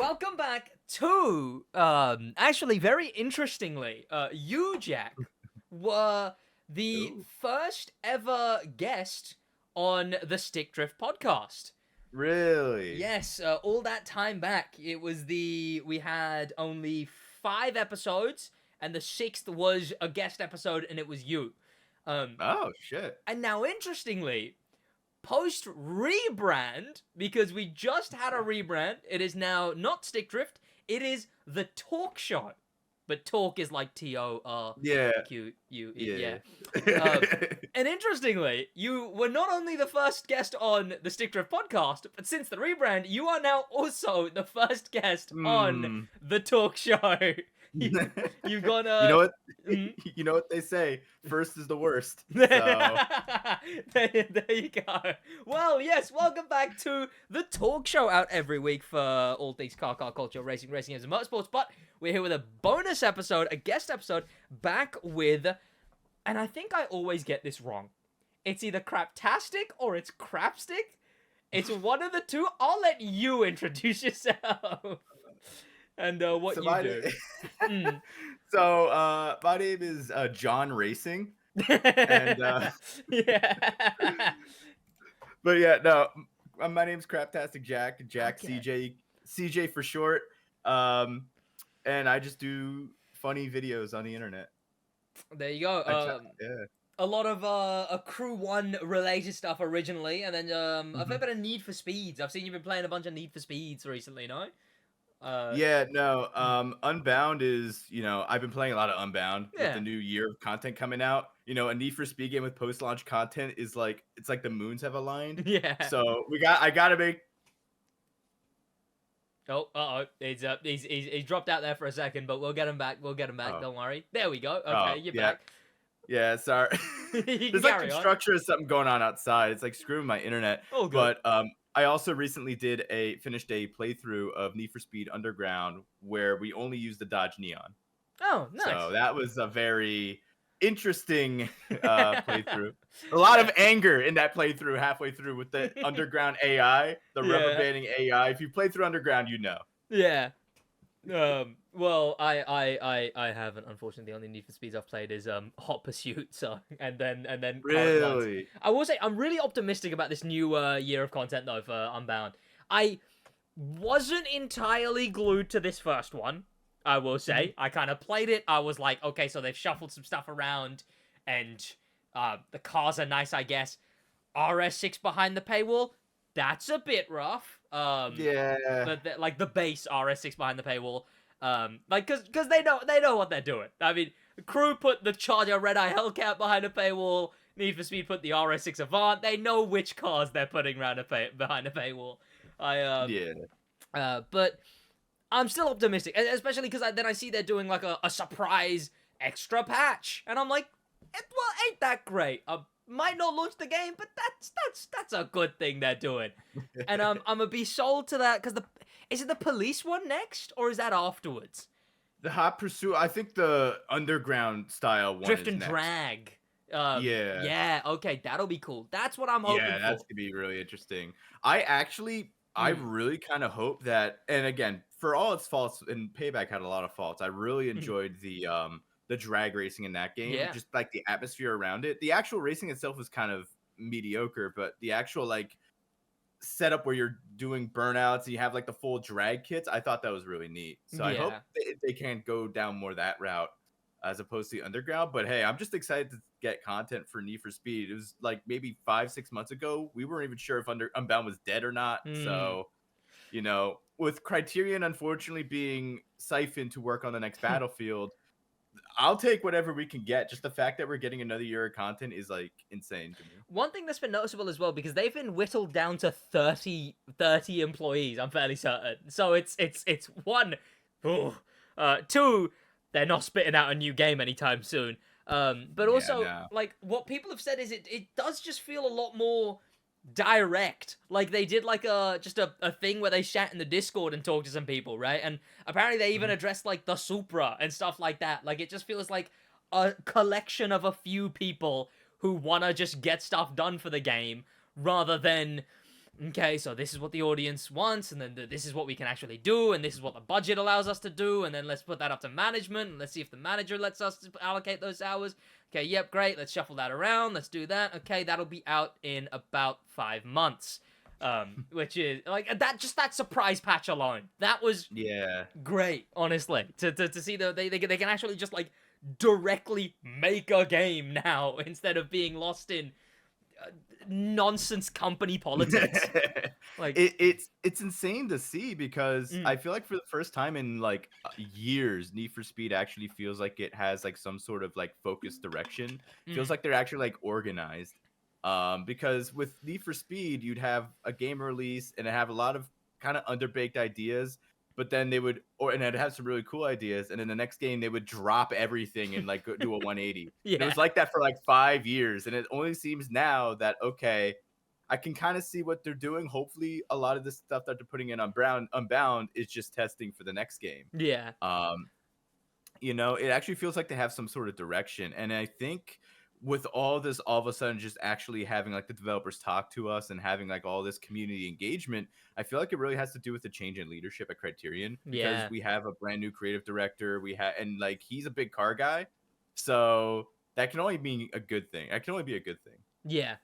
welcome back to, actually, very interestingly, you, Jack, were the Ooh. first ever guest on the Stick Drift podcast. Really? Yes, all that time back, we had only 5 episodes, and the 6th was a guest episode, and it was you. Oh, shit. And now, interestingly, post rebrand, because we just had a rebrand, it is now not Stick Drift, it is the Talk Show. But talk is like TORQUE. Yeah. And interestingly, you were not only the first guest on the Stick Drift podcast, but since the rebrand, you are now also the first guest on Hmm. the Talk Show. You've got You know what? mm. You know what they say? First is the worst. So there you go. Well, yes, welcome back to the Talk Show, out every week for all things car culture, racing games, and motorsports. But we're here with a bonus episode, a guest episode, back with, and I think I always get this wrong. It's either Craptastic or it's Crapstick. It's one of the two. I'll let you introduce yourself and what so you my do. so my name is John Racing, and Yeah. but yeah, no, my name's Craptastic Jack, Okay. CJ for short, and I just do funny videos on the internet. There you go. Yeah. A lot of a Crew 1 related stuff originally, and then a fair Mhm. bit of Need for Speeds. I've seen you've been playing a bunch of Need for Speeds recently, no? Yeah, no. Mm. Unbound is, I've been playing a lot of Unbound with the Yeah. new year of content coming out. A Need for Speed game with post-launch content is like it's like the moons have aligned. Yeah. So I gotta make. Oh, he's dropped out there for a second, but we'll get him back. We'll get him back. Oh, Don't worry. There we go. oh, Okay, you're yeah, back. yeah. Sorry, You can there's like carry on. construction or something going on outside. It's like screwing my internet. All good. But I also recently finished a playthrough of Need for Speed Underground where we only used the Dodge Neon. Oh, So nice. that was a very interesting playthrough. A lot of anger in that playthrough halfway through with the underground AI, the rubber Yeah. banding AI. If you play through underground, you know. Yeah. Well, I haven't, unfortunately. The only Need for Speeds I've played is Hot Pursuit, so and then current ones. Really? I will say I'm really optimistic about this new year of content though for Unbound. I wasn't entirely glued to this first one, I will say. I kind of played it. I was like, okay, so they've shuffled some stuff around, and the cars are nice, I guess. RS6 behind the paywall, that's a bit rough. Yeah. Like the base RS6 behind the paywall, like because they know what they're doing. I mean, Crew put the Charger Red Eye Hellcat behind a paywall. Need for Speed put the RS6 Avant. They know which cars they're putting behind a paywall. But I'm still optimistic, especially because then I see they're doing like a surprise extra patch, and I'm like, ain't that great? Might not launch the game, but that's a good thing they're doing, and I'm gonna be sold to that because is it the police one next or is that afterwards? The Hot Pursuit. I think the underground style one Drift is and next. Drag. Yeah. Yeah, okay, that'll be cool. That's what I'm hoping Yeah, that's for. gonna be really interesting. I Mm, really kind of hope that, and again, for all its faults, and Payback had a lot of faults. I really mhm. enjoyed the drag racing in that game, Yeah. just like the atmosphere around it. The actual racing itself was kind of mediocre, but the actual like setup where you're doing burnouts and you have like the full drag kits, I thought that was really neat. So I hope Yeah. they can go down more that route as opposed to the underground. But hey, I'm just excited to get content for Need for Speed. It was like maybe 5-6 months ago. We weren't even sure if Unbound was dead or not. Mm. So, with Criterion unfortunately being siphoned to work on the next Battlefield, I'll take whatever we can get. Just the fact that we're getting another year of content is like insane to me. One thing that's been noticeable as well, because they've been whittled down to 30 employees, I'm fairly certain. So it's one, oh, two, they're not spitting out a new game anytime soon. But Yeah, also, no. like, what people have said is it does just feel a lot more direct. Like, they did, like, just a thing where they sat in the Discord and talked to some people, right? And apparently they even Mhm. addressed, like, the Supra and stuff like that. Like, it just feels like a collection of a few people who want to just get stuff done for the game rather than okay, so this is what the audience wants, and then this is what we can actually do, and this is what the budget allows us to do, and then let's put that up to management, and let's see if the manager lets us allocate those hours. Okay, yep, great, let's shuffle that around, let's do that. Okay, that'll be out in about 5 months. Which is, like, that surprise patch alone. That was great, honestly, to see they can actually just, like, directly make a game now, instead of being lost in nonsense company politics. Like, it's insane to see, because I feel like for the first time in like years, Need for Speed actually feels like it has like some sort of like focused direction. Feels like they're actually like organized. Because with Need for Speed, you'd have a game release and it have a lot of kind of underbaked ideas, but then they would, and it'd have some really cool ideas, and in the next game they would drop everything and like do a 180. Yeah. And it was like that for like 5 years, and it only seems now that, okay, I can kind of see what they're doing. Hopefully a lot of this stuff that they're putting in on Unbound is just testing for the next game. Yeah. You know, it actually feels like they have some sort of direction, and I think with all this, all of a sudden just actually having like the developers talk to us and having like all this community engagement, I feel like it really has to do with the change in leadership at Criterion, because we have a brand new creative director, and like he's a big car guy, so that can only be a good thing. That can only be a good thing. Yeah,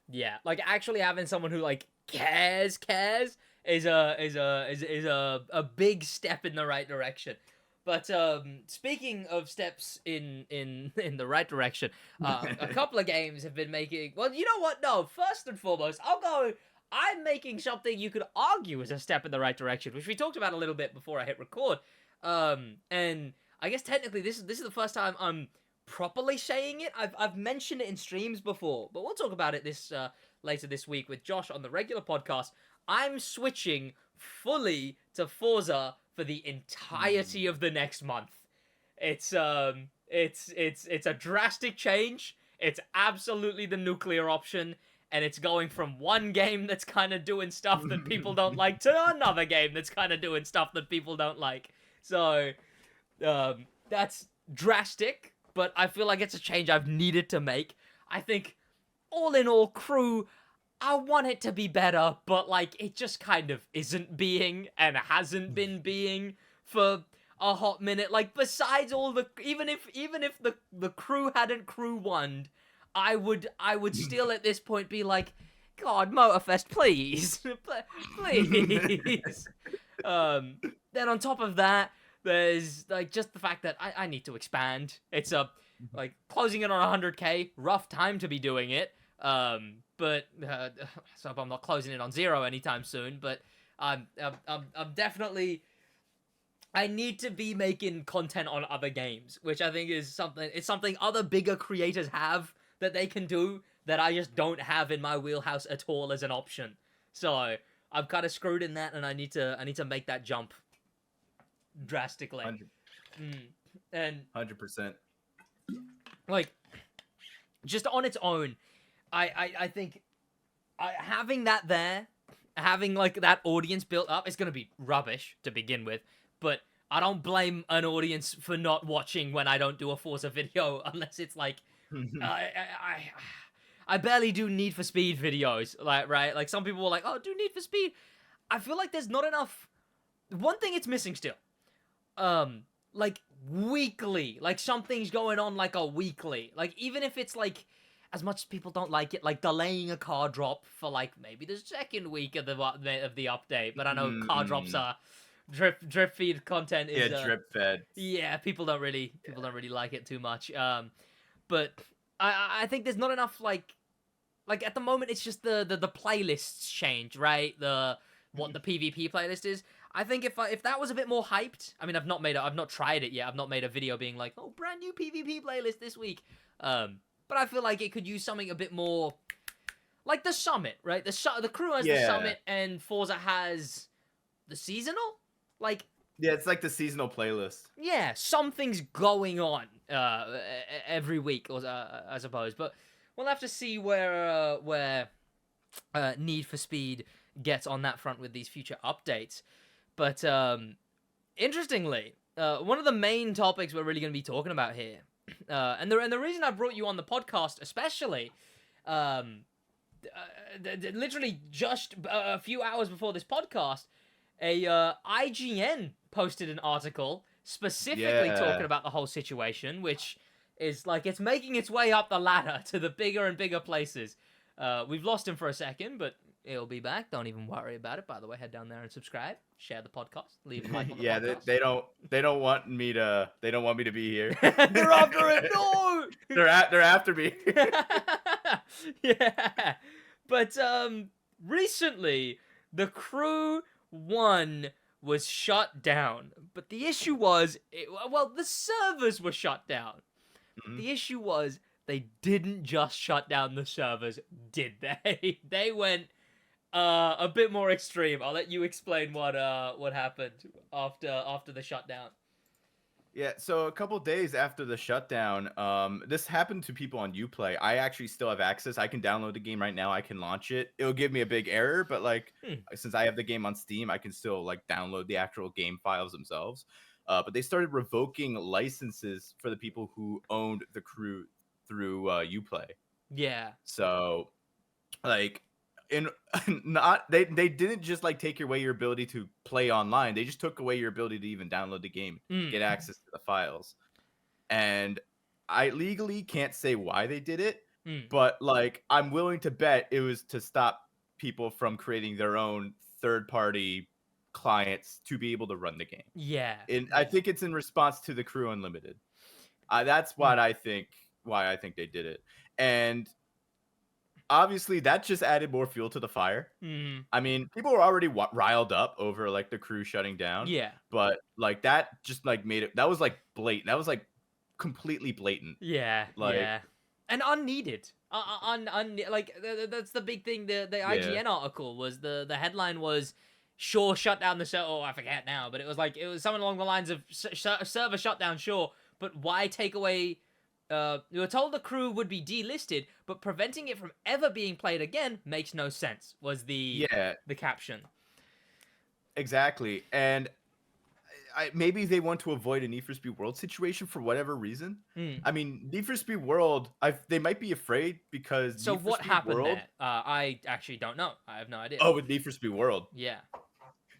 like actually having someone who like cares is a big step in the right direction. But speaking of steps in the right direction, a couple of games have been making. Well, you know what? No, first and foremost, I'm making something you could argue is a step in the right direction, which we talked about a little bit before I hit record. And I guess technically this is the first time I'm properly saying it. I've mentioned it in streams before, but we'll talk about it later this week with Josh on the regular podcast. I'm switching fully to Forza for the entirety of the next month. It's a drastic change. It's absolutely the nuclear option, and it's going from one game that's kind of doing stuff that people don't like to another game that's kind of doing stuff that people don't like. So that's drastic, but I feel like it's a change I've needed to make. I think all in all, crew, I want it to be better, but like it just kind of isn't being and hasn't been being for a hot minute. Like besides all the, even if the crew hadn't crew won, I would still at this point be like, God, Motorfest, please, please. Then on top of that, there's like just the fact that I need to expand. It's like closing in on 100K, rough time to be doing it. But so I'm not closing it on 0 anytime soon. But I'm definitely, I need to be making content on other games, which I think is something other bigger creators have that they can do that I just don't have in my wheelhouse at all as an option. So I'm kind of screwed in that, and I need to make that jump drastically. 100%. And 100%. Like, just on its own, I think having that there, having like that audience built up, is gonna be rubbish to begin with. But I don't blame an audience for not watching when I don't do a Forza video, unless it's like, I barely do Need for Speed videos, like, right? Like some people were like, oh, do Need for Speed. I feel like there's not enough. One thing it's missing still, like weekly, like something's going on like a weekly, like even if it's like, as much as people don't like it, like delaying a car drop for like maybe the second week of the update. But I know car drops are drip feed content is drip fed. Yeah, people don't really like it too much. But I think there's not enough like at the moment it's just the playlists change, right? What the PvP playlist is. I think if that was a bit more hyped, I mean I've not tried it yet. I've not made a video being like, oh, brand new PvP playlist this week. But I feel like it could use something a bit more like the Summit, right? The crew has the Summit, and Forza has the seasonal. Like, yeah, it's like the seasonal playlist. Yeah, something's going on every week, or I suppose. But we'll have to see where Need for Speed gets on that front with these future updates. But interestingly, one of the main topics we're really going to be talking about here, and the reason I brought you on the podcast especially, literally just a few hours before this podcast, a IGN posted an article specifically talking Yeah. about the whole situation, which is like it's making its way up the ladder to the bigger and bigger places. We've lost him for a second, but he'll be back. Don't even worry about it. By the way, head down there and subscribe, share the podcast, leave a like on the Yeah, podcast. they don't want me to be here. They're after it. No. They're after me. Yeah, but recently the Crew 1 was shut down, but the issue was the servers were shut down. The issue was they didn't just shut down the servers, did they? They went a bit more extreme. I'll let you explain what happened after the shutdown. Yeah, so a couple days after the shutdown, this happened to people on Uplay. I actually still have access. I can download the game right now. I can launch it. It'll give me a big error, but like since I have the game on Steam, I can still like download the actual game files themselves. But they started revoking licenses for the people who owned the Crew through Uplay. Yeah. So, like, they didn't just like take away your ability to play online. They just took away your ability to even download the game, get access to the files. And I legally can't say why they did it, but like I'm willing to bet it was to stop people from creating their own third-party clients to be able to run the game. Yeah. And I think it's in response to the Crew Unlimited. That's what I think. Why I think they did it. And obviously, that just added more fuel to the fire. I mean, people were already riled up over like the Crew shutting down. Yeah. But like that just like made it. That was like blatant. That was like completely blatant. Yeah. Like, yeah. And unneeded. Like that's the big thing. The IGN article was the headline was, "Sure, shut down the server." Oh, I forget now, but it was something along the lines of server shutdown. Sure, but why take away? We were told the Crew would be delisted, but preventing it from ever being played again makes no sense, was the caption. Exactly. And maybe they want to avoid a Need for Speed World situation for whatever reason. I mean, Need for Speed World, they might be afraid because So Need for what Speed happened World, there? I actually don't know. I have no idea. Oh, with Need for Speed World. Yeah.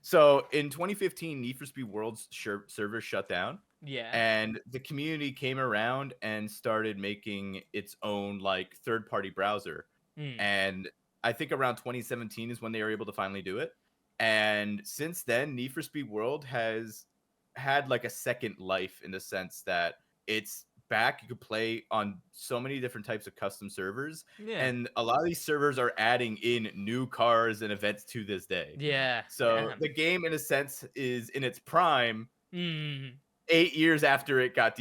So in 2015, Need for Speed World's server shut down. Yeah. And the community came around and started making its own like third-party browser. And I think around 2017 is when they were able to finally do it. And since then, Need for Speed World has had like a second life in the sense that it's back. You could play on so many different types of custom servers. Yeah. And a lot of these servers are adding in new cars and events to this day. Yeah. So the game, in a sense, is in its prime 8 years after it got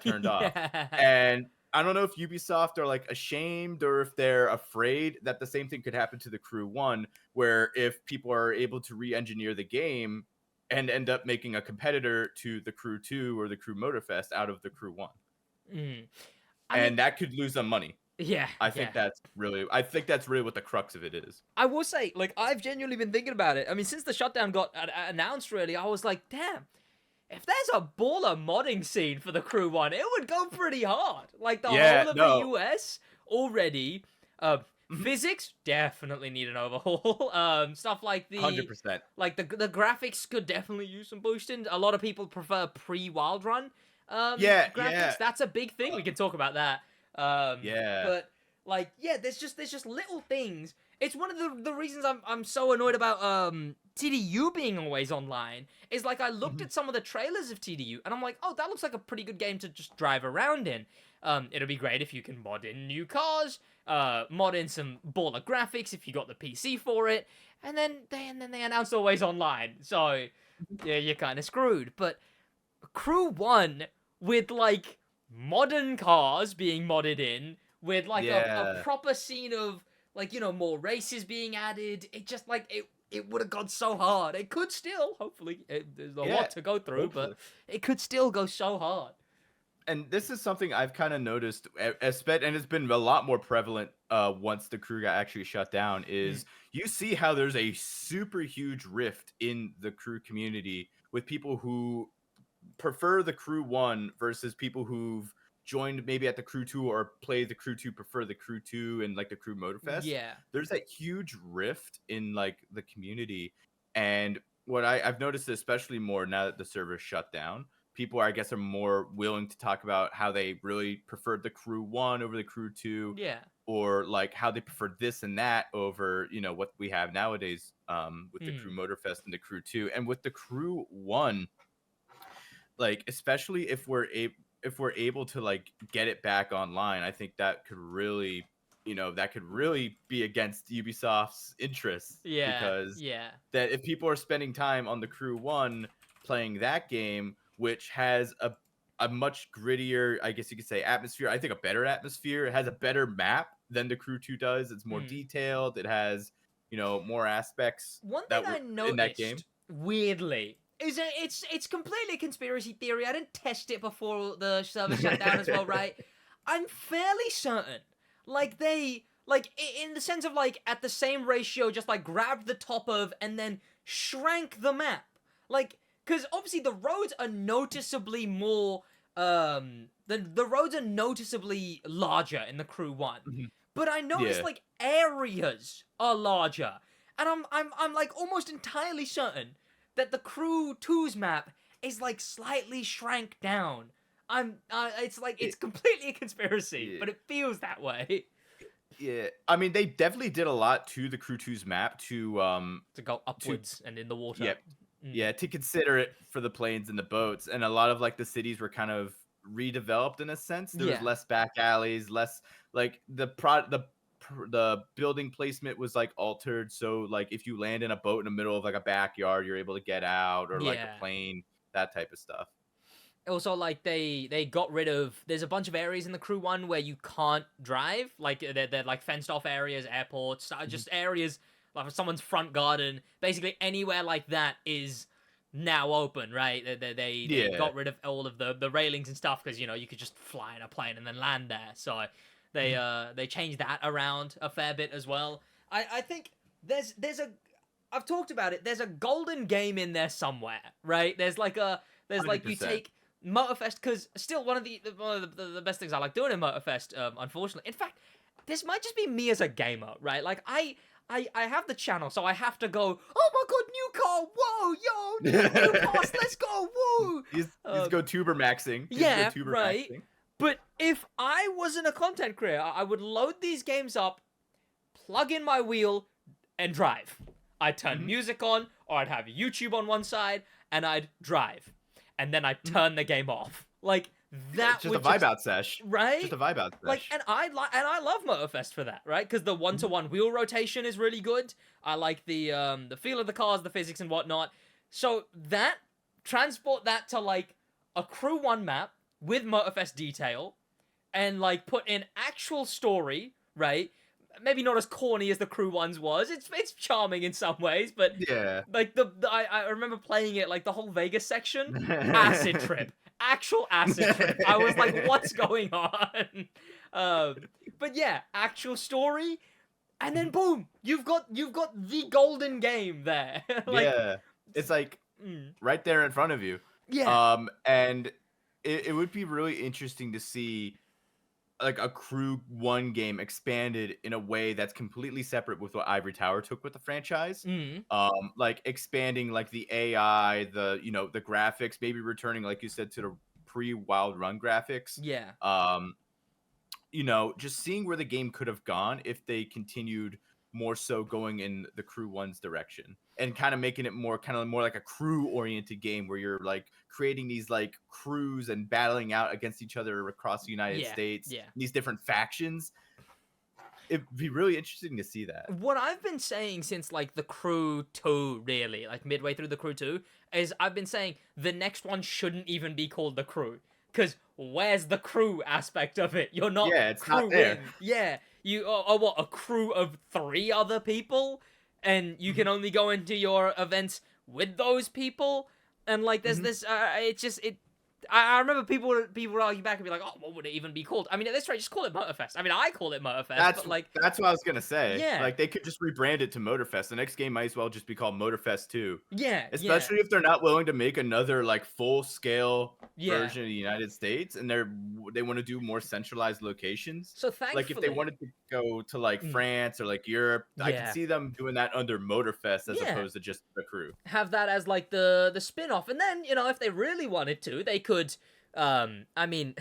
turned off. And I don't know if Ubisoft are like ashamed or if they're afraid that the same thing could happen to the Crew 1, where if people are able to re-engineer the game and end up making a competitor to the Crew 2 or the Crew Motorfest out of the Crew 1. I mean, that could lose them money. Yeah. I think that's really what the crux of it is. I will say, like, I've genuinely been thinking about it. I mean, since the shutdown got announced, really, I was like, damn, if there's a baller modding scene for the Crew 1, it would go pretty hard. Like, the whole of the US already. Physics definitely need an overhaul. Stuff like 100%. Like, the graphics could definitely use some boosting. A lot of people prefer pre-Wild Run graphics. Yeah. That's a big thing. We can talk about that. But, like, yeah, there's just little things. It's one of the reasons I'm so annoyed about TDU being always online. Is like I looked at some of the trailers of TDU and I'm like, oh, that looks like a pretty good game to just drive around in. It'll be great if you can mod in new cars, mod in some baller graphics if you got the PC for it, and then they announced always online. So yeah, you're kind of screwed. But Crew 1 with like modern cars being modded in with like a proper scene of like, you know, more races being added. It just like it would have gone so hard. It could still, hopefully, there's a lot to go through, but it could still go so hard. And this is something I've kind of noticed, and it's been a lot more prevalent once the Crew got actually shut down, is you see how there's a super huge rift in the Crew community with people who prefer the Crew 1 versus people who've joined maybe at the Crew 2 or play the Crew 2, prefer the Crew 2 and like the Crew Motorfest. Yeah. There's that huge rift in like the community. And what I've noticed, especially more now that the server's shut down, people are, I guess, are more willing to talk about how they really preferred the Crew 1 over the Crew 2. Yeah. Or like how they prefer this and that over, you know, what we have nowadays with the Crew Motorfest and the Crew 2. And with the Crew 1, like especially if we're able to like get it back online, I think that could really, you know, that could really be against Ubisoft's interests. Yeah. Because yeah. that if people are spending time on the Crew 1 playing that game, which has a much grittier, I guess you could say, atmosphere. I think a better atmosphere. It has a better map than the Crew 2 does. It's more detailed. It has, you know, more aspects. One thing I noticed in that game, weirdly, is that it's completely conspiracy theory. I didn't test it before the server shut down as well, right? I'm fairly certain, like they, like in the sense of like at the same ratio, just like grabbed the top of and then shrank the map, like. Because obviously the roads are noticeably more, the roads are noticeably larger in the Crew 1. But I noticed like areas are larger, and I'm like almost entirely certain that the Crew 2's map is like slightly shrank down. It's like it's completely a conspiracy, but it feels that way. Yeah, I mean they definitely did a lot to the Crew 2's map to go upwards and in the water. Yep. Yeah, to consider it for the planes and the boats, and a lot of like the cities were kind of redeveloped in a sense. There was less back alleys, less like the building placement was like altered. So like if you land in a boat in the middle of like a backyard, you're able to get out, or like a plane, that type of stuff. Also, like they got rid of. There's a bunch of areas in the Crew 1 where you can't drive. Like they're like fenced off areas, airports, just areas. Like someone's front garden, basically anywhere like that is now open, right? They got rid of all of the railings and stuff because, you know, you could just fly in a plane and then land there. So they changed that around a fair bit as well. I think there's a I've talked about it. There's a golden game in there somewhere, right? There's like 100%. You take Motorfest, because still one of the best things I like doing in Motorfest, unfortunately. In fact, this might just be me as a gamer, right? Like I have the channel, so I have to go, oh my god, new car, whoa, yo, new pass, let's go, whoa. He's go tuber maxing. Right. But if I wasn't a content creator, I would load these games up, plug in my wheel, and drive. I'd turn music on, or I'd have YouTube on one side, and I'd drive. And then I'd turn the game off. Like, that just a vibe out sesh, right? Just a vibe out sesh. Like, and I love Motorfest for that, right? Because the one-to-one wheel rotation is really good. I like the feel of the cars, the physics and whatnot. So that transport that to like a Crew 1 map with Motorfest detail, and like put in actual story, right? Maybe not as corny as the Crew 1's was. It's charming in some ways, but like I remember playing it like the whole Vegas section, acid trip. Actual acid trip. I was like, what's going on? But yeah, actual story, and then boom, you've got the golden game there. Like, it's like right there in front of you. And it would be really interesting to see like a Crew 1 game expanded in a way that's completely separate with what Ivory Tower took with the franchise. Like expanding like the AI, the graphics, maybe returning, like you said, to the pre-Wild Run graphics. Just seeing where the game could have gone if they continued more so going in the Crew 1's direction, and kind of making it more like a crew oriented game where you're like creating these like crews and battling out against each other across the United States, these different factions. It'd be really interesting to see that. What I've been saying since like the Crew 2, really, like midway through the Crew 2, is I've been saying the next one shouldn't even be called the Crew, because where's the crew aspect of it? You're not it's not there. You are what, a crew of 3 other people, and you can only go into your events with those people, and like there's this I remember people would argue back and be like, oh, what would it even be called? I mean, at this rate, just call it Motorfest. I mean, I call it Motorfest. That's what I was gonna say. Like they could just rebrand it to Motorfest. The next game might as well just be called Motorfest 2. Especially if they're not willing to make another like full scale Yeah. version of the United States, and they want to do more centralized locations. So Like if they thankfully, wanted to go to like France or like Europe, I could yeah. see them doing that under Motorfest as Yeah. opposed to just the crew. Have that as like the spin-off, and then, you know, if they really wanted to, they could I mean,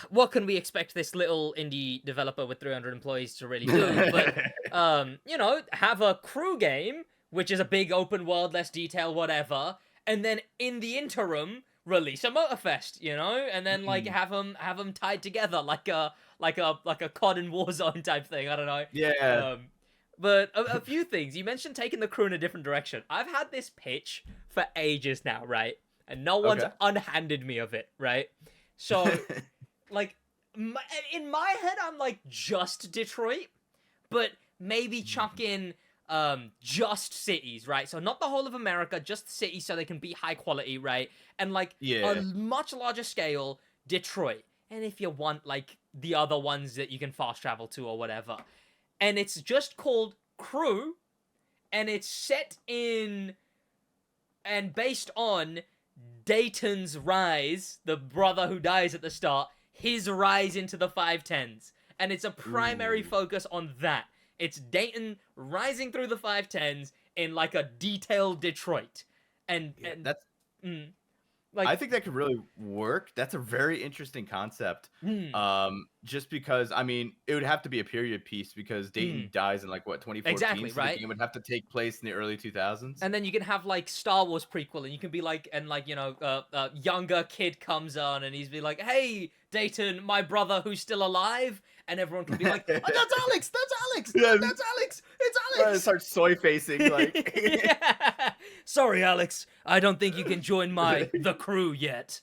what can we expect this little indie developer with 300 employees to really do? But you know, have a crew game, which is a big open world, less detail, whatever, and then in the interim release a Motorfest, you know, and then like have them tied together like a COD and Warzone type thing. I don't know. Yeah. But a few things. You mentioned taking the crew in a different direction. I've had this pitch for ages now, right? And no one's unhanded me of it, right? So, like, in my head, I'm like, just Detroit, but maybe chuck in just cities, right? So not the whole of America, just cities so they can be high quality, right? And like a much larger scale, Detroit. And if you want like the other ones that you can fast travel to or whatever. And it's just called Crew, and it's set in and based on Dayton's rise, the brother who dies at the start, his rise into the 510s. And it's a primary focus on that. It's Dayton rising through the 510s in like a detailed Detroit. And that's like, I think that could really work. That's a very interesting concept. Just because, I mean, it would have to be a period piece because Dayton dies in like what 2014. Exactly, so right? The game would have to take place in the early 2000s. And then you can have like Star Wars prequel, and you can be like, and like, you know, younger kid comes on, and he's be like, "Hey, Dayton, my brother who's still alive," and everyone can be like, "Oh, that's Alex, that's Alex, that's Alex, it's Alex." Start soy facing like. Yeah. Sorry, Alex, I don't think you can join the crew yet.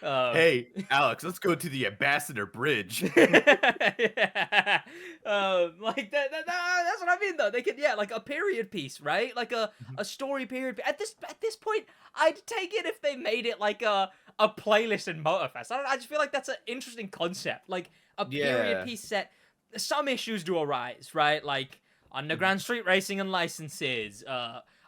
Hey, Alex, let's go to the Ambassador Bridge. Yeah. Like that's what I mean, though. They could, yeah, like a period piece, right? Like a story period. At this point, I'd take it if they made it like a playlist in Motorfest. I just feel like that's an interesting concept. Like a period piece set. Some issues do arise, right? Like underground street racing and licenses.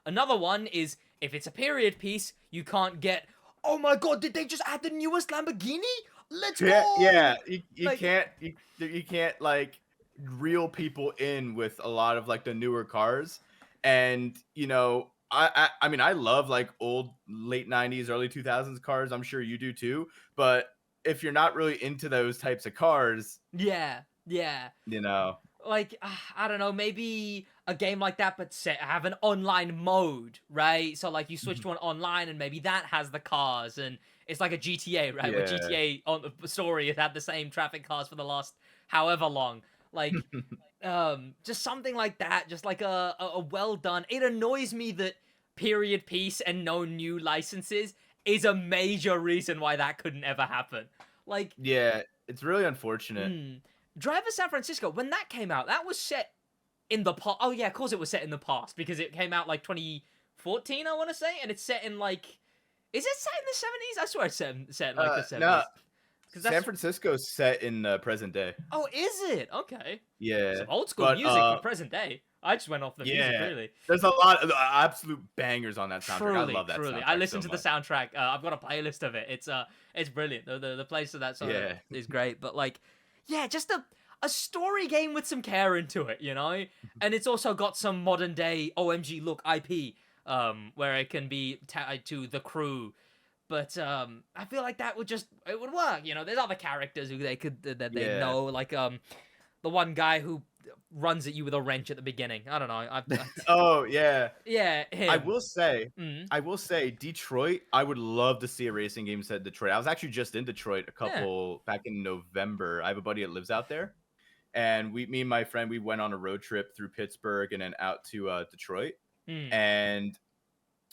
Another one is if it's a period piece, you can't get. Oh my god, did they just add the newest Lamborghini? Let's go! Yeah, you Like, can't like reel people in with a lot of like the newer cars. And you know, I mean I love like old late 90s, early 2000s cars. I'm sure you do too. But if you're not really into those types of cars, yeah. You know. Like, I don't know, maybe a game like that, but have an online mode, right? So, like, you switch to an online, and maybe that has the cars, and it's like a GTA, right? Where GTA on the story has had the same traffic cars for the last however long. Like, just something like that, just like a well done. It annoys me that period piece and no new licenses is a major reason why that couldn't ever happen. Like, yeah, it's really unfortunate. Driver San Francisco, when that came out, that was set in the past. Oh, yeah, of course it was set in the past, because it came out, like, 2014, I want to say, and it's set in, like... Is it set in the 70s? I swear it's set in, like, the 70s. No, San Francisco's set in present day. Oh, is it? Okay. Yeah. Some old school music for present day. I just went off the music, really. There's a lot of absolute bangers on that soundtrack. Truly, I love that soundtrack. I listened to the soundtrack. I've got a playlist of it. It's brilliant. The place of that song is great. But, like... Yeah, just a story game with some care into it, you know? And it's also got some modern day OMG look IP, where it can be tied to the crew. But I feel like it would work, you know? There's other characters who they know, like the one guy who runs at you with a wrench at the beginning. I don't know. Oh yeah. Yeah, him. I will say, Detroit. I would love to see a racing game set in Detroit. I was actually just in Detroit back in November. I have a buddy that lives out there, and me and my friend, we went on a road trip through Pittsburgh and then out to Detroit. And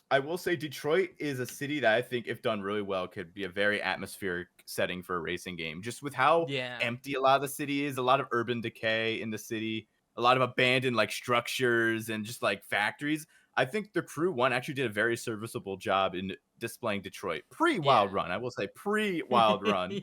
I will say, Detroit is a city that I think, if done really well, could be a very atmospheric setting for a racing game. Just with how empty a lot of the city is, a lot of urban decay in the city, a lot of abandoned like structures and just like factories. I think the Crew one actually did a very serviceable job in displaying Detroit. Pre-Wild Run, I will say, pre-Wild Run.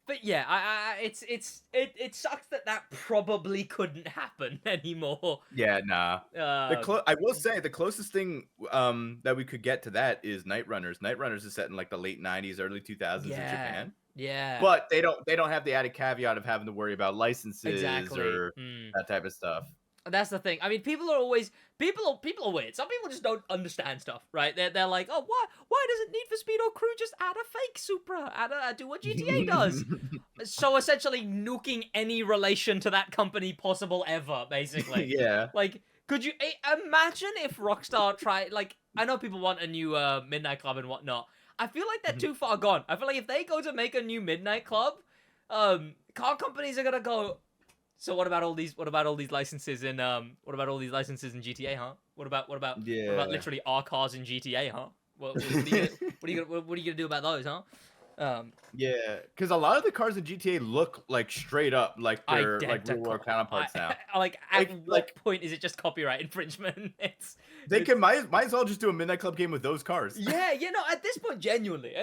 But yeah, it sucks that probably couldn't happen anymore. Yeah, nah. I will say the closest thing that we could get to that is Night Runners. Night Runners is set in like the late 90s, early 2000s in Japan. Yeah. But they don't have the added caveat of having to worry about licenses or that type of stuff. That's the thing. I mean, people are weird. Some people just don't understand stuff, right? They're like, oh, why doesn't Need for Speed or Crew just add a fake Supra? Do what GTA does. So essentially nuking any relation to that company possible ever, basically. Yeah. Like, could you imagine if Rockstar tried, like, I know people want a new Midnight Club and whatnot. I feel like they're too far gone. I feel like if they go to make a new Midnight Club, car companies are gonna go, so what about all these licenses in GTA, huh? What about literally our cars in GTA, huh? What are you gonna do about those, huh? Yeah, because a lot of the cars in GTA look like straight up like they're like real world counterparts now. At what point is it just copyright infringement? Might as well just do a Midnight Club game with those cars. Yeah, at this point, genuinely,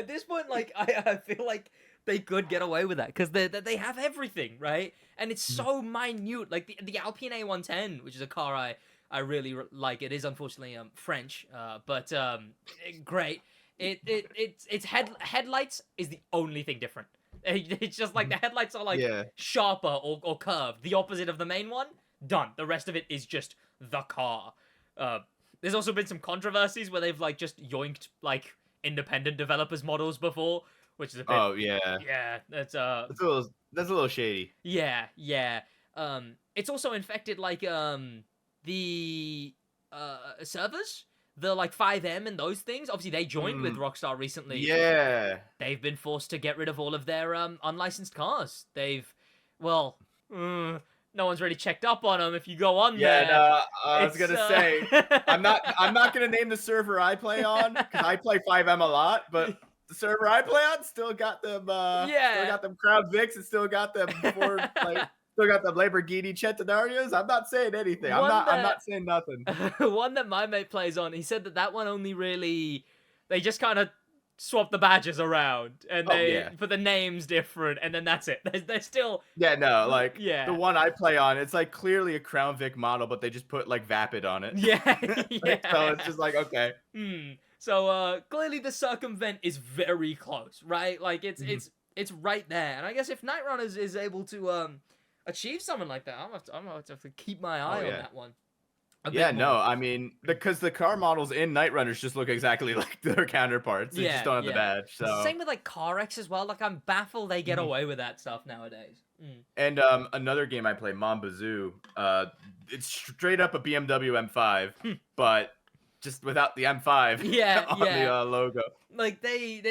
like I feel like they could get away with that because they have everything, right? And it's so minute. Like the Alpine A110, which is a car I really like. It is unfortunately French, but great. Its headlights is the only thing different. It's just like the headlights are like sharper or curved, the opposite of the main one. Done. The rest of it is just the car. There's also been some controversies where they've like just yoinked like independent developers models before, which is a bit. Yeah, that's a little shady. Yeah. It's also infected like the servers. The like 5M and those things. Obviously, they joined with Rockstar recently. Yeah, they've been forced to get rid of all of their unlicensed cars. No one's really checked up on them. If you go on there, no, I was gonna say I'm not gonna name the server I play on because I play 5M a lot, but the server I play on still got them. Still got them Crown Vics and still got them Ford Still got the Lamborghini Centenarios. I'm not saying anything. I'm not saying nothing. One that my mate plays on, he said that one only really, they just kind of swap the badges around and they put the names different, and then that's it. They're still the one I play on, it's like clearly a Crown Vic model, but they just put like Vapid on it. Yeah, so it's just like okay. So clearly the circumvent is very close, right? Like it's right there, and I guess if Night Runners is able to achieve something like that, I'm gonna have to keep my eye on that one. I mean, because the car models in Night Runners just look exactly like their counterparts. They just don't have the badge. So same with like CarX as well. Like I'm baffled they get away with that stuff nowadays. And another game I play, Monbazoo, it's straight up a BMW M5, but just without the M5 on the logo. Like they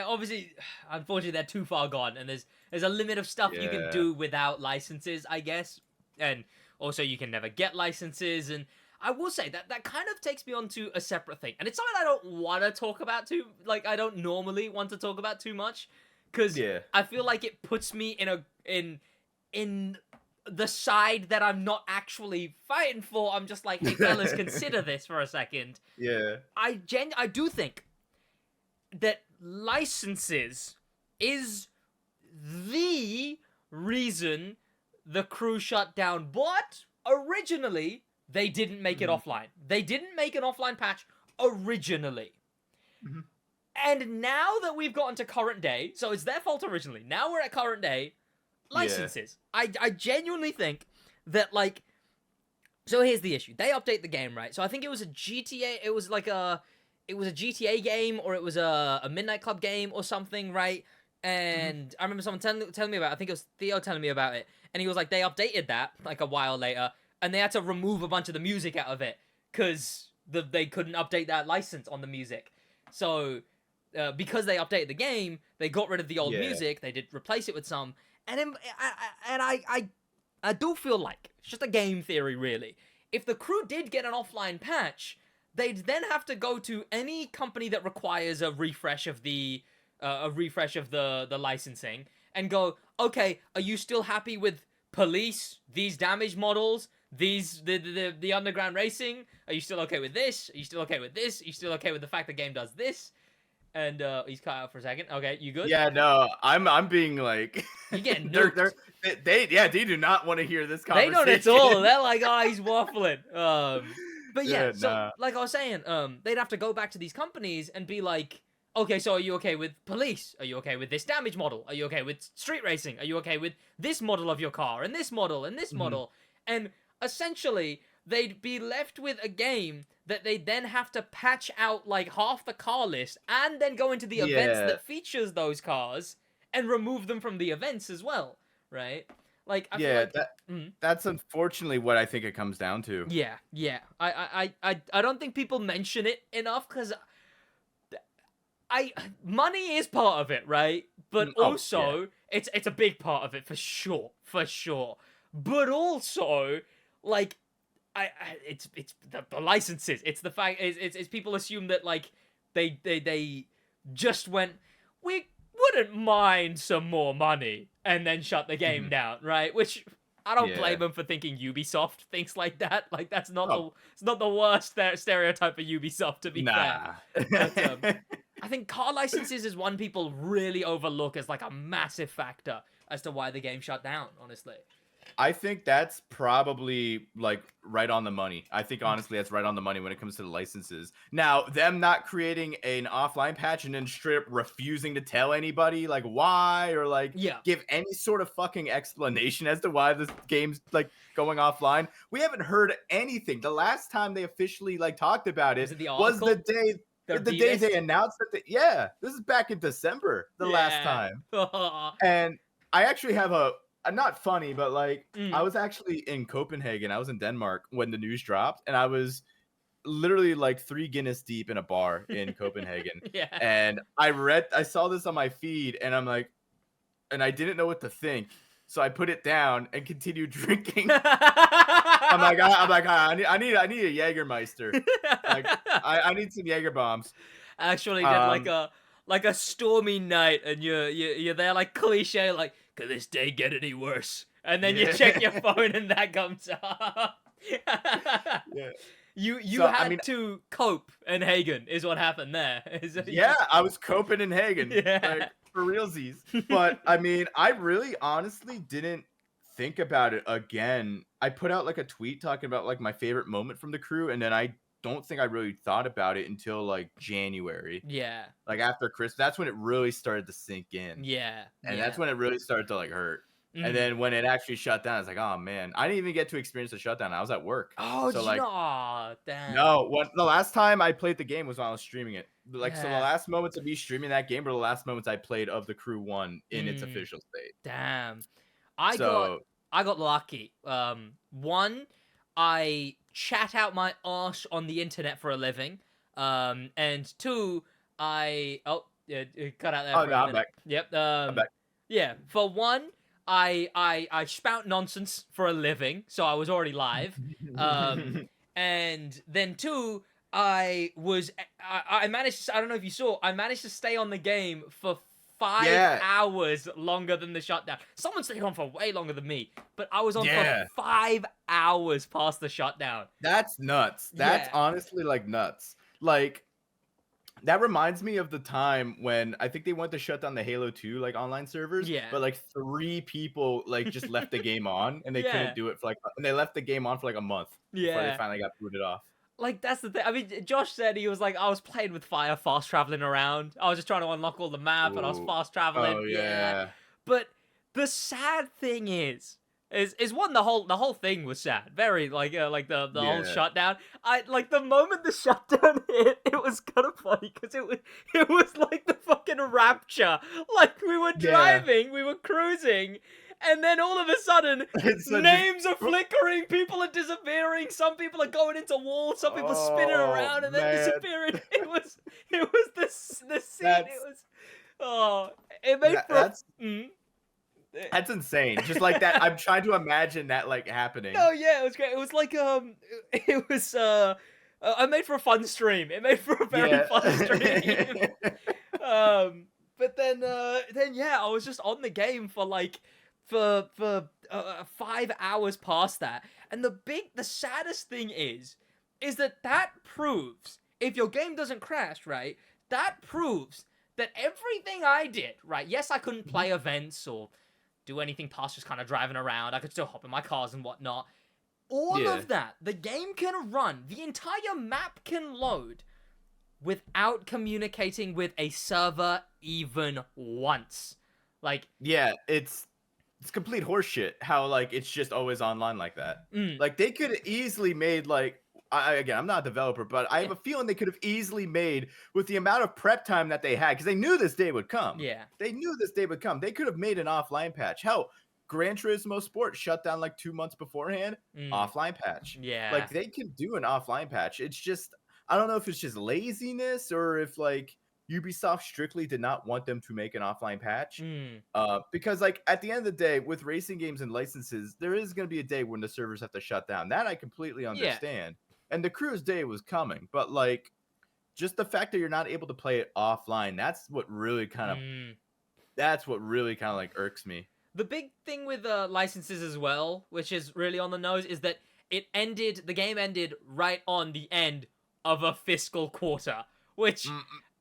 obviously, unfortunately, they're too far gone, and there's a limit of stuff you can do without licenses, I guess, and also you can never get licenses. And I will say that kind of takes me on to a separate thing, and it's something I don't want to talk about I don't normally want to talk about too much, because I feel like it puts me in the side that I'm not actually fighting for. I'm just like, hey fellas, consider this for a second. Yeah. I do think that licenses is the reason the Crew shut down, but originally they didn't make it offline. They didn't make an offline patch originally. And now that we've gotten to current day, so it's their fault originally. Now we're at current day. Licenses. I genuinely think that, like, so here's the issue. They update the game, right? So I think it was a GTA, it was a GTA game, or it was a Midnight Club game or something, right? And I remember someone telling me about it. I think it was Theo telling me about it. And he was like, they updated that, like, a while later, and they had to remove a bunch of the music out of it, because they couldn't update that license on the music. So, because they updated the game, they got rid of the old music, they did replace it with some, and I do feel like, it's just a game theory, really, if the Crew did get an offline patch, they'd then have to go to any company that requires a refresh of the licensing, and go, okay, are you still happy with Police, these damage models, the underground racing? Are you still okay with this? Are you still okay with this? Are you still okay with the fact the game does this? And he's cut out for a second. Okay, you good? Yeah, no, I'm being like, You getting they're, nuked. they do not want to hear this They don't at conversation. all. They're like, oh, he's waffling. But yeah, Yeah, so nah. like I was saying, they'd have to go back to these companies and be like, okay, so are you okay with police? Are you okay with this damage model? Are you okay with street racing? Are you okay with this model of your car and this model and this model? And essentially, they'd be left with a game that they then have to patch out like half the car list and then go into the events that features those cars and remove them from the events as well, right? Like, I feel like that's unfortunately what I think it comes down to. yeah. I don't think people mention it enough because money is part of it, right? But also it's a big part of it for sure. But also, like, it's the licenses. It's the fact it's people assume that like they just went, we wouldn't mind some more money, and then shut the game down, right? Which I don't blame them for thinking Ubisoft thinks like that. Like that's not it's not the worst stereotype of Ubisoft, to be fair. But, I think car licenses is one people really overlook as like a massive factor as to why the game shut down, honestly. I think that's probably like right on the money. I think honestly that's right on the money when it comes to the licenses. Now, them not creating an offline patch and then straight up refusing to tell anybody like why or like give any sort of fucking explanation as to why this game's like going offline. We haven't heard anything. The last time they officially like talked about it was the day they announced that this is back in December the last time. And I actually have a not funny, but like I was actually in Copenhagen. I was in Denmark when the news dropped, and I was literally like 3 Guinness deep in a bar in Copenhagen. And I saw this on my feed, and I'm like, and I didn't know what to think, so I put it down and continued drinking. I'm like, I need a Jägermeister. Like, I need some Jaeger bombs. Actually, did like a stormy night, and you're there like cliche, like, could this day get any worse? And then you check your phone, and that comes up. You had to cope in Hagen, is what happened there. I was coping in Hagen, like, for realsies. But I mean, I really honestly didn't think about it again. I put out like a tweet talking about like my favorite moment from the crew, and then I don't think I really thought about it until like January. Like after Christmas, that's when it really started to sink in. And that's when it really started to like hurt. And then when it actually shut down, it's like, oh man, I didn't even get to experience the shutdown. I was at work. Oh, so like, damn. No, the last time I played the game was when I was streaming it. Like, so the last moments of me streaming that game were the last moments I played of the Crew 1 in its official state. Damn. I got lucky. One, I chat out my arse on the internet for a living. And two, it cut out there. Oh, no, I'm back. Yep. I'm back. Yeah. For one, I spout nonsense for a living, so I was already live. And then two, I managed to, I don't know if you saw, I managed to stay on the game for 5 hours longer than the shutdown. Someone stayed on for way longer than me, but I was on for 5 hours past the shutdown. That's nuts. That's honestly like nuts. Like, that reminds me of the time when I think they wanted to shut down the Halo 2 like online servers. But like 3 people like just left the game on, and they couldn't do it for like, and they left the game on for like a month before they finally got booted off. Like, that's the thing. I mean, Josh said he was like, I was playing with fire, fast traveling around. I was just trying to unlock all the map, and I was fast traveling. Oh yeah. But the sad thing is one, the whole thing was sad. Very like the whole shutdown. I like the moment the shutdown hit, it was kind of funny because it was like the fucking rapture. Like, we were driving, we were cruising, and then all of a sudden, names are flickering, people are disappearing, some people are going into walls, some people spinning around and then disappearing. It was the scene. It made That's insane. Just like that, I'm trying to imagine that like happening. Oh yeah, it was great. It was like it was I made for a fun stream. It made for a very fun stream. But then I was just on the game for like for 5 hours past that. And the saddest thing is that proves if your game doesn't crash, right? that proves that everything I did, right? Yes, I couldn't play events or do anything past just kind of driving around. I could still hop in my cars and whatnot. All Yeah. of that, the game can run. The entire map can load without communicating with a server even once. Like, Yeah, it's complete horseshit how like it's just always online like that. mm, Like they could have easily made like again, I'm not a developer, but I have a feeling they could have easily made with the amount of prep time that they had because they knew this day would come. yeah. They knew this day would come. They could have made an offline patch. Hell, Gran Turismo Sport shut down like 2 months beforehand. Offline patch. Yeah. Like they can do an offline patch. It's just I don't know if it's just laziness or if like Ubisoft strictly did not want them to make an offline patch. Because like at the end of the day, with racing games and licenses, there is going to be a day when the servers have to shut down. That I completely understand. And the crew's day was coming, but like just the fact that you're not able to play it offline, that's what really kind of like irks me. The big thing with licenses as well, which is really on the nose, is that the game ended right on the end of a fiscal quarter, which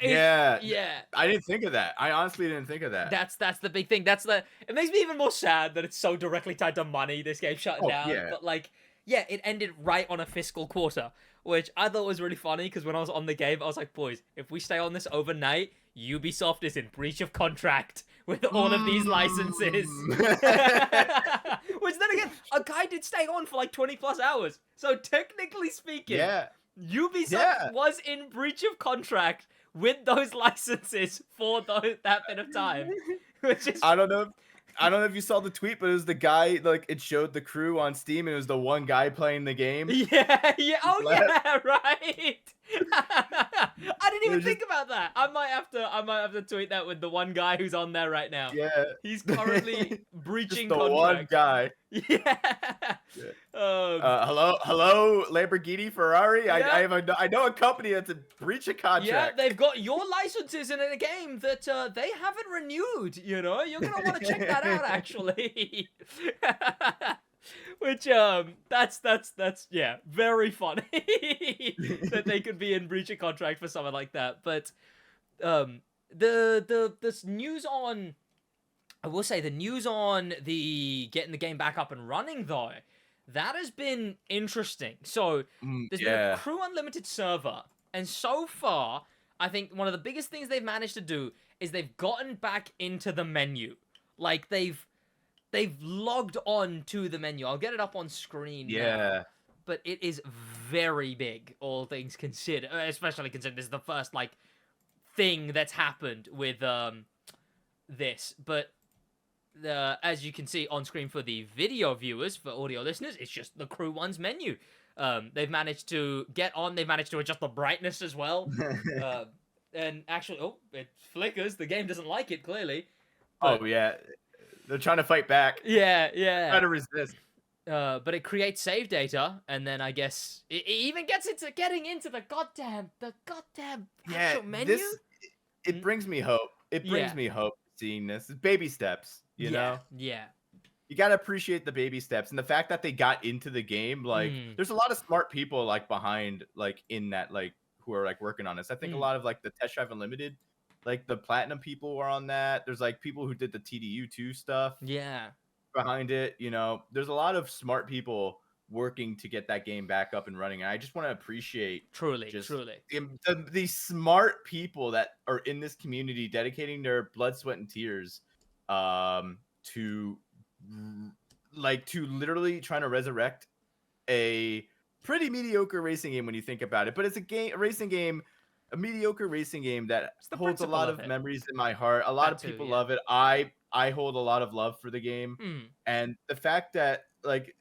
yeah. Yeah. I didn't think of that. I honestly didn't think of that. That's the big thing. It makes me even more sad that it's so directly tied to money, this game shutting down. Yeah. But like, yeah, it ended right on a fiscal quarter, which I thought was really funny because when I was on the game, I was like, boys, if we stay on this overnight, Ubisoft is in breach of contract with all of these licenses. Which then again, a guy did stay on for like 20 plus hours. So technically speaking, Ubisoft was in breach of contract with those licenses for that bit of time. Which is... I don't know if you saw the tweet, but it was the guy, like, it showed the crew on Steam, and it was the one guy playing the game. Yeah. Oh, yeah, right. I didn't even think about that. I might have to tweet that with the one guy who's on there right now. Yeah. He's currently breaching Just the contract. one guy. Yeah. Hello, Lamborghini, Ferrari. Yeah. I know a company that's in breach of contract. Yeah, they've got your licenses in a game that they haven't renewed. You know, you're gonna want to check that out, actually. Which that's yeah, very funny that they could be in breach of contract for something like that. But this news on, I will say, the news on the getting the game back up and running though, that has been interesting. So there's been a Crew Unlimited server, and so far, I think one of the biggest things they've managed to do is they've gotten back into the menu. Like they've logged on to the menu. I'll get it up on screen now. But it is very big, all things considered. Especially considering this is the first, like, thing that's happened with this. But as you can see on screen for the video viewers, for audio listeners, it's just the Crew One's menu. They've managed to get on. They've managed to adjust the brightness as well. And actually, it flickers. The game doesn't like it, clearly. But, they're trying to fight back. Yeah. Try to resist. But it creates save data, and then I guess it even gets into getting into the goddamn actual menu. It brings me hope. It brings me hope seeing this. It's baby steps, you know? Yeah. You gotta appreciate the baby steps, and the fact that they got into the game. Like, there's a lot of smart people like behind, like in that, like who are like working on this. I think a lot of like the Test Drive Unlimited. Like the platinum people were on that. There's like people who did the TDU2 stuff. Yeah. Behind it, you know, there's a lot of smart people working to get that game back up and running. And I just want to appreciate truly the smart people that are in this community dedicating their blood, sweat, and tears to literally trying to resurrect a pretty mediocre racing game when you think about it. But it's a mediocre racing game that holds a lot of memories in my heart. A lot of people love it. I hold a lot of love for the game. And the fact that like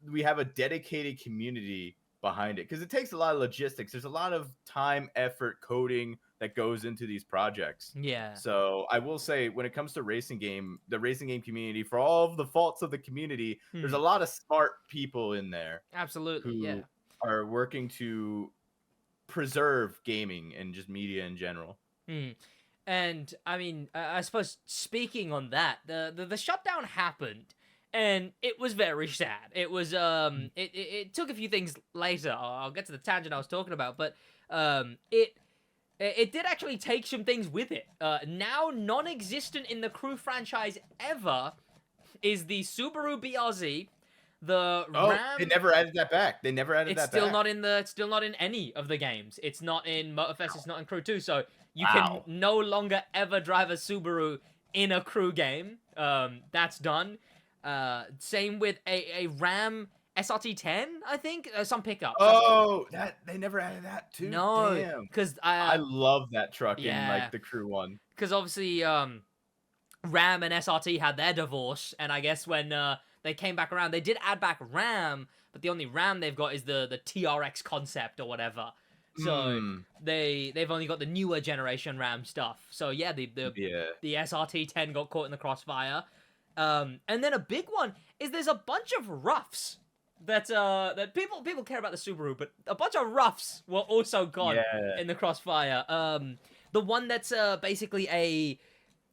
we have a dedicated community behind it, because it takes a lot of logistics. There's a lot of time, effort, coding that goes into these projects. Yeah. So I will say, when it comes to the racing game community, for all of the faults of the community, there's a lot of smart people in there. Absolutely. Who are working to preserve gaming and just media in general. And I mean, I suppose speaking on that, the shutdown happened, and it was very sad. It was it took a few things later. I'll get to the tangent I was talking about, but it it did actually take some things with it. Now non-existent in the Crew franchise ever is the Subaru BRZ, the Oh, Ram. they never added that back. They never added It's that still back. not in the. It's still not in any of the games. It's not in Motorfest. It's not in Crew 2. So you Wow. can no longer ever drive a Subaru in a Crew game. That's done. Same with a Ram SRT10. I think some pickup. Oh, that they never added that too. No, Damn. because I love that truck in yeah, like the Crew one. because obviously Ram and SRT had their divorce, and I guess when they came back around, they did add back Ram, but the only Ram they've got is the TRX concept or whatever. So they've only got the newer generation Ram stuff. So yeah, the SRT10 got caught in the crossfire. And then a big one is there's a bunch of roughs that people care about the Subaru, but a bunch of roughs were also gone in the crossfire. The one that's basically a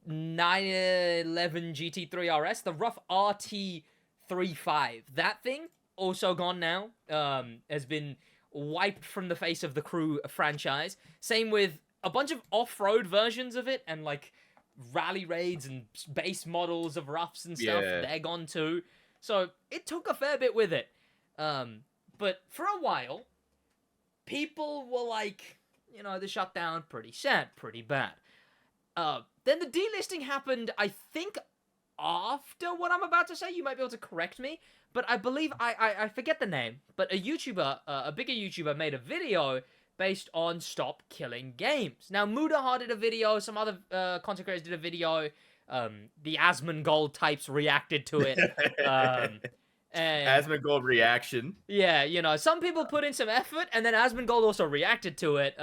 911 GT3 RS, the rough RT35, that thing also gone now. Has been wiped from the face of the Crew franchise. Same with a bunch of off-road versions of it and like rally raids and base models of roughs and stuff. They're gone too. So it took a fair bit with it. But for a while, people were like, you know, the Shutdown, pretty sad, pretty bad. Then the delisting happened, I think, after what I'm about to say. You might be able to correct me, but I believe I forget the name. But a YouTuber, a bigger YouTuber, made a video based on stop killing games. Now, Mudahar did a video. Some other content creators did a video. The Asmongold types reacted to it. Asmongold reaction. Yeah, you know, some people put in some effort, and then Asmongold also reacted to it.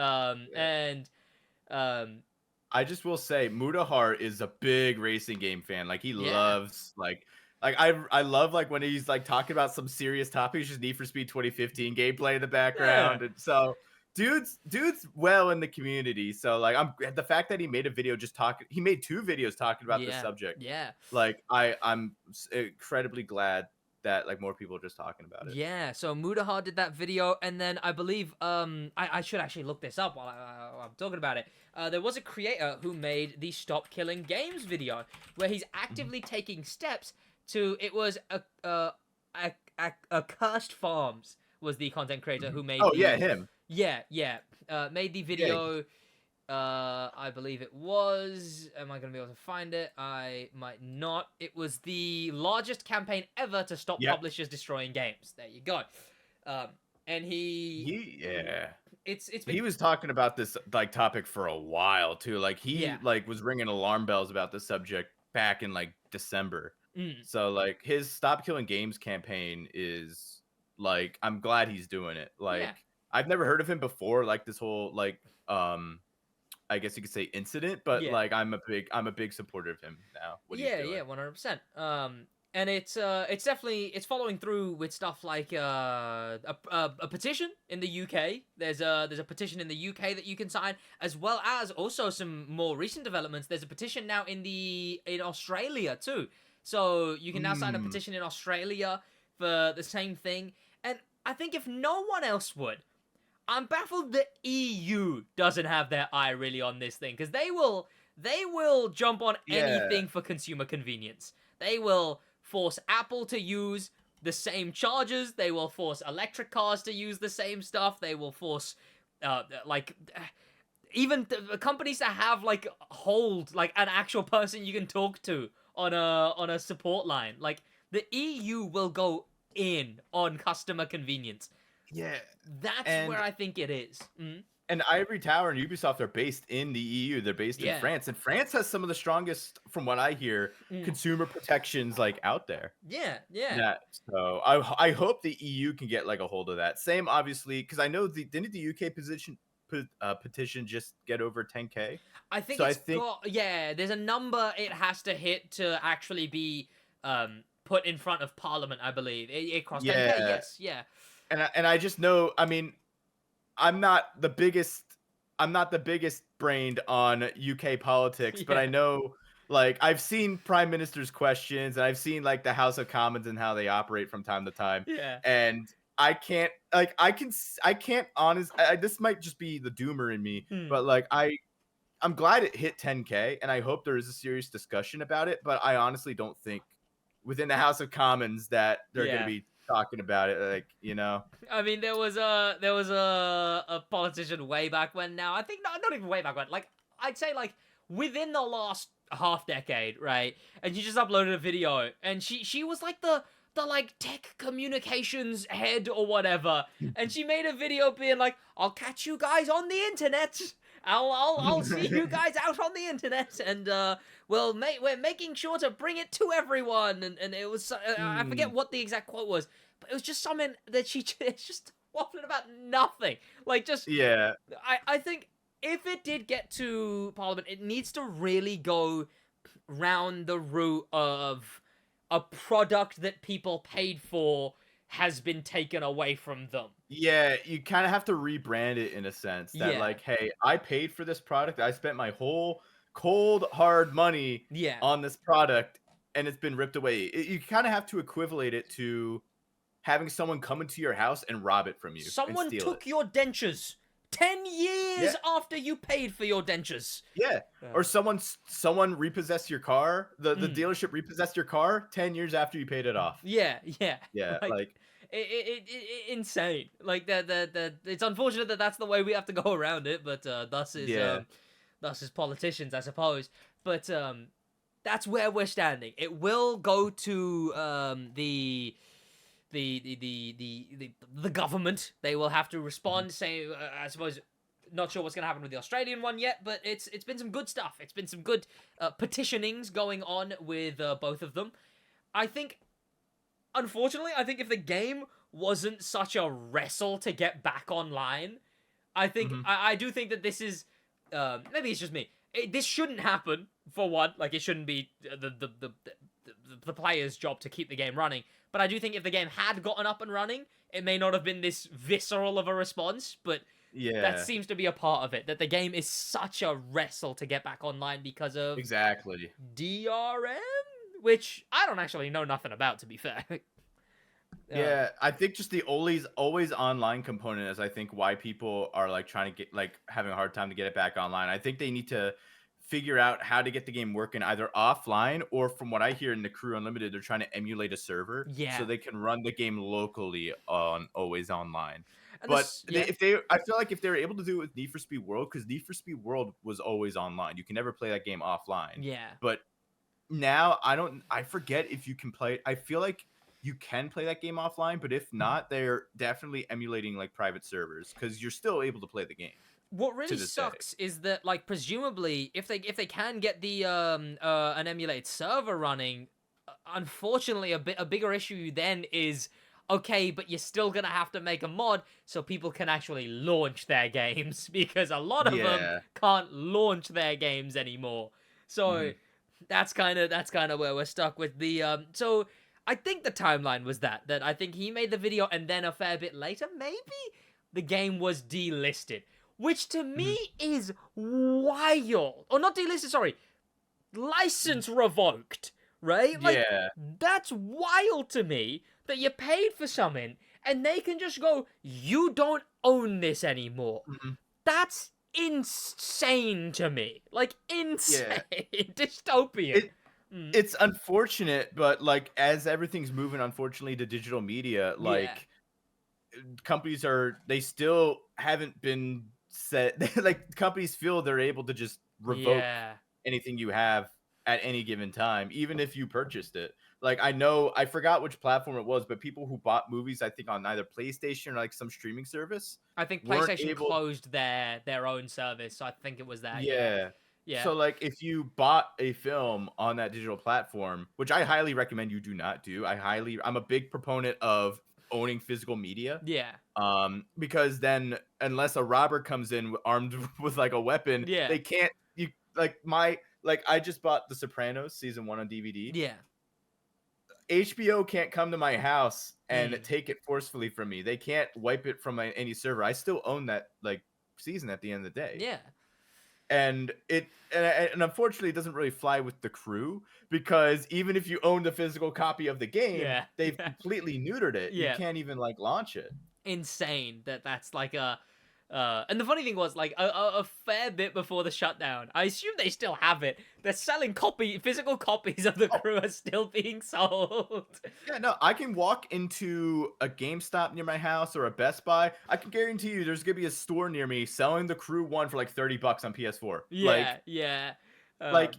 I just will say, Mudahar is a big racing game fan. Like he loves I love like when he's like talking about some serious topics, just Need for Speed 2015 gameplay in the background, and so dude's well in the community. So like the fact that he made a video he made 2 videos talking about this subject. Yeah, like I'm incredibly glad that like more people are just talking about it. Yeah, so Mudahar did that video, and then I believe I should actually look this up while I'm talking about it. There was a creator who made the Stop Killing Games video where he's actively taking steps to. It was a Cursed Farms was the content creator who made. Him. Made the video. I believe it was. Am I going to be able to find it? I might not. It was the largest campaign ever to stop publishers destroying games. There you go. And he was talking about this like topic for a while too. Like he like was ringing alarm bells about this subject back in like December. So like his Stop Killing Games campaign is like, I'm glad he's doing it. Like I've never heard of him before. Like this whole like I guess you could say incident, but like I'm a big supporter of him now. 100%. And it's definitely following through with stuff like a petition in the UK. There's a petition in the UK that you can sign, as well as also some more recent developments. There's a petition now in Australia too. So you can now sign a petition in Australia for the same thing. And I think if no one else would, I'm baffled the EU doesn't have their eye really on this thing, because they will jump on anything for consumer convenience. They will force Apple to use the same chargers. They will force electric cars to use the same stuff. They will force even companies that have like hold like an actual person you can talk to on a support line. Like the EU will go in on customer convenience. Yeah, that's where I think it is. And Ivory Tower and Ubisoft are based in the EU. They're based in France, and France has some of the strongest, from what I hear, consumer protections like out there. Yeah. So I hope the EU can get like a hold of that. Same, obviously, because I know didn't the UK petition just get over 10K? I think there's a number it has to hit to actually be put in front of Parliament. I believe it crossed 10K. Yes, yeah. And I just know, I mean, I'm not the biggest brained on UK politics, but I know, like, I've seen prime ministers' questions, and I've seen like the House of Commons and how they operate from time to time. Yeah. And I can't I can't honest. This might just be the doomer in me, Hmm. but like I'm glad it hit 10K, and I hope there is a serious discussion about it. But I honestly don't think within the House of Commons that they're going to Yeah. be talking about it. Like, you know, I mean, there was a politician way back when. Now I think not even way back when. Like I'd say like within the last half decade, right? And she just uploaded a video, and she was like the like tech communications head or whatever, and she made a video being like, "I'll catch you guys on the internet. I'll see you guys out on the internet, and we're making sure to bring it to everyone." And it was I forget what the exact quote was, but it was just something that she just waffling about nothing. Like just yeah, I think if it did get to Parliament, it needs to really go round the route of a product that people paid for has been taken away from them. yeah, you kind of have to rebrand it in a sense that, Yeah. like, hey, I paid for this product. I spent my whole cold, hard money Yeah. on this product, and it's been ripped away. You kind of have to equivalent it to having someone come into your house and rob it from you and Someone steal it. took your dentures 10 Yeah, years after you paid for your dentures. yeah. Or someone repossessed your car. The Mm. dealership repossessed your car 10 years after you paid it off. Yeah, yeah. Yeah, Like like insane. Like it's unfortunate that that's the way we have to go around it, but yeah. thus is politicians, I suppose. But that's where we're standing. It will go to the government. They will have to respond, say, I suppose. Not sure what's going to happen with the Australian one yet, but it's been some good stuff. It's been some good petitionings going on with both of them. I think, unfortunately, I think if the game wasn't such a wrestle to get back online, I think Mhm. I do think that this is maybe it's just me. This shouldn't happen for one. Like it shouldn't be the player's job to keep the game running. But I do think if the game had gotten up and running, it may not have been this visceral of a response. But that Yeah, seems to be a part of it. That the game is such a wrestle to get back online because of exactly. DRM, which I don't actually know nothing about, to be fair. Yeah, I think just the always online component is I think why people are like trying to get like having a hard time to get it back online. I think they need to figure out how to get the game working either offline or from what I hear in the Crew Unlimited, they're trying to emulate a server so Yeah, they can run the game locally on always online. and But this yeah I feel like if they were able to do it with Need for Speed World, because Need for Speed World was always online, you can never play that game offline. yeah. But now I forget if you can play. I feel like you can play that game offline, but if not, they're definitely emulating like private servers because you're still able to play the game What to really this day. sucks is that like presumably if they can get the an emulated server running, unfortunately a bigger issue then is okay, but you're still gonna have to make a mod so people can actually launch their games because a lot of them Yeah. can't launch their games anymore. So Mhm. that's kind of where we're stuck with the so I think the timeline was that I think he made the video and then a fair bit later maybe the game was delisted, which to me Mhm. is wild. Or not delisted, sorry, license revoked, right? Like Yeah. that's wild to me that you paid for something and they can just go, "You don't own this anymore." Mhm. That's insane to me. Like Yeah. insane, dystopian. It Mm, it's unfortunate, but like as everything's moving unfortunately to digital media, yeah, like companies are they still haven't been set like companies feel they're able to just revoke yeah, anything you have at any given time, even if you purchased it. Like I know I forgot which platform it was, but people who bought movies, I think on either PlayStation or like some streaming service, I think weren't PlayStation able. closed their own service, so I think it was that. Yeah, Yeah. yeah, So like if you bought a film on that digital platform, which I highly recommend you do not do. I'm a big proponent of owning physical media. yeah, Because then unless a robber comes in armed with like a weapon, yeah, they can't you like I just bought The Sopranos season 1 on DVD. yeah. HBO can't come to my house and Mm. take it forcefully from me. They can't wipe it from any server. I still own that like season at the end of the day. Yeah. and and unfortunately it doesn't really fly with the crew, because even if you own the physical copy of the game, Yeah, they've yeah, completely neutered it. You yeah. can't even like launch it. Insane that's like a and the funny thing was like a fair bit before the shutdown, I assume they still have it. They're selling physical copies of the Oh, crew are still being sold. yeah, no, I can walk into a GameStop near my house or a Best Buy. I can guarantee you there's gonna be a store near me selling the Crew 1 for like $30 on PS4. Yeah, yeah. Like,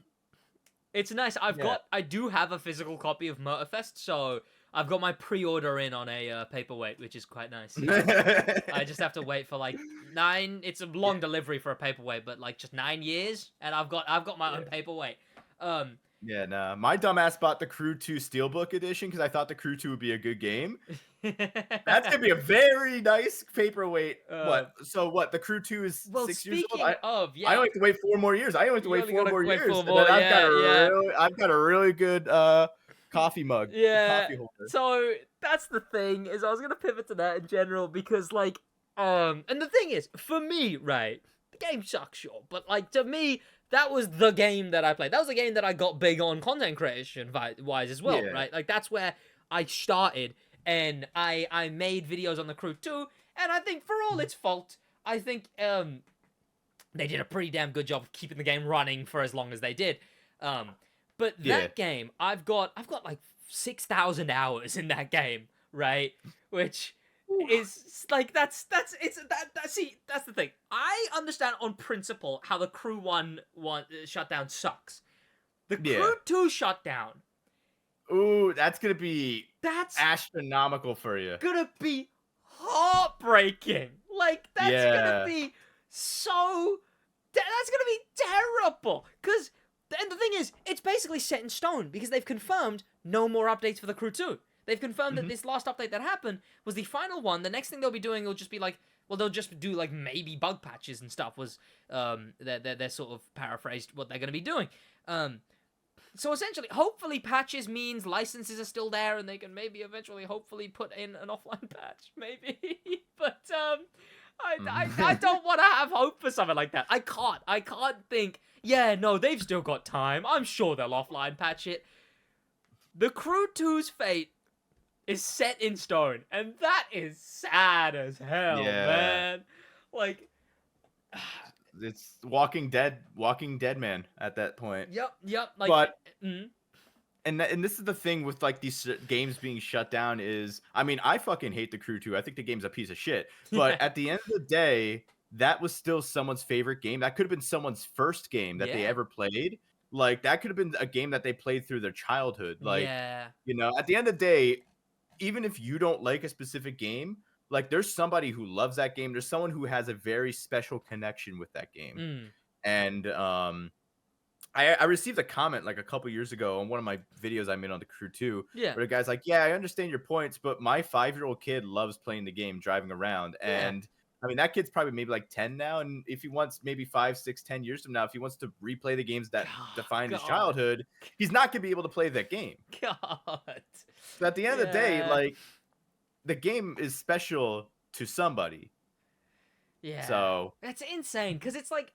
It's nice. yeah. I do have a physical copy of Motorfest, so I've got my pre-order in on a paperweight, which is quite nice. I just have to wait for like it's a long delivery for a paperweight, but like just 9 years, and I've got my own paperweight. Um, Yeah, nah. My dumbass bought the Crew 2 Steelbook edition because I thought the Crew 2 would be a good game. That's gonna be a very nice paperweight. What? So what? The Crew 2 is well, 6 years old. speaking of, I yeah, only have to wait 4 more years. I only have to you wait only four gotta more wait years, for and more. then Yeah, yeah. I've got a really good coffee mug, Yeah. coffee holder. So that's the thing, is I was gonna pivot to that in general because like and the thing is, for me, right, the game sucks, sure, but like to me, that was the game that I played. That was the game that I got big on content creation wise as well, Yeah. right? Like that's where I started, and I made videos on the Crew too, and I think for all its fault, I think they did a pretty damn good job of keeping the game running for as long as they did. But Yeah. that game, I've got like 6,000 hours in that game, right? Which is like that's see, that's the thing. I understand on principle how the Crew 1 shutdown sucks. The Yeah. Crew 2 shutdown, Ooh, that's gonna be that's astronomical for you. gonna be heartbreaking. Like that's gonna Yeah. be so that's gonna be terrible. And the thing is, it's basically set in stone because they've confirmed no more updates for the Crew 2. They've confirmed that this last update that happened was the final one. The next thing they'll be doing will just be like, well, they'll just do like maybe bug patches and stuff. Was they're sort of paraphrased what they're gonna be doing. So essentially, hopefully patches means licenses are still there and they can maybe eventually hopefully put in an offline patch, maybe. But I don't want to have hope for something like that. I can't think, yeah, no, they've still got time. I'm sure they'll offline patch it. The Crew 2's fate is set in stone, and that is sad as hell, man. Like, it's Walking Dead man at that point. Yep. Like, But and this is the thing with like these games being shut down is, I mean, I fucking hate the Crew 2. I think the game's a piece of shit. But at the end of the day, that was still someone's favorite game. That could have been someone's first game that they ever played. Like that could have been a game that they played through their childhood. Like, you know, at the end of the day, even if you don't like a specific game, like there's somebody who loves that game. There's someone who has a very special connection with that game. And I received a comment like a couple years ago on one of my videos I made on the Crew 2, where the guy's like, yeah, I understand your points, but my 5-year-old kid loves playing the game, driving around. And I mean, that kid's probably maybe like 10 now. And if he wants maybe 5, 6, 10 years from now, if he wants to replay the games that defined his childhood, he's not going to be able to play that game. So at the end of the day, like the game is special to somebody. So that's insane. Because it's like,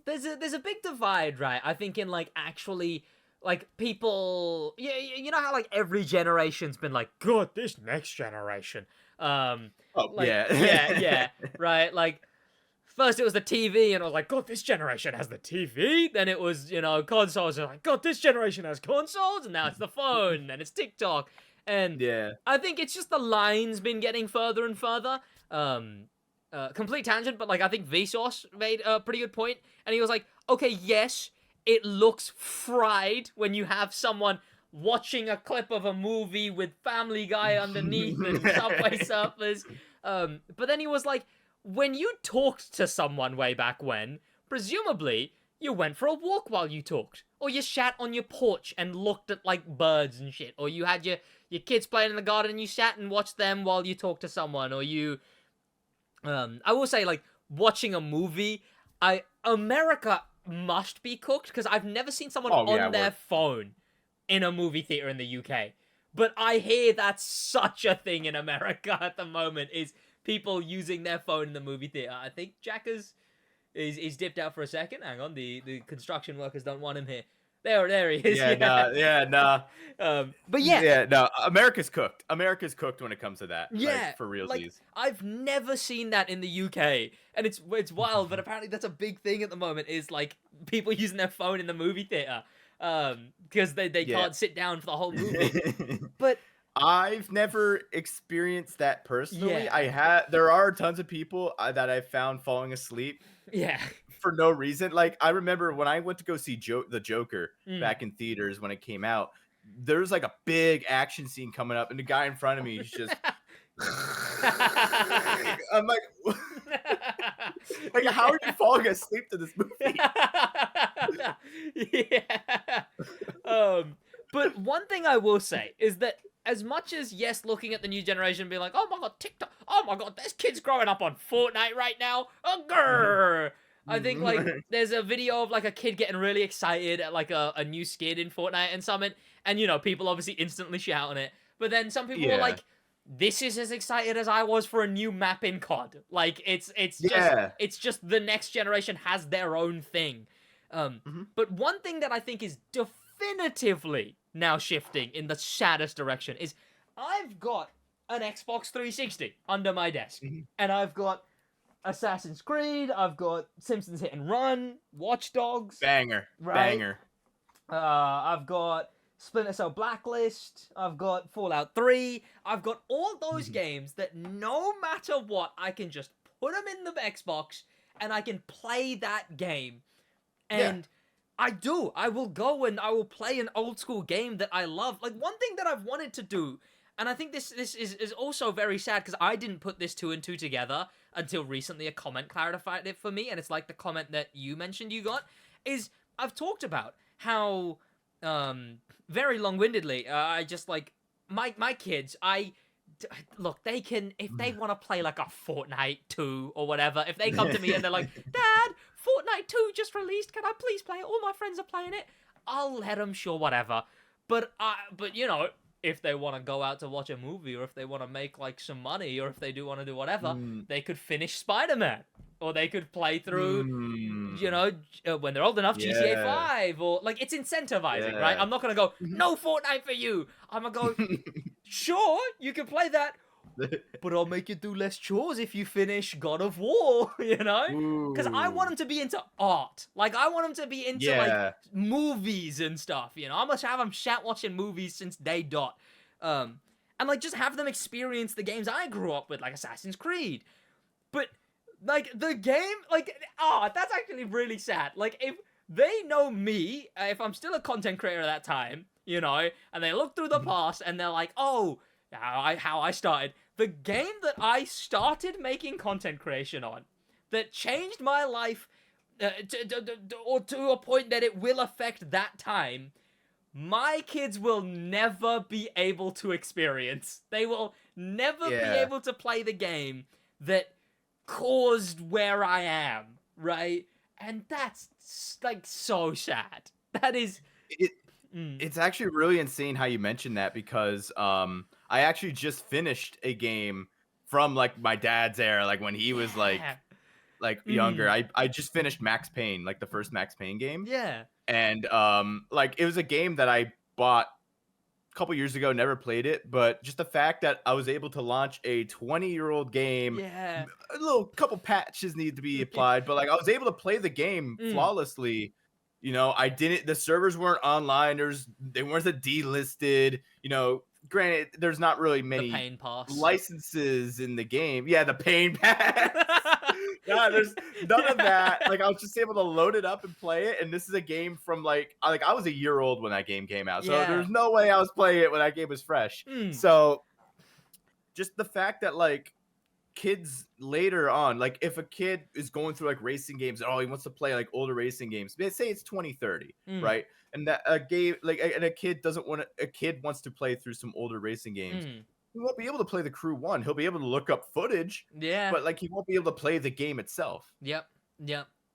there's a big divide, right? I think in like actually like people, you know how like every generation's been like, God, this next generation. Like, yeah, right. Like first it was the TV, and I was like, God, this generation has the TV. Then it was, you know, consoles, and like, God, this generation has consoles, and now it's the phone, and it's TikTok, and I think it's just the line's been getting further and further. Complete tangent, but like I think Vsauce made a pretty good point, and he was like, okay, yes, it looks fried when you have someone watching a clip of a movie with Family Guy underneath and Subway Surfers, but then he was like, when you talked to someone way back when, presumably you went for a walk while you talked, or you sat on your porch and looked at like birds and shit, or you had your kids playing in the garden and you sat and watched them while you talked to someone, or you I will say, like, watching a movie, America must be cooked, because I've never seen someone on their phone in a movie theater in the UK. But I hear that's such a thing in America at the moment, is people using their phone in the movie theater. I think Jack has He's dipped out for a second. Hang on, the construction workers don't want him here. There he is. Yeah, nah. But yeah, Yeah, no. America's cooked. America's cooked when it comes to that. yeah, Like, for like realsies. I've never seen that in the UK, and it's wild. But apparently that's a big thing at the moment. Is like people using their phone in the movie theater, because they Yeah. can't sit down for the whole movie. But I've never experienced that personally. Yeah. There are tons of people that I've found falling asleep yeah, for no reason. Like, I remember when I went to go see the Joker Mm. back in theaters when it came out, there's like a big action scene coming up, and the guy in front of me is just. I'm like, how are you falling asleep to this movie? yeah. But one thing I will say is that as much as yes, looking at the new generation and being like, oh my god, TikTok, oh my god, there's kids growing up on Fortnite right now. Grr. I think like there's a video of like a kid getting really excited at like a new skin in Fortnite and something, and you know, people obviously instantly shouting it. But then some people were Yeah. like, this is as excited as I was for a new map in COD. Like it's Yeah. just the next generation has their own thing. But one thing that I think is definitively now shifting in the saddest direction is I've got an Xbox 360 under my desk, and I've got Assassin's Creed, I've got Simpsons Hit and Run, Watch Dogs, Banger. Right. Banger. I've got Splinter Cell Blacklist, I've got Fallout 3, I've got all those games that no matter what, I can just put them in the Xbox and I can play that game. And I will go and I will play an old school game that I love. Like, one thing that I've wanted to do, and I think this is also very sad because I didn't put this two and two together until recently a comment clarified it for me, and it's like the comment that you mentioned you got, is I've talked about how, very long-windedly, I just, like, my kids, look, they can, if they want to play, like, a Fortnite 2 or whatever, if they come to me and they're like, Dad, Fortnite 2 just released, can I please play it? All my friends are playing it. I'll let them, sure, whatever. But you know, if they want to go out to watch a movie, or if they want to make, like, some money, or if they do want to do whatever, they could finish Spider-Man. Or they could play through, you know, when they're old enough, GTA 5. Or, like, it's incentivizing, right? I'm not going to go, no Fortnite for you. I'm going to go, sure, you can play that, but I'll make you do less chores if you finish God of War, you know? Because I want them to be into art. Like, I want them to be into, like, movies and stuff, you know? I must have them watching movies since day dot. And, like, just have them experience the games I grew up with, like Assassin's Creed. But, like, the game, like, that's actually really sad. Like, if they know me, if I'm still a content creator at that time, you know, and they look through the past and they're like, oh, how I started. The game that I started making content creation on, that changed my life to a point that it will affect that time, my kids will never be able to experience. They will never be able to play the game that caused where I am, right? And that's, like, so sad. That is... It's actually really insane how you mentioned that, because I actually just finished a game from, like, my dad's era, like when he was like younger. I just finished Max Payne, like the first Max Payne game. Yeah. And like, it was a game that I bought a couple years ago, never played it, but just the fact that I was able to launch a 20-year-old game, a little couple patches need to be applied, but like, I was able to play the game flawlessly. You know, the servers weren't online. They weren't delisted. You know, granted, there's not really many Pain Pass licenses in the game. Yeah, the Pain Pass. Yeah, there's none of that. Like, I was just able to load it up and play it. And this is a game from like I was a year old when that game came out. So there's no way I was playing it when that game was fresh. So just the fact that, like, kids later on, like, if a kid is going through like racing games, he wants to play like older racing games, let's say it's 2030, right? And that a kid wants to play through some older racing games, he won't be able to play the Crew 1. He'll be able to look up footage, but like, he won't be able to play the game itself. Yep.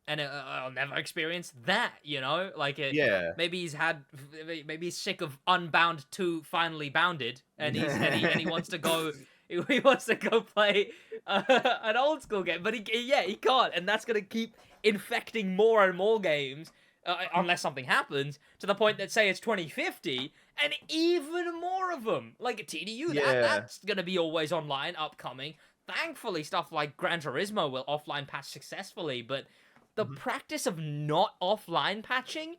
And I'll never experience that, you know? Like, maybe he's sick of Unbound 2 finally bounded, and he wants to go He wants to go play an old school game, but he can't, and that's gonna keep infecting more and more games unless something happens to the point that say it's 2050 and even more of them like TDU. That's gonna be always online, upcoming. Thankfully, stuff like Gran Turismo will offline patch successfully, but the practice of not offline patching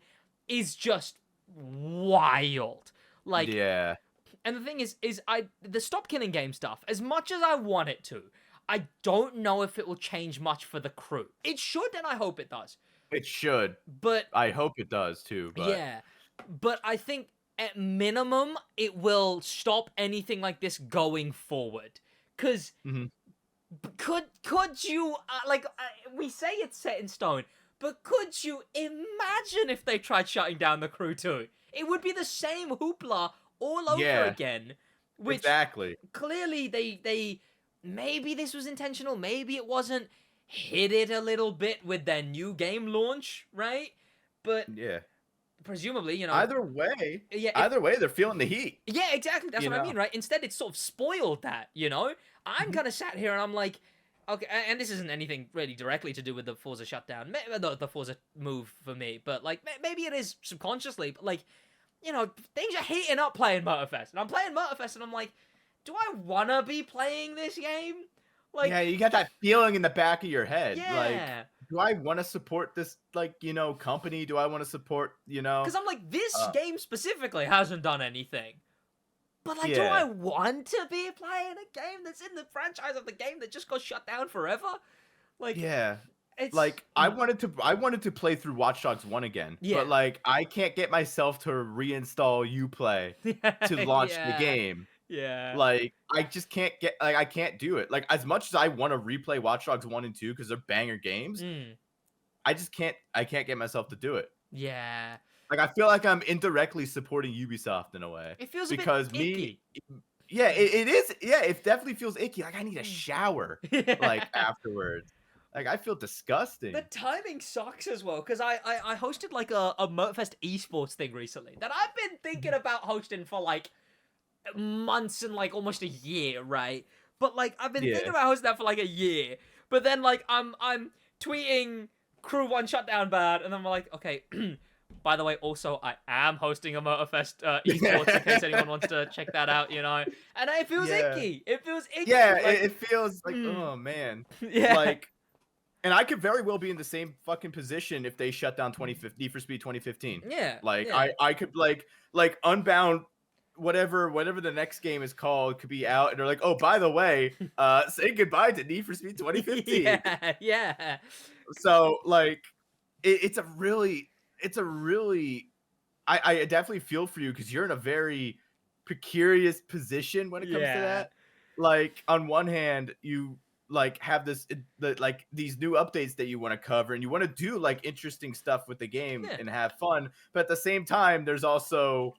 is just wild. Like, yeah. And the thing is the stop killing game stuff, as much as I want it to, I don't know if it will change much for the crew. It should, and I hope it does. It should. But I hope it does too. But yeah. But I think at minimum it will stop anything like this going forward. Cause could you we say it's set in stone, but could you imagine if they tried shutting down the crew too? It would be the same hoopla all over again. Which exactly. Clearly they maybe this was intentional, maybe it wasn't. Hit it a little bit with their new game launch, right? But yeah, presumably, either way, they're feeling the heat. Yeah, exactly. That's what I mean, right? Instead, it's sort of spoiled that, I'm kind of sat here and I'm like, okay, and this isn't anything really directly to do with the Forza Shutdown, the Forza move for me, but like maybe it is subconsciously, but like, things are heating up playing Motorfest, and I'm playing Motorfest, and I'm like, do I wanna be playing this game? Like, yeah, you got that feeling in the back of your head. Yeah. Like, do I want to support this, company? Do I want to support, Because I'm like, this game specifically hasn't done anything. But, like, do I want to be playing a game that's in the franchise of the game that just got shut down forever? Like, yeah. It's like, I wanted to play through Watch Dogs 1 again. Yeah. But, like, I can't get myself to reinstall Uplay to launch the game. Yeah. Like, I just can't I can't do it. Like, as much as I want to replay Watch Dogs 1 and 2 because they're banger games, I can't get myself to do it. Yeah. Like, I feel like I'm indirectly supporting Ubisoft in a way. It feels because a bit icky. Yeah, it is. Yeah, it definitely feels icky. Like, I need a shower, like, afterwards. Like, I feel disgusting. The timing sucks as well, because I hosted, like, a Motorfest esports thing recently that I've been thinking about hosting for, like, months and like almost a year, right? But like I've been thinking about hosting that for like a year. But then like I'm tweeting Crew 1 Shutdown bad, and I'm like, okay, by the way, also I am hosting a Motorfest esports in case anyone wants to check that out, And it feels icky. It feels icky. Yeah, like, it feels like oh man. Yeah. Like, and I could very well be in the same fucking position if they shut down Need for Speed 2015. Yeah. Like I could like Unbound, whatever the next game is called, could be out, and they're like, oh, by the way, say goodbye to Need for Speed 2015. Yeah. So like, it's a really, I definitely feel for you because you're in a very precarious position when it comes to that. Like, on one hand, you like have these new updates that you want to cover, and you want to do like interesting stuff with the game and have fun, but at the same time, there's also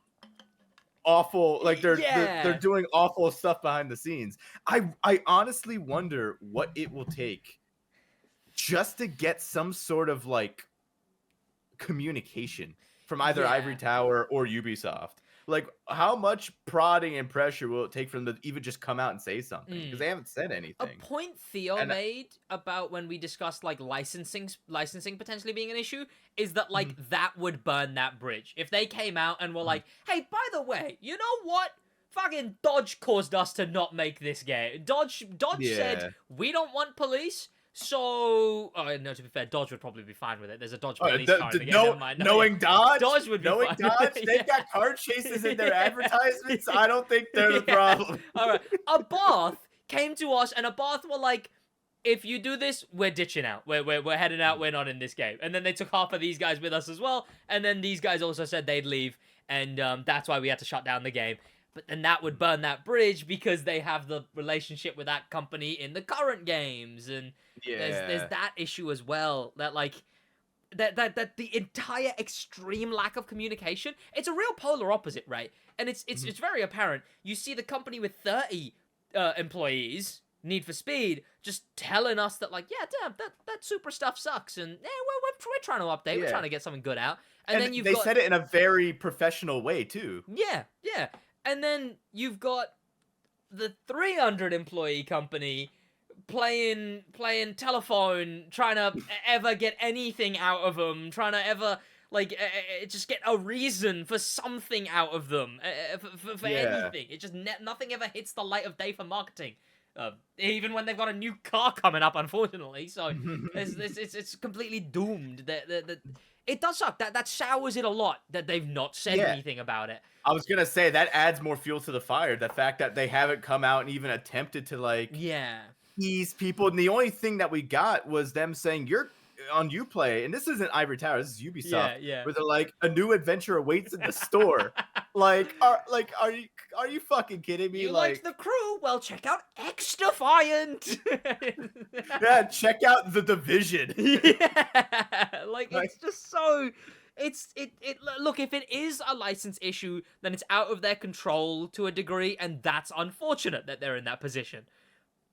awful, like they're doing awful stuff behind the scenes. I honestly wonder what it will take just to get some sort of like communication from either Ivory Tower or Ubisoft. Like, how much prodding and pressure will it take for them to even just come out and say something? Because they haven't said anything. A point Theo made about when we discussed like licensing potentially being an issue is that like that would burn that bridge. If they came out and were like, hey, by the way, you know what? Fucking Dodge caused us to not make this game. Dodge said, we don't want police. So, no, to be fair, Dodge would probably be fine with it. There's a Dodge police car in the game. Never mind. Knowing Dodge, Dodge would be knowing fine. Dodge, they've got car chases in their advertisements. I don't think they're the problem. All right, Abath came to us, and Abath were like, if you do this, we're ditching out. We're heading out. We're not in this game. And then they took half of these guys with us as well. And then these guys also said they'd leave, and that's why we had to shut down the game. But then that would burn that bridge because they have the relationship with that company in the current games, and there's that issue as well. That like that the entire extreme lack of communication. It's a real polar opposite, right? And it's very apparent. You see the company with 30 employees, Need for Speed, just telling us that like, yeah, damn, that super stuff sucks, and we're trying to update, we're trying to get something good out, and then they said it in a very professional way too. Yeah. And then you've got the 300 employee company playing telephone, trying to ever get anything out of them, trying to ever just get a reason for something out of them, for anything. It just nothing ever hits the light of day for marketing. Even when they've got a new car coming up, unfortunately. So it's completely doomed. It does suck. That sours it a lot that they've not said anything about it. I was gonna say that adds more fuel to the fire. The fact that they haven't come out and even attempted to ease people, and the only thing that we got was them saying you're on Uplay, and this isn't Ivory Tower, this is Ubisoft, where they're like, a new adventure awaits in the store. Are you fucking kidding me? You liked the crew? Well, check out X Defiant. Yeah, check out The Division. It's just so. Look, if it is a license issue, then it's out of their control to a degree, and that's unfortunate that they're in that position.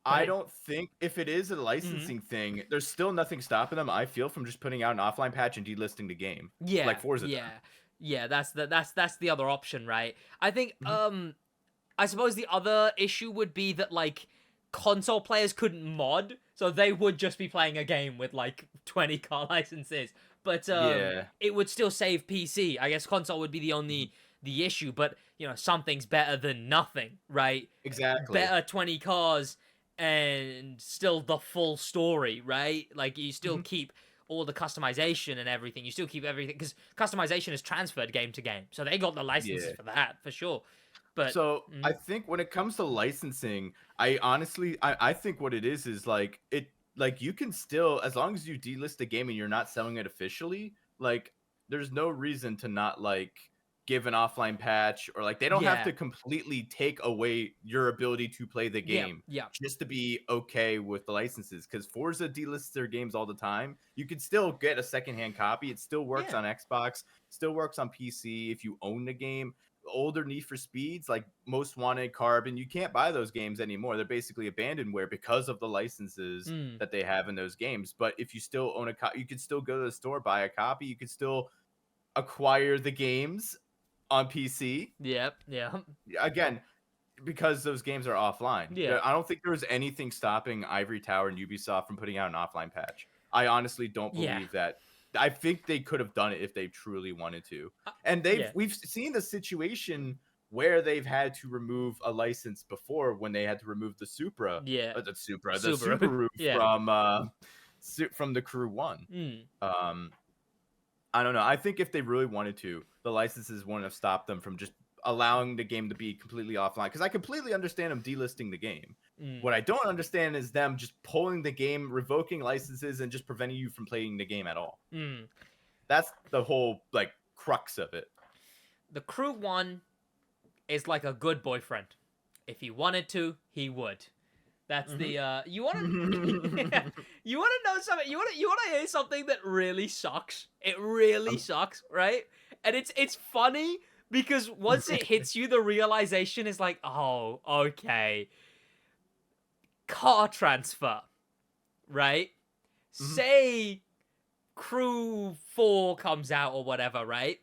I don't think if it is a licensing thing, there's still nothing stopping them, I feel, from just putting out an offline patch and delisting the game. Yeah. Like Forza. Yeah, that's the other option, right? I think I suppose the other issue would be that console players couldn't mod, so they would just be playing a game with 20 car licenses. But it would still save PC. I guess console would be the issue, but something's better than nothing, right? Exactly. Better 20 cars and still the full story, right? You still keep all the customization and everything. You still keep everything, because customization is transferred game to game, so they got the licenses for that for sure. But I think when it comes to licensing, I think what it is you can still, as long as you delist the game and you're not selling it officially, there's no reason to not give an offline patch, or they don't have to completely take away your ability to play the game just to be okay with the licenses. Because Forza delists their games all the time. You can still get a secondhand copy. It still works on Xbox, still works on PC if you own the game. Older Need for Speeds, like Most Wanted, Carbon, you can't buy those games anymore. They're basically abandonware because of the licenses that they have in those games. But if you still own a copy, you can still go to the store, buy a copy. You can still acquire the games on PC. Yeah. Again, because those games are offline. Yeah. I don't think there was anything stopping Ivory Tower and Ubisoft from putting out an offline patch. I honestly don't believe that. I think they could have done it if they truly wanted to. And we've seen the situation where they've had to remove a license before, when they had to remove the Supra. The Subaru from the Crew 1. I don't know. I think if they really wanted to, the licenses wouldn't have stopped them from just allowing the game to be completely offline. Because I completely understand them delisting the game. What I don't understand is them just pulling the game, revoking licenses, and just preventing you from playing the game at all. That's the whole crux of it. The Crew 1 is like a good boyfriend. If he wanted to, he would. That's the you want to know something? You want to hear something that really sucks? It really sucks, right? And it's funny because once it hits you, the realization is oh, okay. Car transfer, right? Say Crew 4 comes out or whatever, right?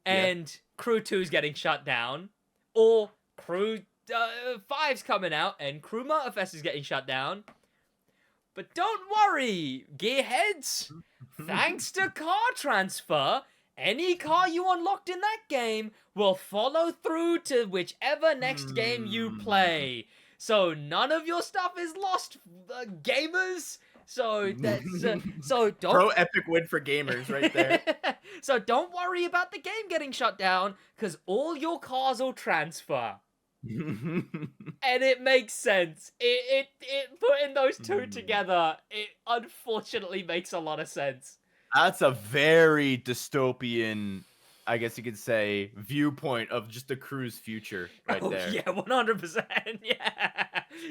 And Crew 2's getting shut down, or Crew 5's coming out and Crew Motorfest is getting shut down. But don't worry, gearheads. Thanks to car transfer, any car you unlocked in that game will follow through to whichever next game you play. So none of your stuff is lost, gamers. So that's don't pro epic win for gamers right there. So don't worry about the game getting shut down, because all your cars will transfer. And it makes sense. It putting those two together, it unfortunately makes a lot of sense. That's a very dystopian, I guess you could say, viewpoint of just the crew's future right there. Yeah, 100%.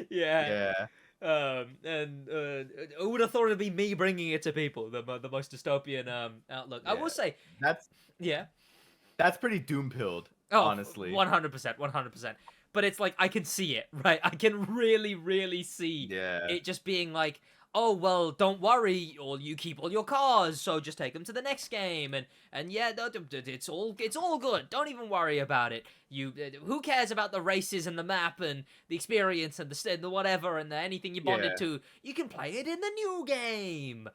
Yeah. And who would have thought it'd be me bringing it to people, the most dystopian outlook. I will say that's pretty doom-pilled, honestly. 100%. But it's I can see it, right? I can really, really see it just being oh well, don't worry, or you keep all your cars, so just take them to the next game, and yeah, it's all good. Don't even worry about it. Who cares about the races and the map and the experience and the whatever and anything you bonded Yeah. to? You can play it in the new game.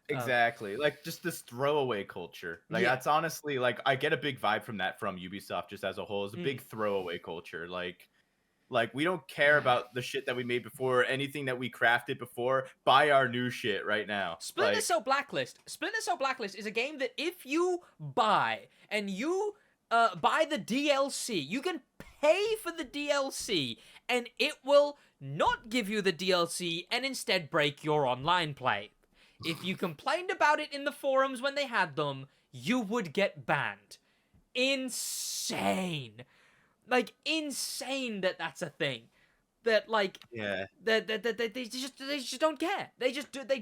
Exactly. Like just this throwaway culture. Like Yeah. that's honestly like I get a big vibe from that from Ubisoft just as a whole. It's a big throwaway culture. Like we don't care about the shit that we made before, anything that we crafted before. Buy our new shit right now. Splinter Cell Blacklist. Splinter Cell Blacklist is a game that if you buy and you buy the DLC, you can pay for the DLC and it will not give you the DLC and instead break your online play. If you complained about it in the forums when they had them, you would get banned. Insane. Like, insane that that's a thing. That, like, Yeah. that they just don't care. They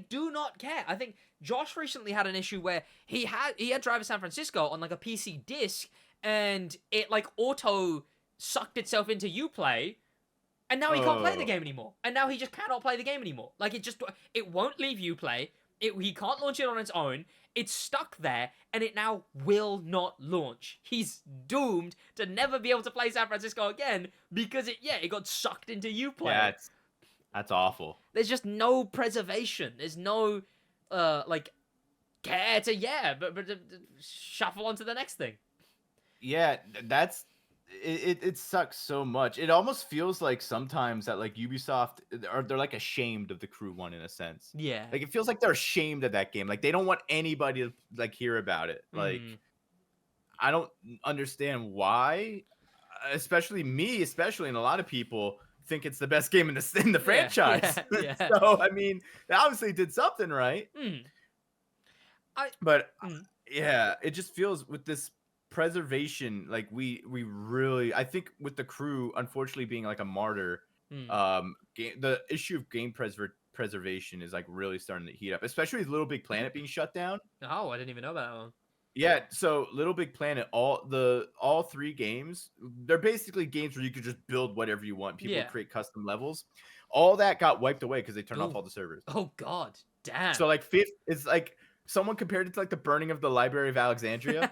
do not care. I think Josh recently had an issue where he had Driver San Francisco on, like, a PC disc, and it, like, auto sucked itself into Uplay, and now he can't play the game anymore. And now he just cannot play the game anymore. Like, it won't leave Uplay. He can't launch it on its own. It's stuck there, and it now will not launch. He's doomed to never be able to play San Francisco again because it got sucked into Uplay. Yeah, that's awful. There's just no preservation. There's no care to but shuffle on to the next thing. Yeah, that's it sucks so much. It almost feels like sometimes that like Ubisoft they're like ashamed of the Crew one in a sense. Yeah. Like it feels like they're ashamed of that game. Like they don't want anybody to like hear about it. Like I don't understand why. Especially me, and a lot of people think it's the best game in the franchise. Yeah. So I mean, they obviously did something right. Yeah, it just feels with this preservation, like we really, I think with the Crew unfortunately being like a martyr, the issue of game preservation is like really starting to heat up, especially with Little Big Planet being shut down. Oh, I didn't even know that one. Yeah, so Little Big Planet, all three games, they're basically games where you could just build whatever you want. People create custom levels. All that got wiped away because they turned off all the servers. Oh god, damn. So like it's like someone compared it to like the burning of the Library of Alexandria.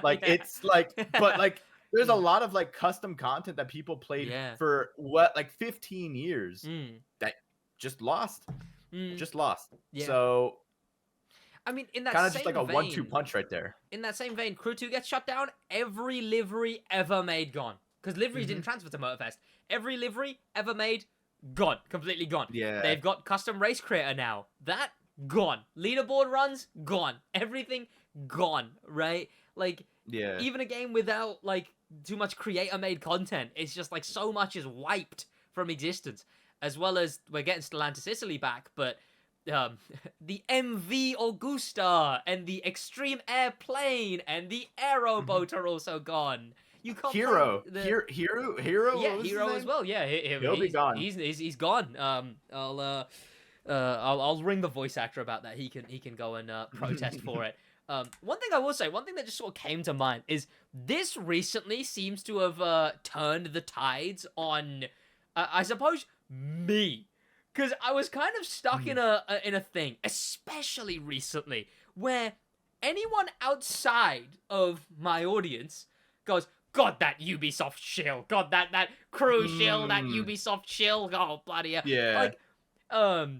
Like it's like, but like there's a lot of like custom content that people played for like 15 years that just lost. Just lost. Yeah. So I mean, in that kind of same just like a vein, 1-2 punch right there. In that same vein, Crew 2 gets shut down, every livery ever made gone. Because liveries didn't transfer to Motorfest. Every livery ever made, gone. Completely gone. Yeah. They've got custom race creator now. That, gone. Leaderboard runs, gone. Everything, gone, right? Like, even a game without, like, too much creator-made content, it's just, like, so much is wiped from existence. As well as, we're getting Stellantis Italy back, but the MV Augusta and the Extreme Airplane and the Aeroboat are also gone. You can't Hero. Hero. Yeah, Hero as well. Yeah, he'll be gone. He's gone. I'll ring the voice actor about that. He can go and protest for it. One thing I will say, one thing that just sort of came to mind is this recently seems to have turned the tides on, I suppose, me. Because I was kind of stuck in a thing, especially recently, where anyone outside of my audience goes, God, that Ubisoft shill. God, that Crew shill, that Ubisoft shill. Oh, bloody hell. Yeah. Like,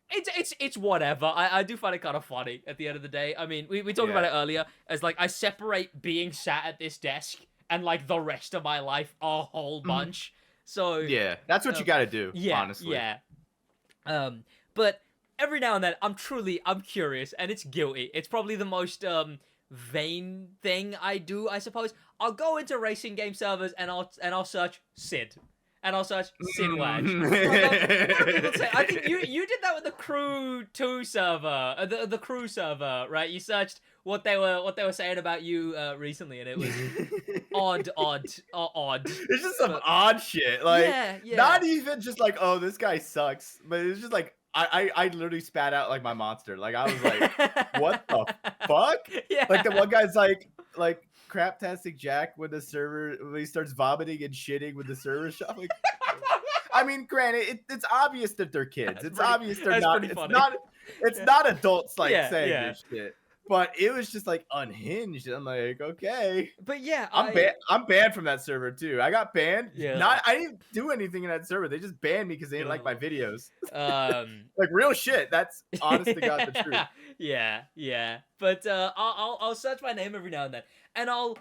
it's whatever. I do find it kind of funny at the end of the day. I mean, we talked about it earlier as, like, I separate being sat at this desk and, like, the rest of my life a whole bunch. So... Yeah, that's what you gotta do, honestly. Yeah. But every now and then, I'm curious, and it's guilty. It's probably the most, vain thing I do, I suppose. I'll go into racing game servers, and I'll search Sid. And I'll search SidWaj. What do people say? I think you did that with the Crew 2 server, the Crew server, right? You searched what they were saying about you recently, and it was odd. It's just some odd shit, like not even just like, oh, this guy sucks, but it's just like I literally spat out like my monster. Like I was like, what the fuck? Yeah. Like the one guy's like Craptastic Jack when he starts vomiting and shitting with the server shop. Like, I mean, granted, it's obvious that they're kids. It's obvious they're that's not. pretty It's funny. not. It's not adults like Yeah, saying yeah. this shit. But it was just like unhinged. I'm like, okay. But yeah, I'm banned from that server too. I got banned. Yeah. I didn't do anything in that server. They just banned me because they didn't like my videos. Um, Like real shit. That's honest to God the truth. yeah. But I'll search my name every now and then, and I'll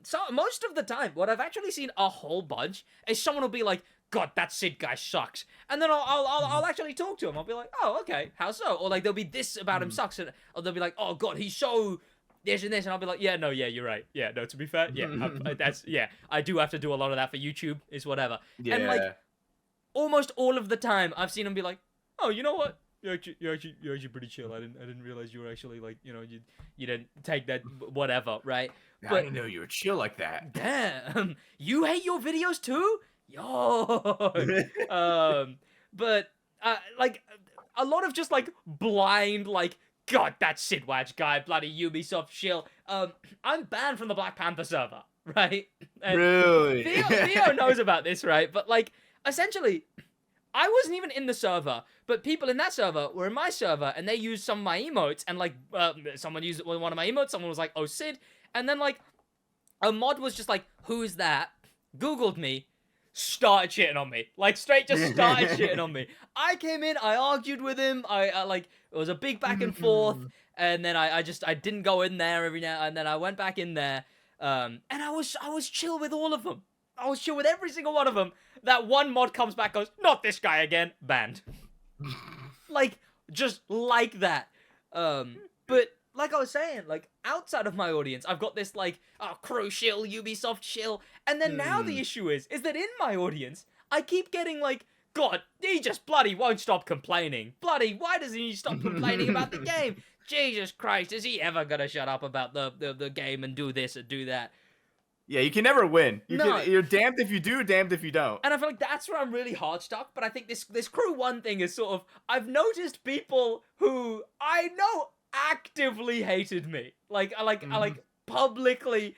so most of the time, what I've actually seen a whole bunch is someone will be like, "God, that Sid guy sucks," and then I'll actually talk to him. I'll be like, "Oh, okay, how so?" Or like there'll be this about him sucks, or they'll be like, "Oh God, he's so." This and this, and I'll be like, yeah, no, yeah, you're right. Yeah, no, to be fair, yeah, I do have to do a lot of that for YouTube, is whatever. Yeah. And like, almost all of the time, I've seen them be like, oh, you know what? You're actually pretty chill. I didn't realize you were actually like, you didn't take that whatever, right? I didn't know you were chill like that. Damn, you hate your videos too, yo. But like a lot of just like blind like. God, that SidWaj guy, bloody Ubisoft shill. I'm banned from the Black Panther server, right? And really? Theo knows about this, right? But like, essentially, I wasn't even in the server, but people in that server were in my server, and they used some of my emotes, and like, someone used one of my emotes. Someone was like, "Oh, Sid," and then like, a mod was just like, "Who's that?" Googled me. Started shitting on me, like straight just started shitting on me. I came in, I argued with him, I like it was a big back and forth, and then I didn't go in there every now and then I went back in there, and I was chill with all of them. I was chill with every single one of them. That one mod comes back, goes, "Not this guy again," banned. Like just like that. But like I was saying, like outside of my audience, I've got this like crew shill, Ubisoft shill, and then now the issue is that in my audience, I keep getting like, God, he just bloody won't stop complaining. Bloody, why doesn't he stop complaining about the game? Jesus Christ, is he ever gonna shut up about the game and do this and do that? Yeah, you can never win. No. You're damned if you do, damned if you don't. And I feel like that's where I'm really hard stuck, but I think this crew one thing is sort of, I've noticed people who I know actively hated me. Like, I publicly,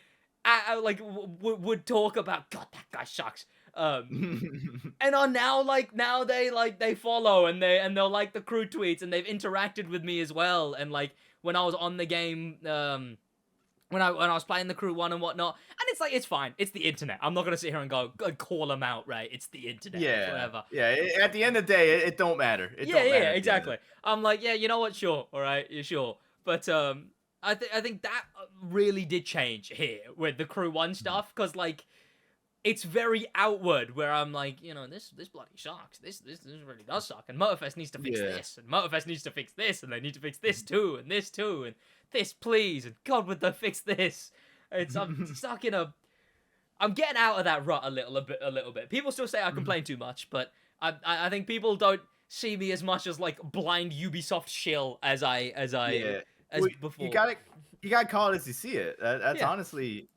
would talk about, God, that guy sucks. And are now they follow and they'll like the crew tweets and they've interacted with me as well. And like when I was on the game, when I was playing the crew one and whatnot, and it's like, it's fine. It's the internet. I'm not gonna sit here and go call them out, right? It's the internet. Yeah, whatever. Yeah. At the end of the day, it don't matter. It Yeah, don't matter exactly. I'm like, yeah, you know what? Sure, all right, you're sure. But I think that really did change here with the crew one stuff, because like it's very outward, where I'm like, this bloody sucks. This really does suck, and Motorfest needs to fix this, and Motorfest needs to fix this, and they need to fix this too, and this please, and God, would they fix this? I'm stuck in I'm getting out of that rut a little bit. People still say I complain too much, but I think people don't see me as much as like blind Ubisoft shill as before. You gotta call it as you see it. That's honestly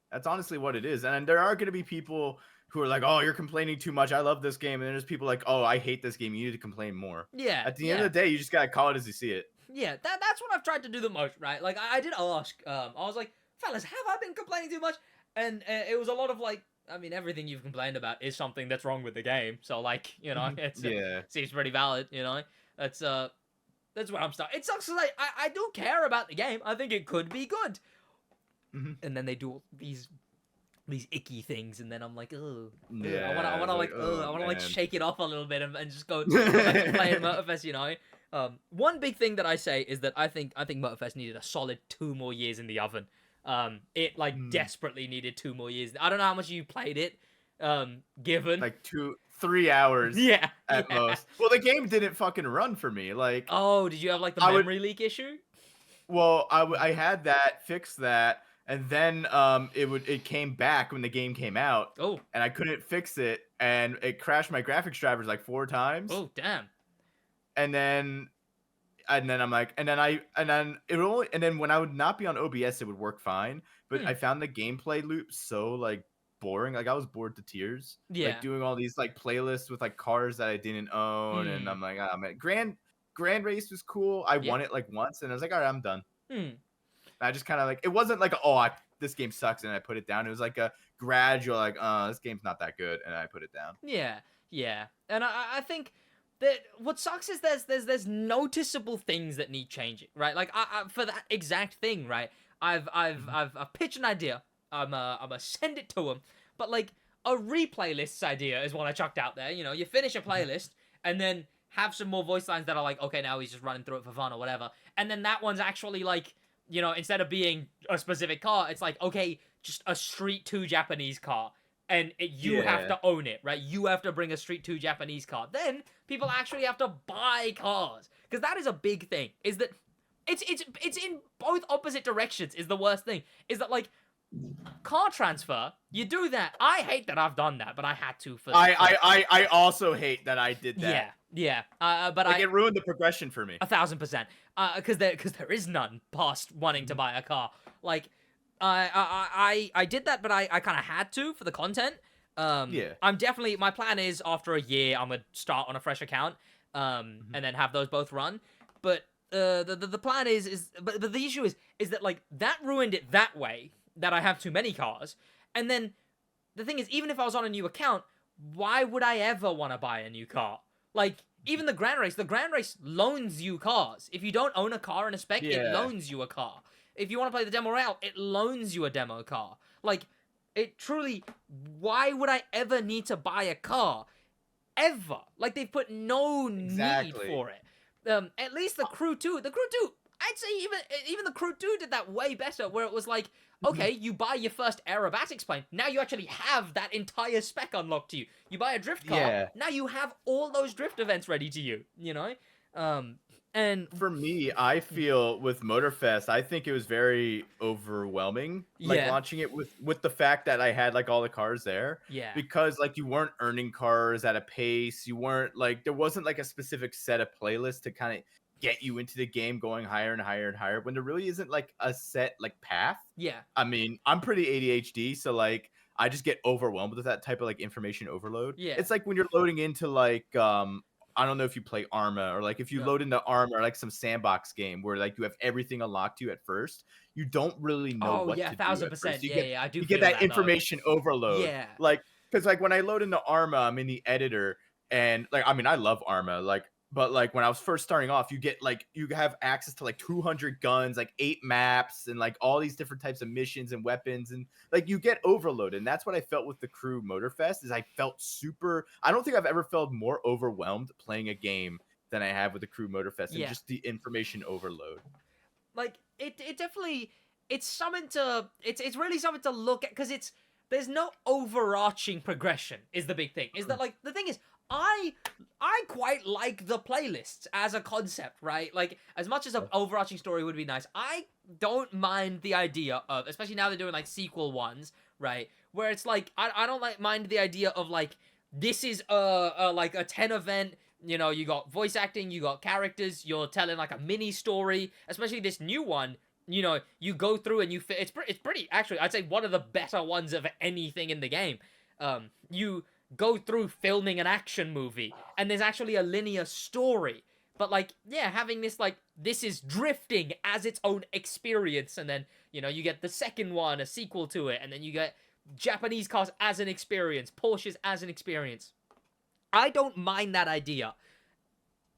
what it is. And there are gonna be people who are like, "Oh, you're complaining too much. I love this game." And then there's people like, "Oh, I hate this game. You need to complain more." Yeah. At the end of the day, you just gotta call it as you see it. Yeah, that's what I've tried to do the most, right? Like I did ask, I was like, "Fellas, have I been complaining too much?" And it was a lot of like, I mean, everything you've complained about is something that's wrong with the game. So like, it seems pretty valid. That's where I'm stuck. It sucks because I do care about the game. I think it could be good. And then they do these icky things, and then I'm like, oh, yeah, I want to like shake it off a little bit and just go back to playing Motorfest. One big thing that I say is that I think Motorfest needed a solid 2 more years in the oven. It desperately needed 2 more years. I don't know how much you played it. Given like 3 hours, at most. Well, the game didn't fucking run for me. Like, oh, did you have like the memory leak issue? Well, I had that, fixed that, and then it came back when the game came out. Oh, and I couldn't fix it, and it crashed my graphics drivers like 4 times. Oh, damn. And then I'm like, and then when I would not be on OBS, it would work fine. But I found the gameplay loop so like boring. Like I was bored to tears. Yeah. Like doing all these like playlists with like cars that I didn't own, and I'm like, man, Grand Race was cool. I won it like once, and I was like, all right, I'm done. I just kind of like, it wasn't like, this game sucks, and I put it down. It was like a gradual, like, this game's not that good, and I put it down. Yeah. Yeah, and I think that what sucks is there's noticeable things that need changing, right? Like for that exact thing, right? I've pitched an idea. I'm gonna send it to him, but like a replay lists idea is one I chucked out there. You know, you finish a playlist and then have some more voice lines that are like, okay, now he's just running through it for fun or whatever, and then that one's actually like, you know, instead of being a specific car, it's like, okay, just a Street 2 Japanese car. And you have to own it, right? You have to bring a Street 2 Japanese car. Then people actually have to buy cars. Because that is a big thing. Is that it's in both opposite directions is the worst thing. Is that, like, car transfer, you do that. I hate that I've done that, but I had to for... I also hate that I did that. Yeah. But like, it ruined the progression for me. 1,000%. Because there is none past wanting to buy a car. Like... I did that, but I kind of had to for the content. Yeah. I'm definitely, my plan is after a year, I'm gonna start on a fresh account, and then have those both run. But the plan but the issue is that, like, that ruined it that way, that I have too many cars. And then the thing is, even if I was on a new account, why would I ever want to buy a new car? Like, even the Grand Race loans you cars. If you don't own a car in a spec, it loans you a car. If you want to play the demo royale, it loans you a demo car. Like, it truly... Why would I ever need to buy a car? Ever. Like, they've put no need for it. At least the Crew 2... The Crew 2... I'd say even the Crew 2 did that way better, where it was like, okay, you buy your first aerobatics plane. Now you actually have that entire spec unlocked to you. You buy a drift car. Now you have all those drift events ready to you, you know? And for me, I feel with Motorfest, I think it was very overwhelming, like launching it with the fact that I had like all the cars there. Yeah. Because like you weren't earning cars at a pace, you weren't like there wasn't like a specific set of playlists to kind of get you into the game going higher and higher and higher when there really isn't like a set like path. Yeah. I mean, I'm pretty ADHD, so like I just get overwhelmed with that type of like information overload. Yeah. It's like when you're loading into like I don't know if you play Arma or like if you load into Arma or like some sandbox game where like you have everything unlocked to you at first, you don't really know what to do. 1,000%. I do. You get that information overload. Yeah. Like, because like when I load into Arma, I'm in the editor and like, I mean, I love Arma. Like, but like when I was first starting off, you get like you have access to like 200 guns, like 8 maps, and like all these different types of missions and weapons, and like you get overloaded. And that's what I felt with the Crew Motorfest. Is I felt super. I don't think I've ever felt more overwhelmed playing a game than I have with the Crew Motorfest, and just the information overload. Like it definitely it's something to it's really something to look at because there's no overarching progression is the big thing. Is that like the thing is. I quite like the playlists as a concept, right? Like, as much as an overarching story would be nice, I don't mind the idea of, especially now they're doing, like, sequel ones, right? Where it's like, I don't mind the idea of, like, this is like a 10 event, you know, you got voice acting, you got characters, you're telling, like, a mini story, especially this new one, you know, you go through and it's pretty, actually, I'd say one of the better ones of anything in the game. You go through filming an action movie and there's actually a linear story, but like having this like this is drifting as its own experience, and then you know you get the second one, a sequel to it, and then you get Japanese cars as an experience, Porsches as an experience. I don't mind that idea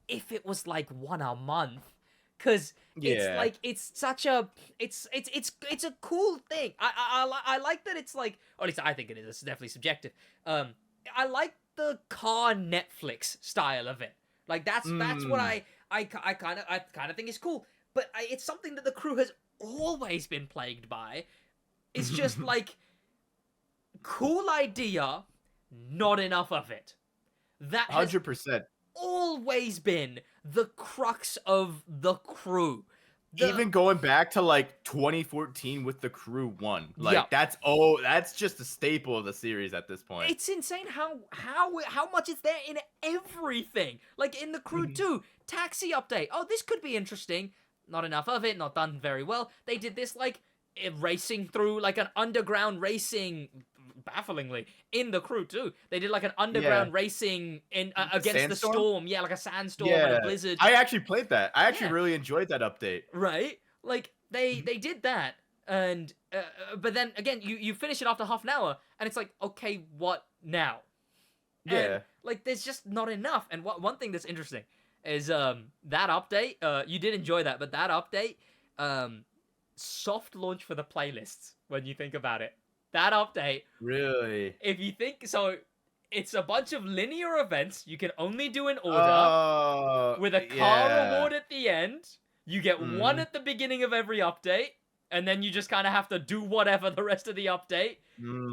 if it was like one a month, because it's like it's such a it's a cool thing. I like that it's like, or at least I think it is. It's definitely subjective. I like the car Netflix style of it. Like that's what I kind of think is cool. But it's something that the Crew has always been plagued by. It's just like cool idea, not enough of it. That 100% always been the crux of the Crew. Even going back to like 2014 with the Crew 1, like that's just a staple of the series at this point. It's insane how much is there in everything. Like in the Crew 2 taxi update. Oh, this could be interesting. Not enough of it. Not done very well. They did this like racing through like an underground racing. Bafflingly, in the Crew 2, they did like an underground racing in against the storm. Yeah, like a sandstorm and a blizzard. I actually played that. I actually really enjoyed that update. Right? Like they did that, and but then again, you finish it after half an hour, and it's like, okay, what now? Yeah. And like there's just not enough. And one thing that's interesting is that update, you did enjoy that, but that update, soft launch for the playlists when you think about it. That update, Really? if you think so, it's a bunch of linear events you can only do in order Oh, with a car yeah. reward at the end. You get one Mhm. at the beginning of every update, and then you just kind of have to do whatever the rest of the update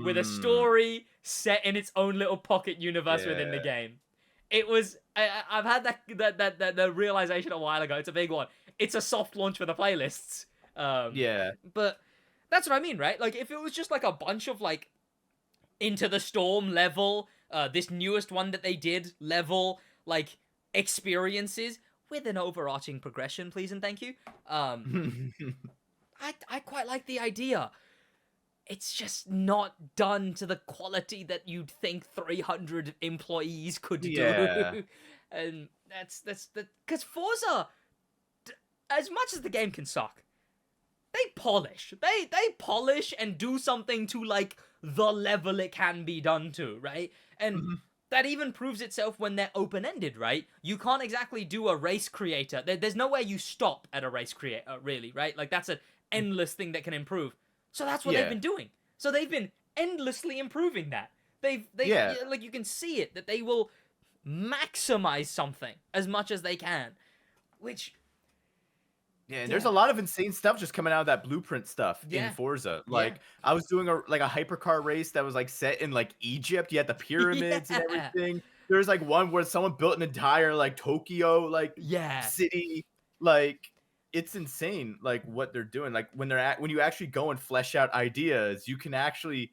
with a Mm. story set in its own little pocket universe within the Yeah. game. It was I've had that realization a while ago. It's a big one. It's a soft launch for the playlists. Yeah. But that's what I mean, right? Like if it was just like a bunch of like Into the Storm level, this newest one that they did level, like experiences with an overarching progression, please and thank you. I quite like the idea. It's just not done to the quality that you'd think 300 employees could Yeah. do. And that's because Forza, as much as the game can suck, they polish. They polish and do something to like the level it can be done to, right? And Mhm. that even proves itself when they're open-ended, right? You can't exactly do a race creator. There's nowhere you stop at a race creator, really, right? Like that's an endless thing that can improve. So that's what they've Yeah. been doing. So they've been endlessly improving that. They Yeah. like you can see it that they will maximize something as much as they can, which Yeah, and there's yeah, a lot of insane stuff just coming out of that blueprint stuff in yeah, Forza. yeah, Like, I was doing a hypercar race that was like set in like Egypt. You had the pyramids and yeah, everything. There's like one where someone built an entire like Tokyo like yeah. city. Like, it's insane like what they're doing. Like when you actually go and flesh out ideas, you can actually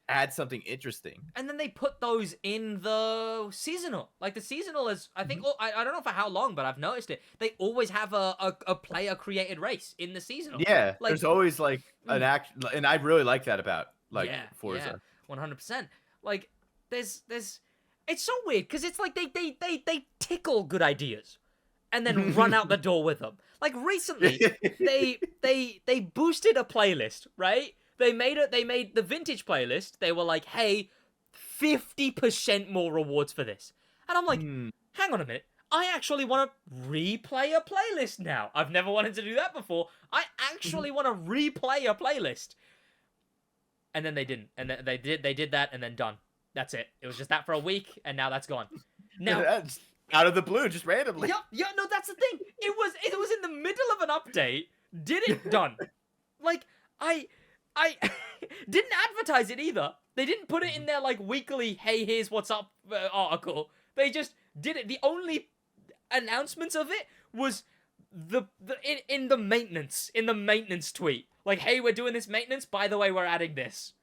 add something interesting. And then they put those in the seasonal. Like the seasonal is, I think, Mhm. I don't know for how long, but I've noticed it. They always have a player created race in the seasonal. Yeah, Like, there's always like an mm, act, and I really like that about like yeah, yeah, Forza. 100%. Like, it's so weird because it's like they tickle good ideas and then run out the door with them. Like recently, they boosted a playlist, right? They made the vintage playlist. They were like, "Hey, 50% more rewards for this." And I'm like, Hmm. "Hang on a minute. I actually want to replay a playlist now. I've never wanted to do that before. I actually want to replay a playlist." And then they didn't. And they did that and then done. That's it. It was just that for a week and now that's gone. Now, That's out of the blue, just randomly. yeah, no, that's the thing. It was in the middle of an update. Did it done. Like I didn't advertise it either. They didn't put it in their like weekly "Hey, here's what's up" article. They just did it. The only announcements of it was in the maintenance tweet. Like, "Hey, we're doing this maintenance. By the way, we're adding this.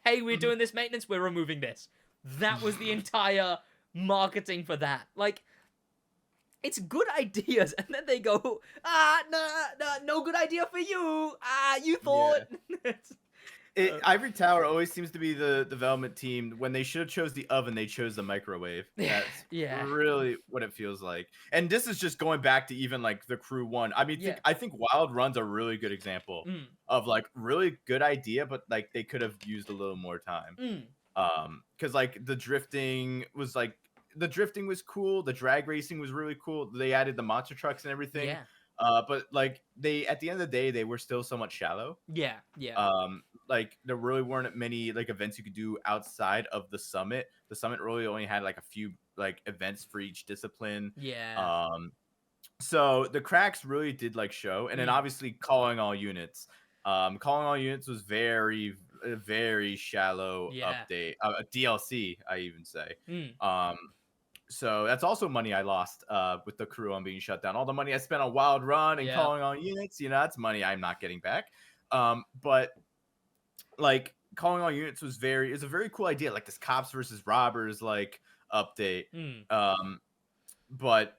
Hey, we're doing this maintenance. We're removing this." That was the entire marketing for that. Like, it's good ideas, and then they go, no good idea for you. You thought. Yeah. It's- Ivory Tower always seems to be the development team. When they should have chose the oven, they chose the microwave. That's yeah, really what it feels like. And this is just going back to even like the Crew 1. I mean, yeah. I think Wild Run's a really good example Mm, of like really good idea, but like they could have used a little more time. mm, Because like the drifting was cool. The drag racing was really cool. They added the monster trucks and everything. yeah, But like they at the end of the day, they were still somewhat shallow. yeah, yeah, Like there really weren't many like events you could do outside of the summit. The summit really only had like a few like events for each discipline. yeah. So the cracks really did like show, and then Mm, obviously calling all units. Calling all units was a very shallow yeah. update, a DLC, I even say. Mm, So that's also money I lost with the crew on being shut down. All the money I spent on Wild Run and yeah. calling all units, that's money I'm not getting back. But like calling all units is a very cool idea, like this cops versus robbers like update. Mm, But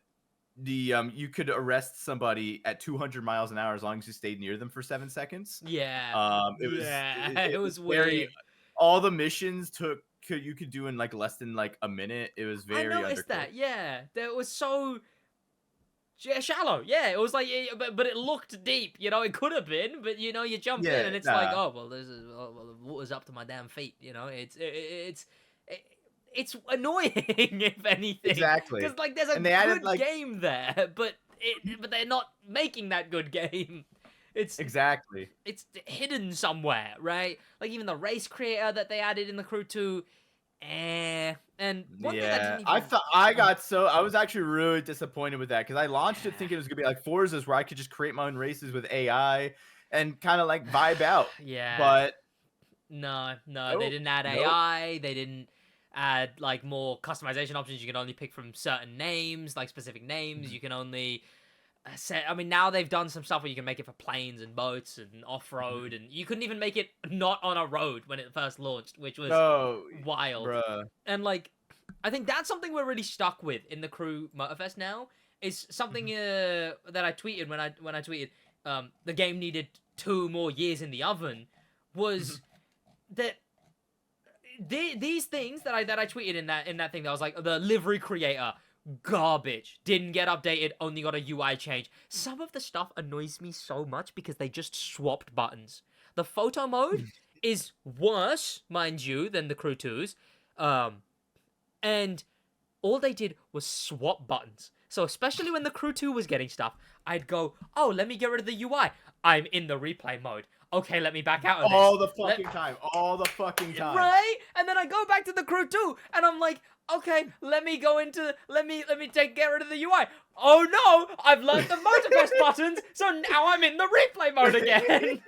the you could arrest somebody at 200 miles an hour as long as you stayed near them for 7 seconds. yeah. Yeah. It It was was very weird. all the missions you could do in like less than like a minute. It was I very noticed undercooked. that. Yeah, that was so shallow. Yeah, it was like, but it looked deep. It could have been, but you jump in Yeah, and it's like, nah. oh well, this is well, the water's up to my damn feet. It's it's annoying if anything, Exactly. because like there's a And they added, good like, game there, but they're not making that good game. It's exactly. it's hidden somewhere, right? Like even the race creator that they added in the Crew 2, and one thing I Yeah, didn't I even. thought I was actually really disappointed with that because I launched it thinking it was gonna be like Forza's where I could just create my own races with AI and kind of like vibe out. Yeah. But No, they nope, didn't add nope. AI. They didn't add like more customization options. You can only pick from certain names, like specific names. You can only set. I mean, now they've done some stuff where you can make it for planes and boats and off road, and you couldn't even make it not on a road when it first launched, which was No, wild. bruh. And like, I think that's something we're really stuck with in the Crew Motorfest now. Is something that I tweeted when I tweeted the game needed 2 more years in the oven was that these things that I tweeted in that thing that was like the livery creator garbage, didn't get updated, only got a UI change. Some of the stuff annoys me so much because they just swapped buttons. The photo mode is worse, mind you, than the Crew 2's, and all they did was swap buttons. So especially when the Crew 2 was getting stuff, I'd go, oh, let me get rid of the UI. I'm in the replay mode. Okay, let me back out of this. All the fucking time. All the fucking time. Right? And then I go back to the Crew 2, and I'm like, okay, let me get rid of the UI. Oh no, I've learned the Motorfest buttons, so now I'm in the replay mode again.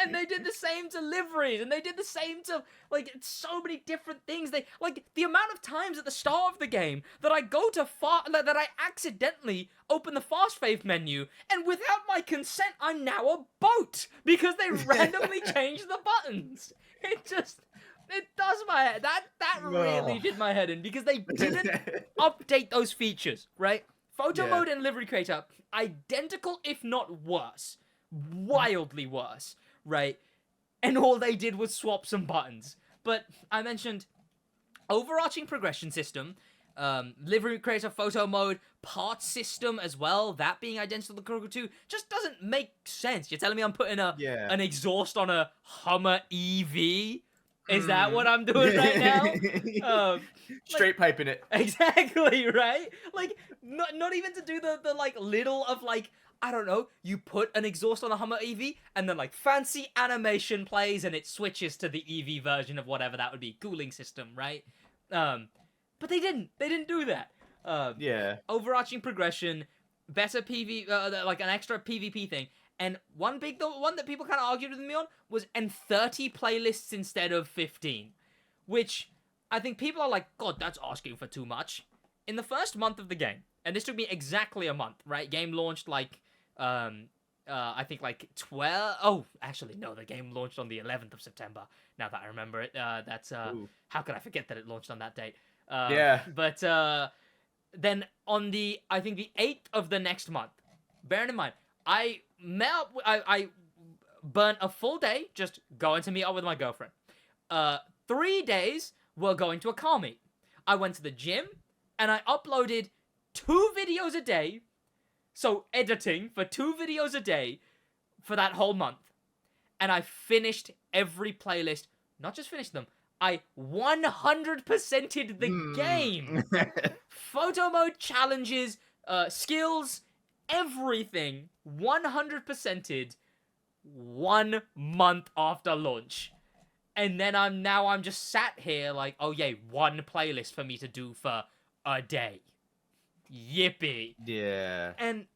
And they did the same to liveries, and they did the same to like so many different things. They like the amount of times at the start of the game that I go to that I accidentally open the fast fave menu, and without my consent, I'm now a boat because they randomly changed the buttons. It does my head. That really did my head in because they didn't update those features, right? Photo mode and livery creator, identical if not worse. Wildly worse, right? And all they did was swap some buttons. But I mentioned overarching progression system, livery creator, photo mode, parts system as well, that being identical to Crew 2, just doesn't make sense. You're telling me I'm putting an exhaust on a Hummer EV? Is that what I'm doing right now? Straight piping it. Exactly, right? Like, not even to do the like little of like, I don't know, you put an exhaust on a Hummer EV and then like fancy animation plays and it switches to the EV version of whatever that would be, cooling system, right? But they didn't do that. Overarching progression, better like an extra PvP thing. And one that people kind of argued with me on was 30 playlists instead of 15, which I think people are like, God, that's asking for too much. In the first month of the game, and this took me exactly a month, right? Game launched like, I think like 12. Oh, actually, no, the game launched on the 11th of September. Now that I remember it, how could I forget that it launched on that date? But then on I think the 8th of the next month, bearing in mind, I burnt a full day just going to meet up with my girlfriend. 3 days were going to a car meet. I went to the gym, and I uploaded 2 videos a day. So editing for 2 videos a day for that whole month. And I finished every playlist. Not just finished them. I 100%ed the game. Photo mode, challenges, skills, everything 100%ed 1 month after launch. And then I'm just sat here like, oh yeah, 1 playlist for me to do for a day. Yippee. Yeah. And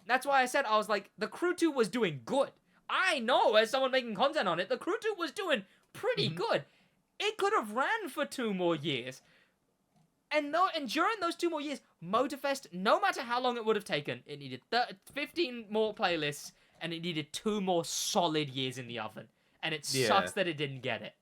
that's why I said, I was like, the Crew 2 was doing good. I know, as someone making content on it, the Crew 2 was doing pretty good. It could have ran for 2 more years. And during those 2 more years, Motorfest, no matter how long it would have taken, it needed 15 more playlists, and it needed 2 more solid years in the oven. And it sucks that it didn't get it.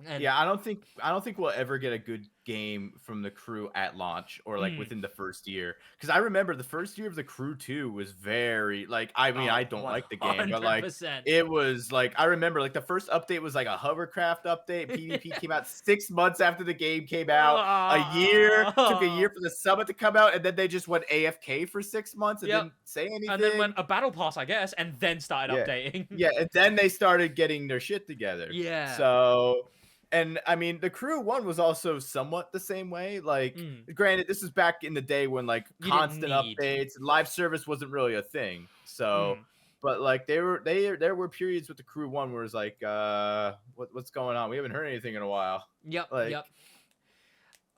And I don't think we'll ever get a good game from the Crew at launch or like within the first year. Because I remember the first year of the Crew 2 was very like, I mean, I don't like the game, but like 100%. it was like, I remember like the first update was like a hovercraft update. PvP came out 6 months after the game came out. A year took a year for the summit to come out, and then they just went AFK for 6 months and didn't say anything. And then went a battle pass, I guess, and then started updating. And then they started getting their shit together. Yeah. So And I mean, the Crew one was also somewhat the same way. Like, granted, this is back in the day when like You didn't constant need. updates, live service wasn't really a thing. So, but like there were periods with the Crew one where it's like, what's going on? We haven't heard anything in a while. Yep. Like, Yep.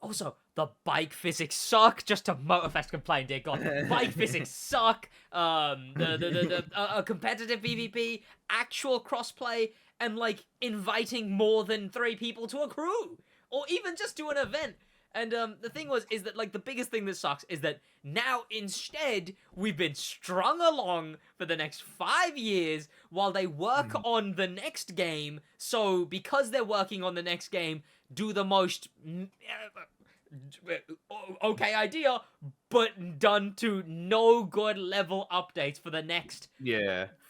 Also, the bike physics suck. Just to Motorfest complain, dear God, the bike physics suck. The competitive PvP, actual crossplay, and like inviting more than 3 people to a crew, or even just to an event. And the thing is that like the biggest thing that sucks is that now instead we've been strung along for the next 5 years while they work on the next game. So because they're working on the next game, do the most okay idea, but done to no good level updates for the next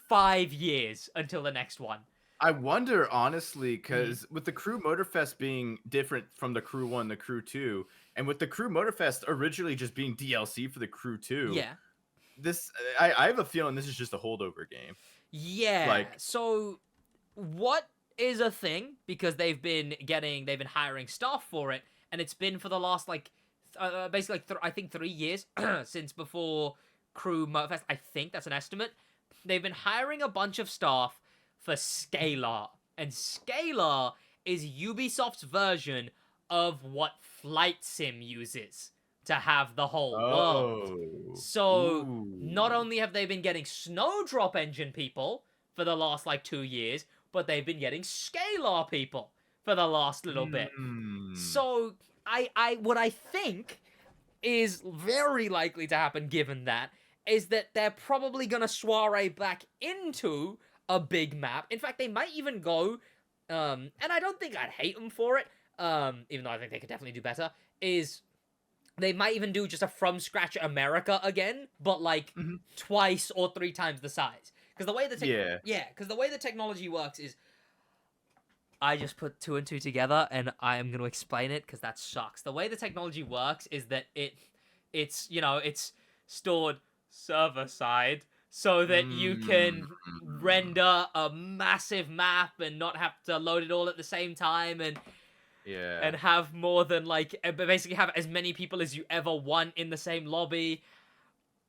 5 years until the next one. I wonder, honestly, because with the Crew Motorfest being different from the Crew 1, the Crew 2, and with the Crew Motorfest originally just being DLC for the Crew 2, this I have a feeling this is just a holdover game. Yeah. Like, so what is a thing, because they've been hiring staff for it, and it's been for the last like basically I think 3 years since before Crew Motorfest. I think that's an estimate. They've been hiring a bunch of staff for Scalar, and Scalar is Ubisoft's version of what Flight Sim uses to have the whole world. So not only have they been getting Snowdrop Engine people for the last like 2 years, but they've been getting Scalar people for the last little bit. So what I think is very likely to happen, given that, is that they're probably gonna soiree back into a big map. In fact, they might even go, and I don't think I'd hate them for it, even though I think they could definitely do better, is they might even do just a from scratch America again, but like twice or 3 times the size. Because the way the way the technology works is, I just put 2 and 2 together, and I am going to explain it because that sucks. The way the technology works is that it's stored server side, so that you can render a massive map and not have to load it all at the same time, and have more than like basically have as many people as you ever want in the same lobby.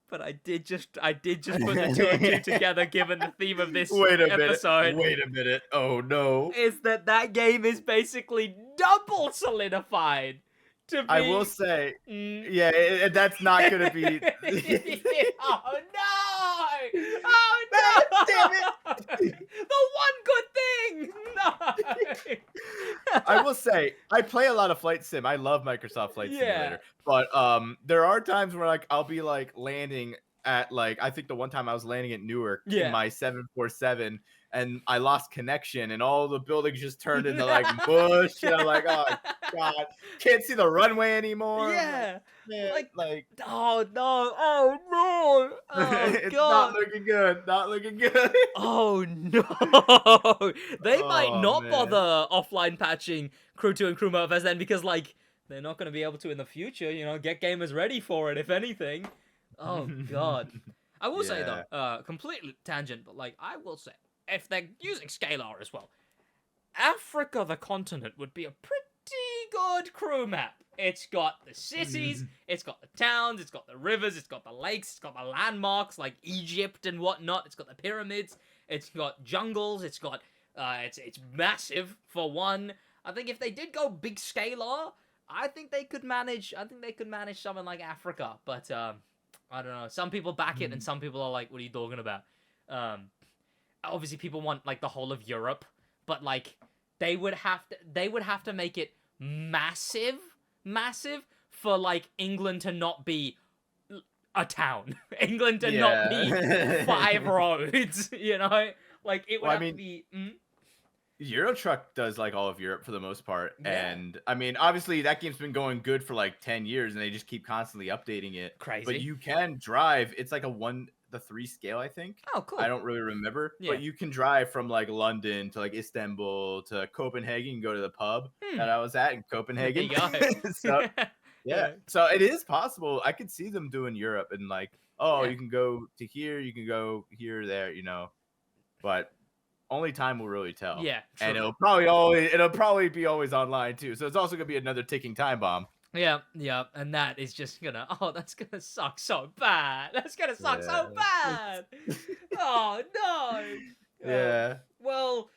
But I did just put the 2 and 2 together, given the theme of this episode. Wait a minute. Oh no. Is that game is basically double solidified to be... I will say, that's not going to be... Oh no! Oh no! Damn it! The one good thing! No! I will say, I play a lot of Flight Sim. I love Microsoft Flight Simulator. But there are times where like I'll be like landing at like, I think the one time I was landing at Newark in my 747, and I lost connection, and all the buildings just turned into like mush, and I'm like, oh god, can't see the runway anymore. Yeah, like oh no, oh no, oh it's god, not looking good. Oh no, they might not man. bother offline patching Crew 2 and Crew Motorfest then, because like they're not going to be able to in the future. You know, get gamers ready for it, if anything. Oh god. I will say though, completely tangent, but like I will say, if they're using Scalar as well, Africa, the continent, would be a pretty good crew map. It's got the cities, it's got the towns, it's got the rivers, it's got the lakes, it's got the landmarks like Egypt and whatnot. It's got the pyramids, it's got jungles, it's got it's massive for one. I think if they did go big Scalar, I think they could manage something like Africa, but I don't know. Some people back it, and some people are like, "What are you talking about?" Obviously, people want like the whole of Europe, but like they would have to make it massive for like England to not be a town, England to not be 5 roads. You know, like it would have to be. Euro Truck does like all of Europe for the most part, and I mean, obviously that game's been going good for like 10 years, and they just keep constantly updating it. Crazy. But you can drive. It's like a 1:3 scale, I think. Oh, cool. I don't really remember, but you can drive from like London to like Istanbul to Copenhagen and go to the pub that I was at in Copenhagen. So so it is possible. I could see them doing Europe and like, you can go to here, you can go here, there, you know, but. only time will really tell. Yeah, true. And it'll probably be always online too. So it's also gonna be another ticking time bomb. Yeah, and that is just gonna, that's gonna suck so bad. That's gonna suck so Yeah. bad. Oh no. Yeah. Well,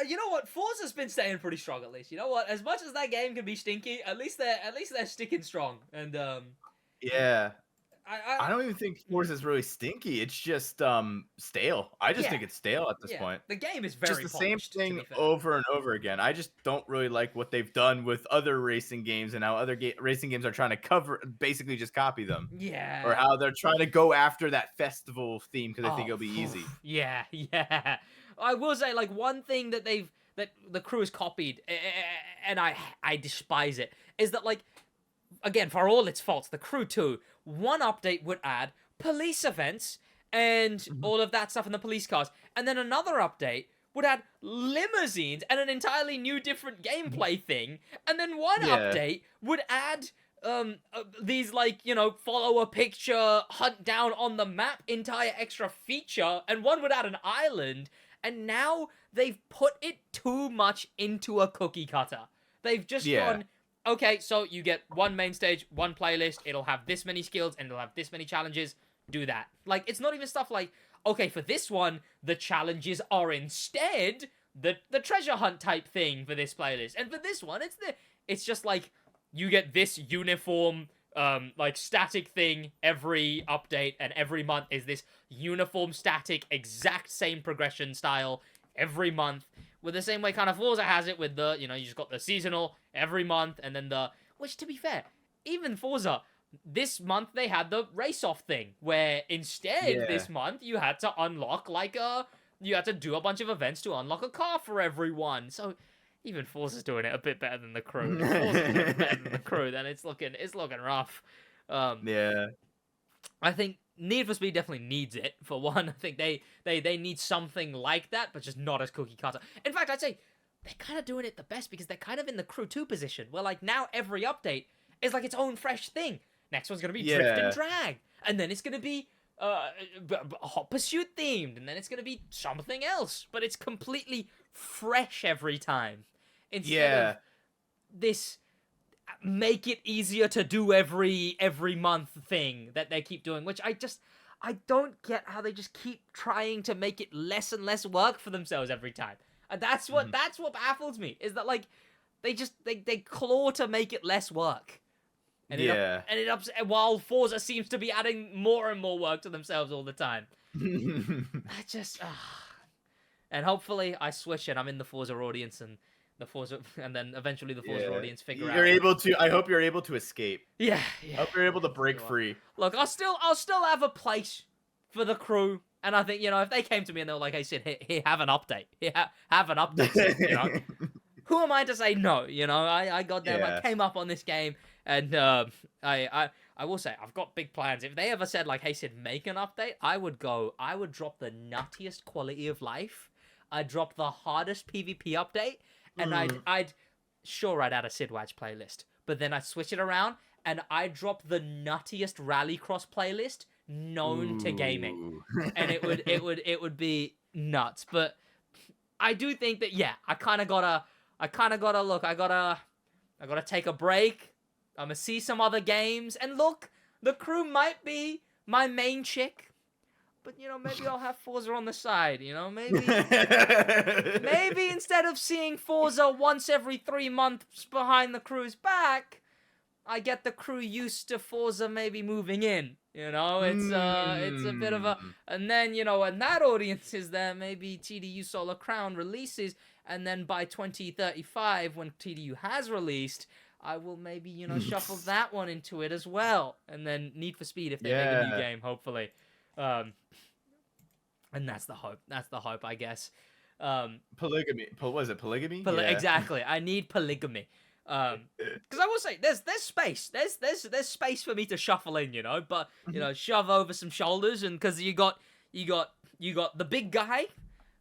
you know what? Forza's been staying pretty strong at least. You know what? As much as that game can be stinky, at least they're sticking strong. And Yeah. I I don't even think Forza's really stinky. It's just stale. I just think it's stale at this point. The game is very Just the same polished, to thing be fair. over and over again. I just don't really like what they've done with other racing games and how other racing games are trying to basically just copy them. Yeah. Or how they're trying to go after that festival theme because they think it'll be easy. Yeah. I will say, like, one thing that the crew has copied, and I despise it, is that, like, again, for all its faults, the crew too, one update would add police events and all of that stuff in the police cars, and then another update would add limousines and an entirely new different gameplay thing, and then one update would add these, like, you know, follow a picture, hunt down on the map entire extra feature, and one would add an island, and now they've put it too much into a cookie cutter. They've just gone, okay, so you get one main stage, one playlist, it'll have this many skills, and it'll have this many challenges, do that. Like, it's not even stuff like, okay, for this one, the challenges are instead the treasure hunt type thing for this playlist, and for this one, it's just like, you get this uniform, like, static thing every update, and every month is this uniform, static, exact same progression style every month, with the same way kind of Forza has it with the, you know, you just got the seasonal every month, and then which, to be fair, even Forza, this month they had the race-off thing, where instead this month you had to unlock, like, you had to do a bunch of events to unlock a car for everyone, so even Forza's doing it a bit better than the crew. If Forza's doing it better than the crew, then it's looking rough. I think Need for Speed definitely needs it, for one. I think they need something like that, but just not as cookie cutter. In fact, I'd say they're kind of doing it the best because they're kind of in the Crew 2 position, where, like, now every update is like its own fresh thing. Next one's going to be Drift and Drag, and then it's going to be Hot Pursuit themed, and then it's going to be something else, but it's completely fresh every time. Instead of this make it easier to do every month thing that they keep doing, which I don't get how they just keep trying to make it less and less work for themselves every time. And that's what baffles me, is that, like, they claw to make it less work. And it upsets, while Forza seems to be adding more and more work to themselves all the time. I just and hopefully I switch and I'm in the Forza audience, and then eventually the Forza audience figure out. I hope you're able to escape. Yeah. I hope you're able to break free. Look, I'll still have a place for the crew, and I think, you know, if they came to me and they were like, "Hey, Sid, here, have an update. Here, have an update." Sid, you know, who am I to say no? You know, I got them. I came up on this game, and I will say I've got big plans. If they ever said, like, "Hey, Sid, make an update," I would drop the nuttiest quality of life. I'd drop the hardest PvP update. And I'd add a SidWaj playlist, but then I'd switch it around and I'd drop the nuttiest Rallycross playlist known to gaming, and it would be nuts. But I do think that I kind of gotta look. I gotta take a break. I'm gonna see some other games, and look, the crew might be my main chick. But, you know, maybe I'll have Forza on the side, you know? Maybe instead of seeing Forza once every 3 months behind the crew's back, I get the crew used to Forza maybe moving in, you know? It's a bit of a... And then, you know, when that audience is there, maybe TDU Solar Crown releases, and then by 2035, when TDU has released, I will maybe, you know, shuffle that one into it as well. And then Need for Speed if they make a new game, hopefully. And that's the hope. That's the hope, I guess. Polygamy. Was it polygamy? Exactly. I need polygamy. Because I will say, there's space. There's space for me to shuffle in, you know. But, you know, shove over some shoulders, and because you got the big guy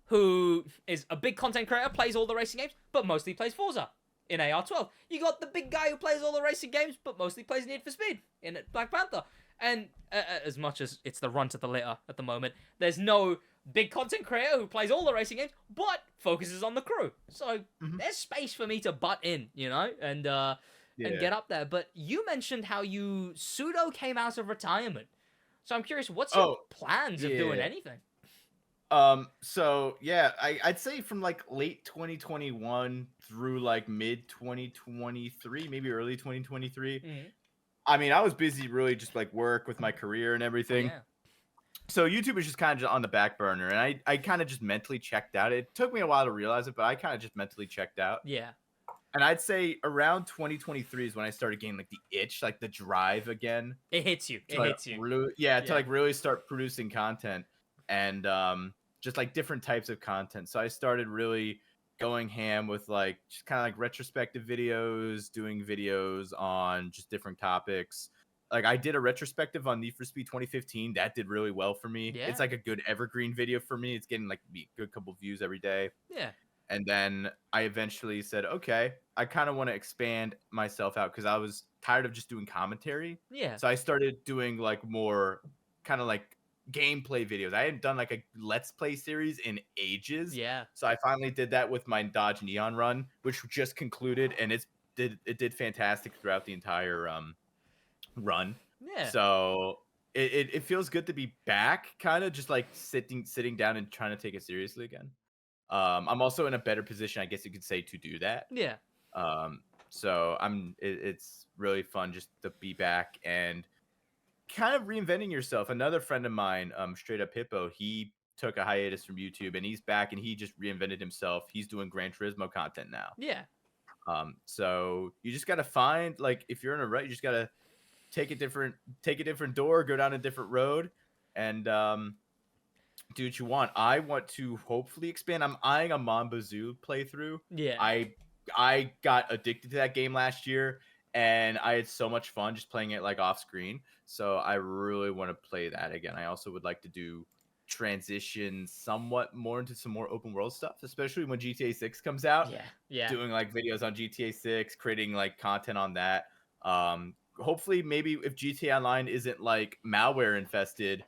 who is a big content creator, plays all the racing games, but mostly plays Forza in AR12. You got the big guy who plays all the racing games, but mostly plays Need for Speed in Black Panther. And as much as it's the runt of the litter at the moment, there's no big content creator who plays all the racing games, but focuses on the crew. So there's space for me to butt in, you know, and get up there. But you mentioned how you pseudo came out of retirement. So I'm curious, what's your plans of doing anything? So yeah, I'd say from like late 2021 through like mid 2023, maybe early 2023. I mean, I was busy really just like work with my career and everything. Yeah. So YouTube was just kind of just on the back burner, and I kind of just mentally checked out. It took me a while to realize it, but I kind of just mentally checked out. Yeah. And I'd say around 2023 is when I started getting like the itch, like the drive again. It hits you. It hits you. Really, to like really start producing content and just like different types of content. So I started really going ham with like just kind of like retrospective videos, doing videos on just different topics. Like I did a retrospective on Need for Speed 2015. That did really well for me. Yeah. It's like a good evergreen video for me. It's getting like a good couple views every day. Yeah. And then I eventually said, okay, I kind of want to expand myself out because I was tired of just doing commentary. Yeah. So I started doing like more kind of like gameplay videos. I hadn't done like a Let's Play series in ages. Yeah. So I finally did that with my Dodge Neon run, which just concluded, and it did fantastic throughout the entire run. Yeah. So it feels good to be back, kind of just like sitting down and trying to take it seriously again. I'm also in a better position, I guess you could say, to do that. Yeah. So it's really fun just to be back and kind of reinventing yourself. Another friend of mine, Straight Up Hippo, he took a hiatus from YouTube and he's back and he just reinvented himself. He's doing Gran Turismo content now. Yeah. So you just gotta find, like, if you're in a rut, you just gotta take a different door, go down a different road, and do what you want. I want to hopefully expand. I'm eyeing a Mamba Zoo playthrough. Yeah. I got addicted to that game last year, and I had so much fun just playing it like off screen. So I really want to play that again. I also would like to do transition somewhat more into some more open world stuff, especially when GTA 6 comes out. Yeah. Doing like videos on GTA 6, creating like content on that. Hopefully maybe if GTA Online isn't like malware infested,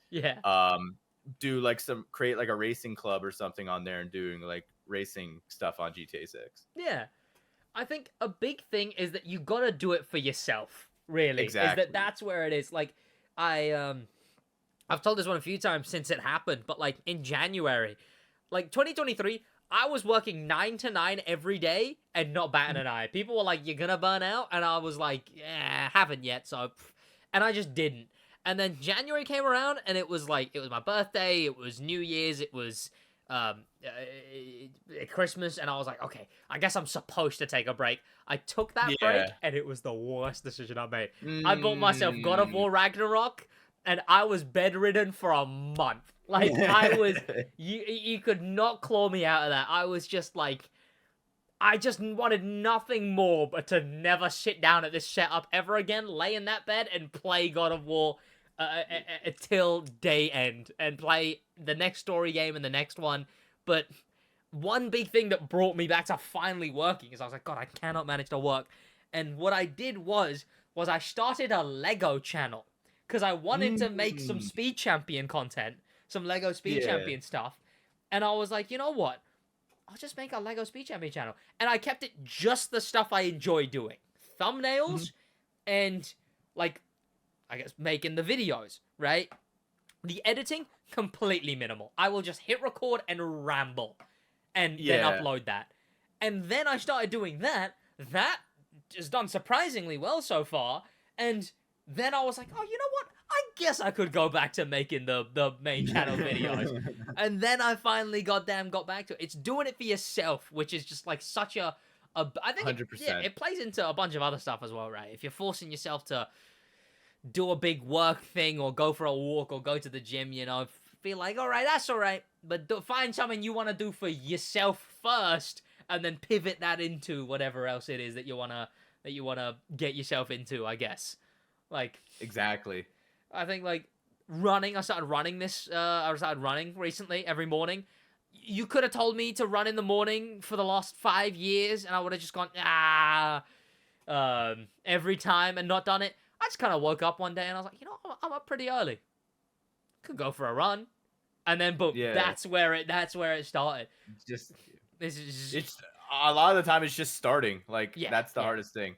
do like create like a racing club or something on there and doing like racing stuff on GTA 6. Yeah. I think a big thing is that you gotta do it for yourself, really. Exactly. That's where it is. Like, I've told this one a few times since it happened, but like in January, like 2023, I was working 9 to 9 every day and not batting an eye. People were like, "You're gonna burn out," and I was like, "Yeah, haven't yet." So, and I just didn't. And then January came around, and it was like, it was my birthday, it was New Year's, it was Christmas, and I was like, okay, I guess I'm supposed to take a break. I took that break, and it was the worst decision I made. I bought myself God of War Ragnarok, and I was bedridden for a month. Like, I was, you could not claw me out of that. I was just like, I just wanted nothing more but to never sit down at this setup ever again, lay in that bed, and play God of War till day end, and play the next story game and the next one. But one big thing that brought me back to finally working is I was like, God, I cannot manage to work. And what I did was I started a Lego channel because I wanted to make some Speed Champion content, some Lego Speed Champion stuff. And I was like, you know what? I'll just make a Lego Speed Champion channel. And I kept it just the stuff I enjoy doing. Thumbnails and, like, I guess making the videos, right? The editing, completely minimal. I will just hit record and ramble and then upload that. And then I started doing that. That has done surprisingly well so far. And then I was like, oh, you know what? I guess I could go back to making the main channel videos. And then I finally got back to it. It's doing it for yourself, which is just like such a I think 100%. It plays into a bunch of other stuff as well, right? If you're forcing yourself to do a big work thing or go for a walk or go to the gym, you know, feel like, all right, that's all right. But find something you want to do for yourself first and then pivot that into whatever else it is that you want to get yourself into, I guess. Like, exactly. I think, like, running, I started running recently every morning. You could have told me to run in the morning for the last 5 years, and I would have just gone, every time and not done it. I just kind of woke up one day, and I was like, you know, I'm up pretty early. Could go for a run. and then boom, Yeah. that's where it started. Just This is it's a lot of the time it's just starting. Like yeah, that's the yeah. hardest thing.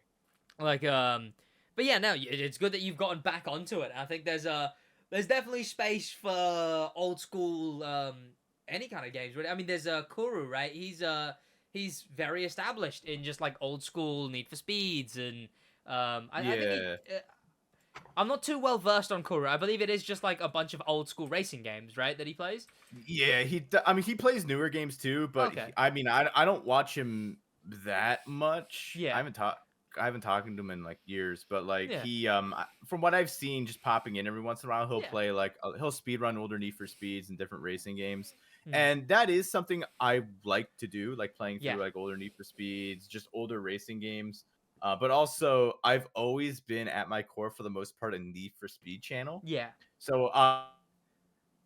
Like but yeah, no, it's good that you've gotten back onto it. I think there's definitely space for old school any kind of games. Really. I mean, there's Kuru, right? He's very established in just like old school Need for Speeds and I think I'm not too well versed on Kuru. I believe it is just like a bunch of old school racing games, right? That he plays. Yeah, I mean, he plays newer games too, but Okay. I mean, I don't watch him that much. Yeah. I haven't talked to him in like years, but like Yeah. he from what I've seen, just popping in every once in a while, he'll Yeah. play like he'll speed run older Need for Speeds and different racing games, Hmm. and that is something I like to do, like playing through Yeah. like older Need for Speeds, just older racing games. But also, I've always been at my core for the most part a Need for Speed channel. Yeah. So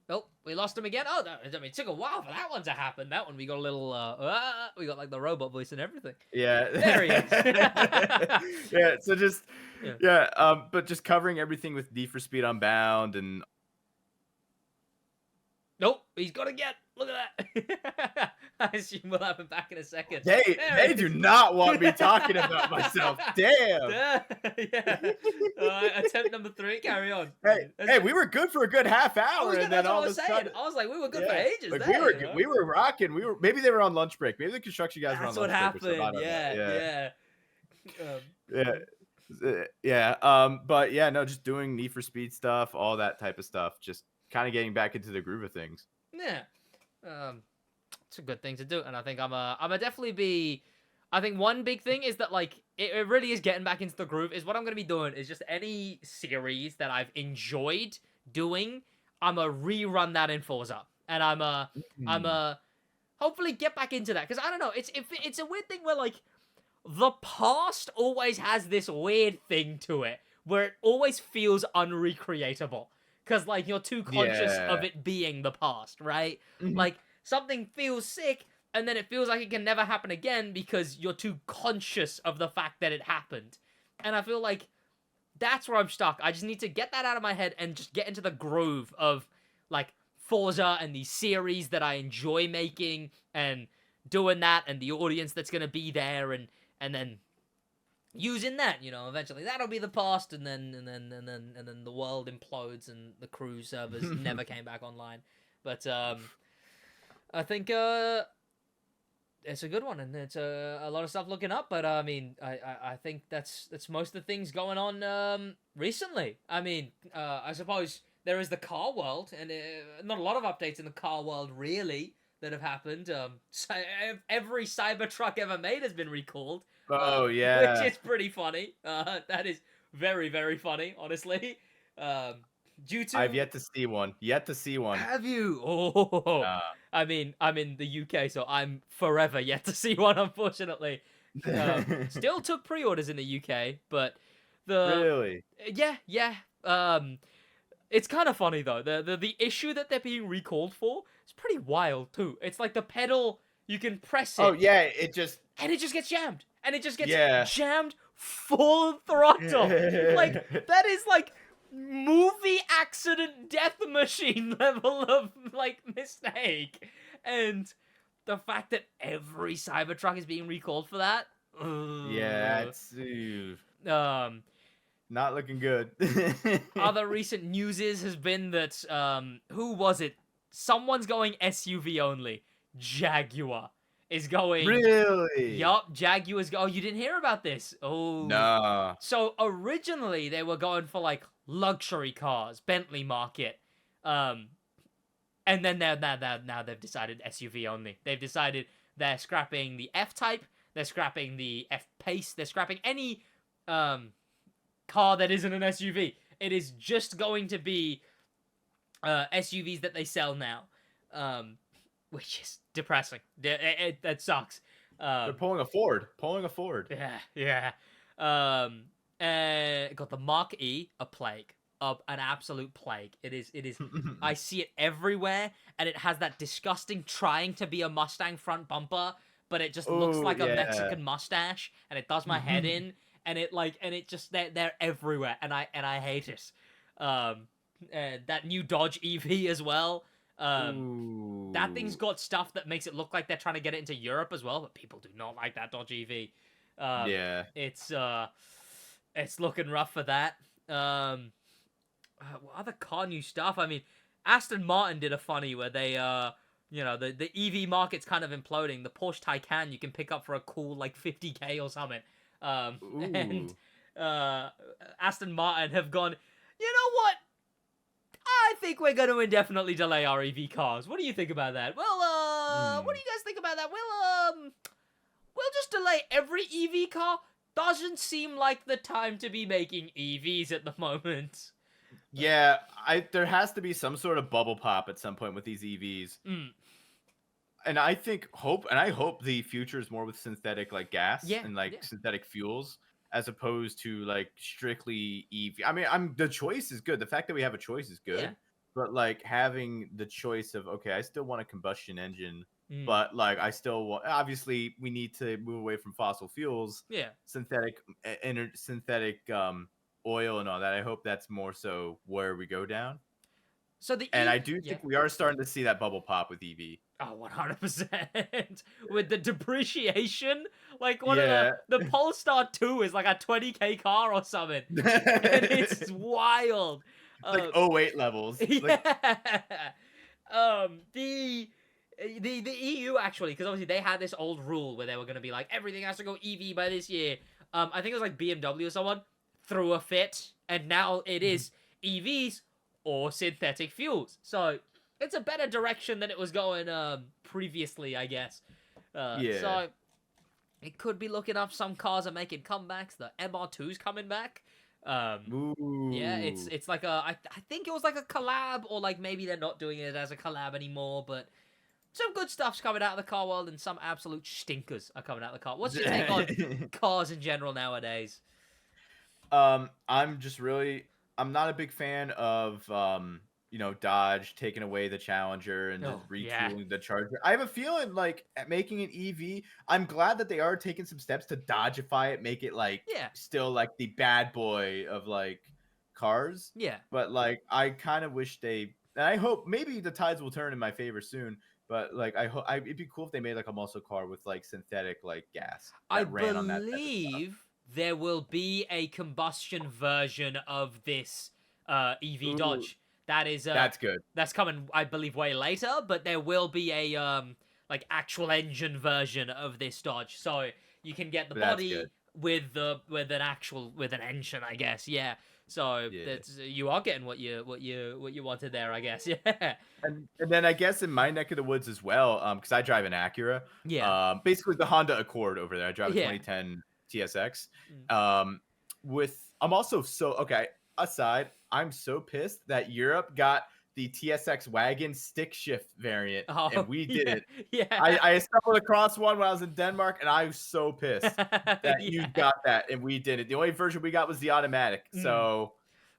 Oh, we lost him again. Oh, I mean, it took a while for that one to happen. That one, we got a little, we got like the robot voice and everything. yeah, There he is. yeah. So just Yeah. but just covering everything with Need for Speed Unbound and Nope, he's got again. Look at that. I assume we'll have him back in a second. they do not want me talking about myself. Damn. Yeah. Attempt number 3. Carry on. Hey, we were good for a good half hour, and then all of a sudden, I was like, we were good for ages. like there, we were rocking. Maybe they were on lunch break. Maybe the construction guys That's were on what lunch break. happened. But yeah, no, just doing Need for Speed stuff, all that type of stuff, just kind of getting back into the groove of things. Yeah. It's a good thing to do, and I think I'm a definitely be. I think one big thing is that like it really is getting back into the groove. Is what I'm gonna be doing is just any series that I've enjoyed doing, I'm a rerun that in Forza, and I'm a hopefully get back into that because I don't know. It's a weird thing where like the past always has this weird thing to it where it always feels unrecreatable because like you're too conscious of it being the past, right? Like something feels sick and then it feels like it can never happen again because you're too conscious of the fact that it happened. And I feel like that's where I'm stuck. I just need to get that out of my head and just get into the groove of like Forza and these series that I enjoy making and doing that and the audience that's going to be there and then using that, you know, eventually that'll be the past and then the world implodes and the crew servers never came back online. But I think it's a good one and it's a lot of stuff looking up, but I mean I think that's most of the things going on recently. I mean, I suppose there is the car world and not a lot of updates in the car world really that have happened. Every Cybertruck ever made has been recalled. Oh yeah, which is pretty funny. That is very, very funny, honestly. Due to I've yet to see one. Have you? Oh, I mean, I'm in the UK, so I'm forever yet to see one. Unfortunately, still took pre-orders in the UK, but really, yeah. It's kind of funny though. The issue that they're being recalled for is pretty wild too. It's like the pedal, you can press it. Oh yeah, it just gets jammed. And it just gets jammed full throttle. Like, that is like movie accident death machine level of like mistake. And the fact that every Cybertruck is being recalled for that. Yeah, it's not looking good. Other recent news has been that who was it? Someone's going SUV only. Jaguar is going. Really? Yup, Jaguar's go. Oh, you didn't hear about this? Oh. No. So originally they were going for like luxury cars, Bentley market. And then now they've decided SUV only. They've decided they're scrapping the F-Type, they're scrapping the F-Pace, they're scrapping any car that isn't an SUV. It is just going to be SUVs that they sell now. Which is depressing. That sucks. They're pulling a Ford. Yeah. Got the Mark E, a plague. An absolute plague. It is. I see it everywhere, and it has that disgusting trying to be a Mustang front bumper, but it just looks like a Mexican mustache, and it does my head in, and it just they're everywhere, and I hate it. That new Dodge EV as well. That thing's Ooh. got stuff that makes it look like they're trying to get it into Europe as well, but people do not like that Dodge EV. Yeah. It's looking rough for that. What other car new stuff? I mean, Aston Martin did a funny where they the EV market's kind of imploding. The Porsche Taycan you can pick up for a cool like 50K or something. And Ooh. Aston Martin have gone, you know what? I think we're going to indefinitely delay our EV cars. What do you think about that? Well, what do Hmm. you guys think about that? We'll just delay every EV car. Doesn't seem like the time to be making EVs at the moment. Yeah, there has to be some sort of bubble pop at some point with these EVs. Mm. And I hope the future is more with synthetic like gas Yeah, and like yeah, synthetic fuels as opposed to like strictly EV. I mean, the choice is good. The fact that we have a choice is yeah. good, but like having the choice of okay, I still want a combustion engine, Mm. but like I still want. Obviously, we need to move away from fossil fuels, Yeah. synthetic oil and all that. I hope that's more so where we go down. So the And I EV, do yeah. think we are starting to see that bubble pop with EV. Oh, 100%. With the depreciation, like one of Yeah. the Polestar 2 is like a 20K car or something. And it's wild. Like Uh, oh 08 levels. Like yeah. The EU actually, because obviously they had this old rule where they were gonna be like everything has to go EV by this year. I think it was like BMW or someone threw a fit, and now it is EVs or synthetic fuels. So it's a better direction than it was going previously, I guess. yeah. So it could be looking up. Some cars are making comebacks. The MR2's coming back. Yeah, Ooh. it's like I think it was like a collab, or like maybe they're not doing it as a collab anymore, but some good stuff's coming out of the car world, and some absolute stinkers are coming out of the car. What's your take on cars in general nowadays? I'm just really I'm not a big fan of Dodge taking away the Challenger and Oh just yeah, retooling the Charger. I have a feeling like at making an EV, I'm glad that they are taking some steps to Dodgeify it, make it like yeah, still like the bad boy of like cars. yeah. But like I kind of wish and I hope maybe the tides will turn in my favor soon. But like I hope it'd be cool if they made like a muscle car with like synthetic like gas I that ran on that type of stuff. believe there will be a combustion version of this EV Ooh, Dodge. That is that's good. that's coming, I believe, way later. But there will be a like actual engine version of this Dodge, so you can get the That's good. body with an engine, I guess. Yeah. So Yeah. that's you are getting what you wanted there, I guess. Yeah. And then I guess in my neck of the woods as well, because I drive an Acura, Yeah. basically the Honda Accord over there. I drive a Yeah. 2010 TSX. Mm. I'm also so okay. Aside, I'm so pissed that Europe got the TSX wagon stick shift variant, Oh and we yeah. didn't. Yeah. I stumbled across one when I was in Denmark, and I was so pissed that you Yeah. got that and we didn't. The only version we got was the automatic. Mm. So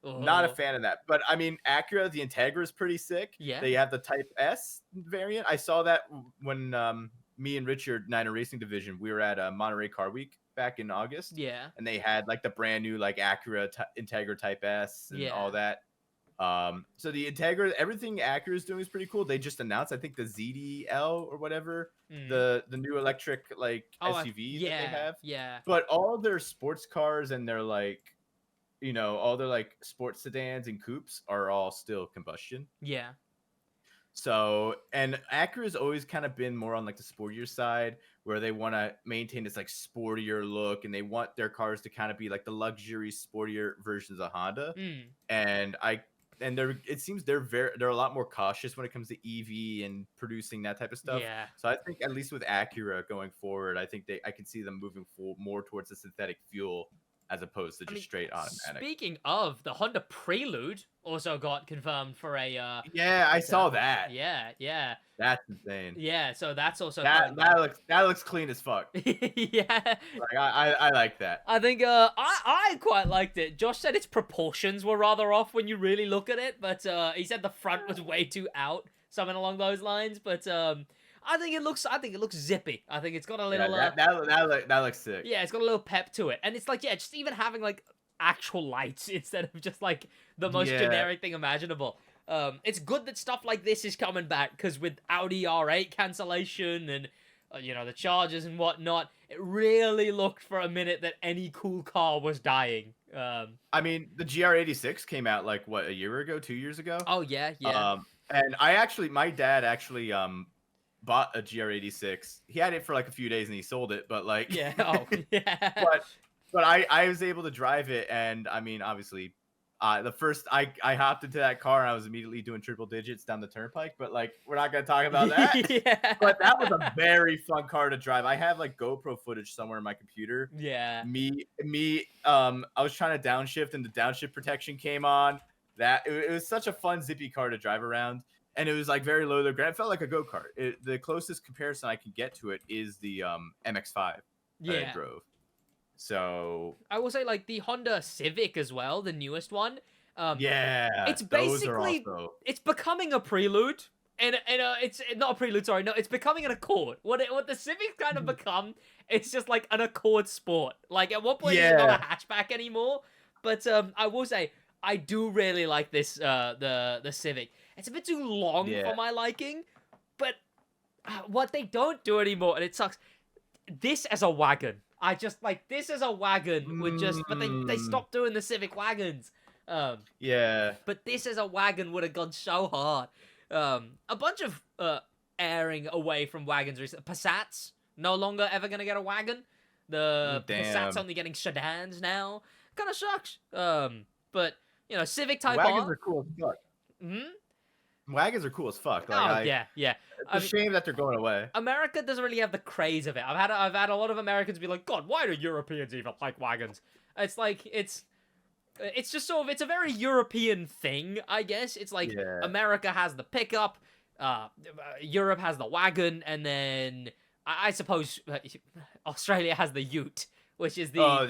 not a Oh. fan of that. But I mean, Acura, the Integra is pretty sick. Yeah. They have the Type S variant. I saw that when me and Richard, Niner Racing Division, we were at Monterey Car Week back in August, Yeah. and they had like the brand new like Acura Integra Type S and all Yeah. that. So the Integra, everything Acura is doing is pretty cool. They just announced, I think, the ZDL or whatever, Mm. the new electric like Oh, SUVs that they yeah. have. Yeah. But all their sports cars and their like all their like sports sedans and coupes are all still combustion. Yeah. So, and Acura's always kind of been more on like the sportier side where they want to maintain this like sportier look and they want their cars to kind of be like the luxury sportier versions of Honda. Mm. And it seems they're a lot more cautious when it comes to EV and producing that type of stuff. Yeah. So I think at least with Acura going forward, I think I can see them moving more towards the synthetic fuel as opposed to just straight automatic. Speaking of, the Honda Prelude also got confirmed for a Yeah, I saw that. Yeah, yeah. That's insane. Yeah, so that's also That looks clean as fuck. yeah. Like I like that. I think I quite liked it. Josh said its proportions were rather off when you really look at it, but he said the front was way too out, something along those lines, but I think it looks zippy. I think it's got a little that looks sick. yeah, it's got a little pep to it. And it's like, yeah, just even having like actual lights instead of just like the most generic thing imaginable. It's good that stuff like this is coming back, because with Audi R8 cancellation and the Chargers and whatnot, it really looked for a minute that any cool car was dying. I mean, the GR86 came out like what, a year ago, 2 years ago. Oh yeah. And my dad actually bought a GR86. He had it for like a few days and he sold it, but like Yeah. Oh yeah. but I was able to drive it, and I mean, obviously, the first I hopped into that car and I was immediately doing triple digits down the turnpike, but like we're not gonna talk about that. Yeah. But that was a very fun car to drive. I have like GoPro footage somewhere in my computer. Yeah. I was trying to downshift and the downshift protection came on. It was such a fun zippy car to drive around, and it was like very low to the ground. It felt like a go-kart. The closest comparison I can get to it is the MX-5 that I drove. So I will say, like, the Honda Civic as well, the newest one. It's basically it's becoming a prelude, and it's not a prelude. Sorry, no, it's becoming an Accord. What the Civic's kind of become, it's just like an Accord Sport. Like at one point, it's not a hatchback anymore. But I will say, I do really like this the Civic. It's a bit too long for my liking, but what they don't do anymore, and it sucks. This as a wagon. I just like this as a wagon would just, but they stopped doing the Civic wagons. But this as a wagon would have gone so hard. A bunch of airing away from wagons recently. Passats no longer ever gonna get a wagon. The Passats only getting sedans now. Kind of sucks. But Civic Type wagons R. are cool as fuck. Wagons are cool as fuck. Like, yeah. It's a shame that they're going away. America doesn't really have the craze of it. I've had a lot of Americans be like, God, why do Europeans even like wagons? It's like it's just sort of, it's a very European thing, I guess. It's like America has the pickup, Europe has the wagon, and then I suppose Australia has the ute, which is the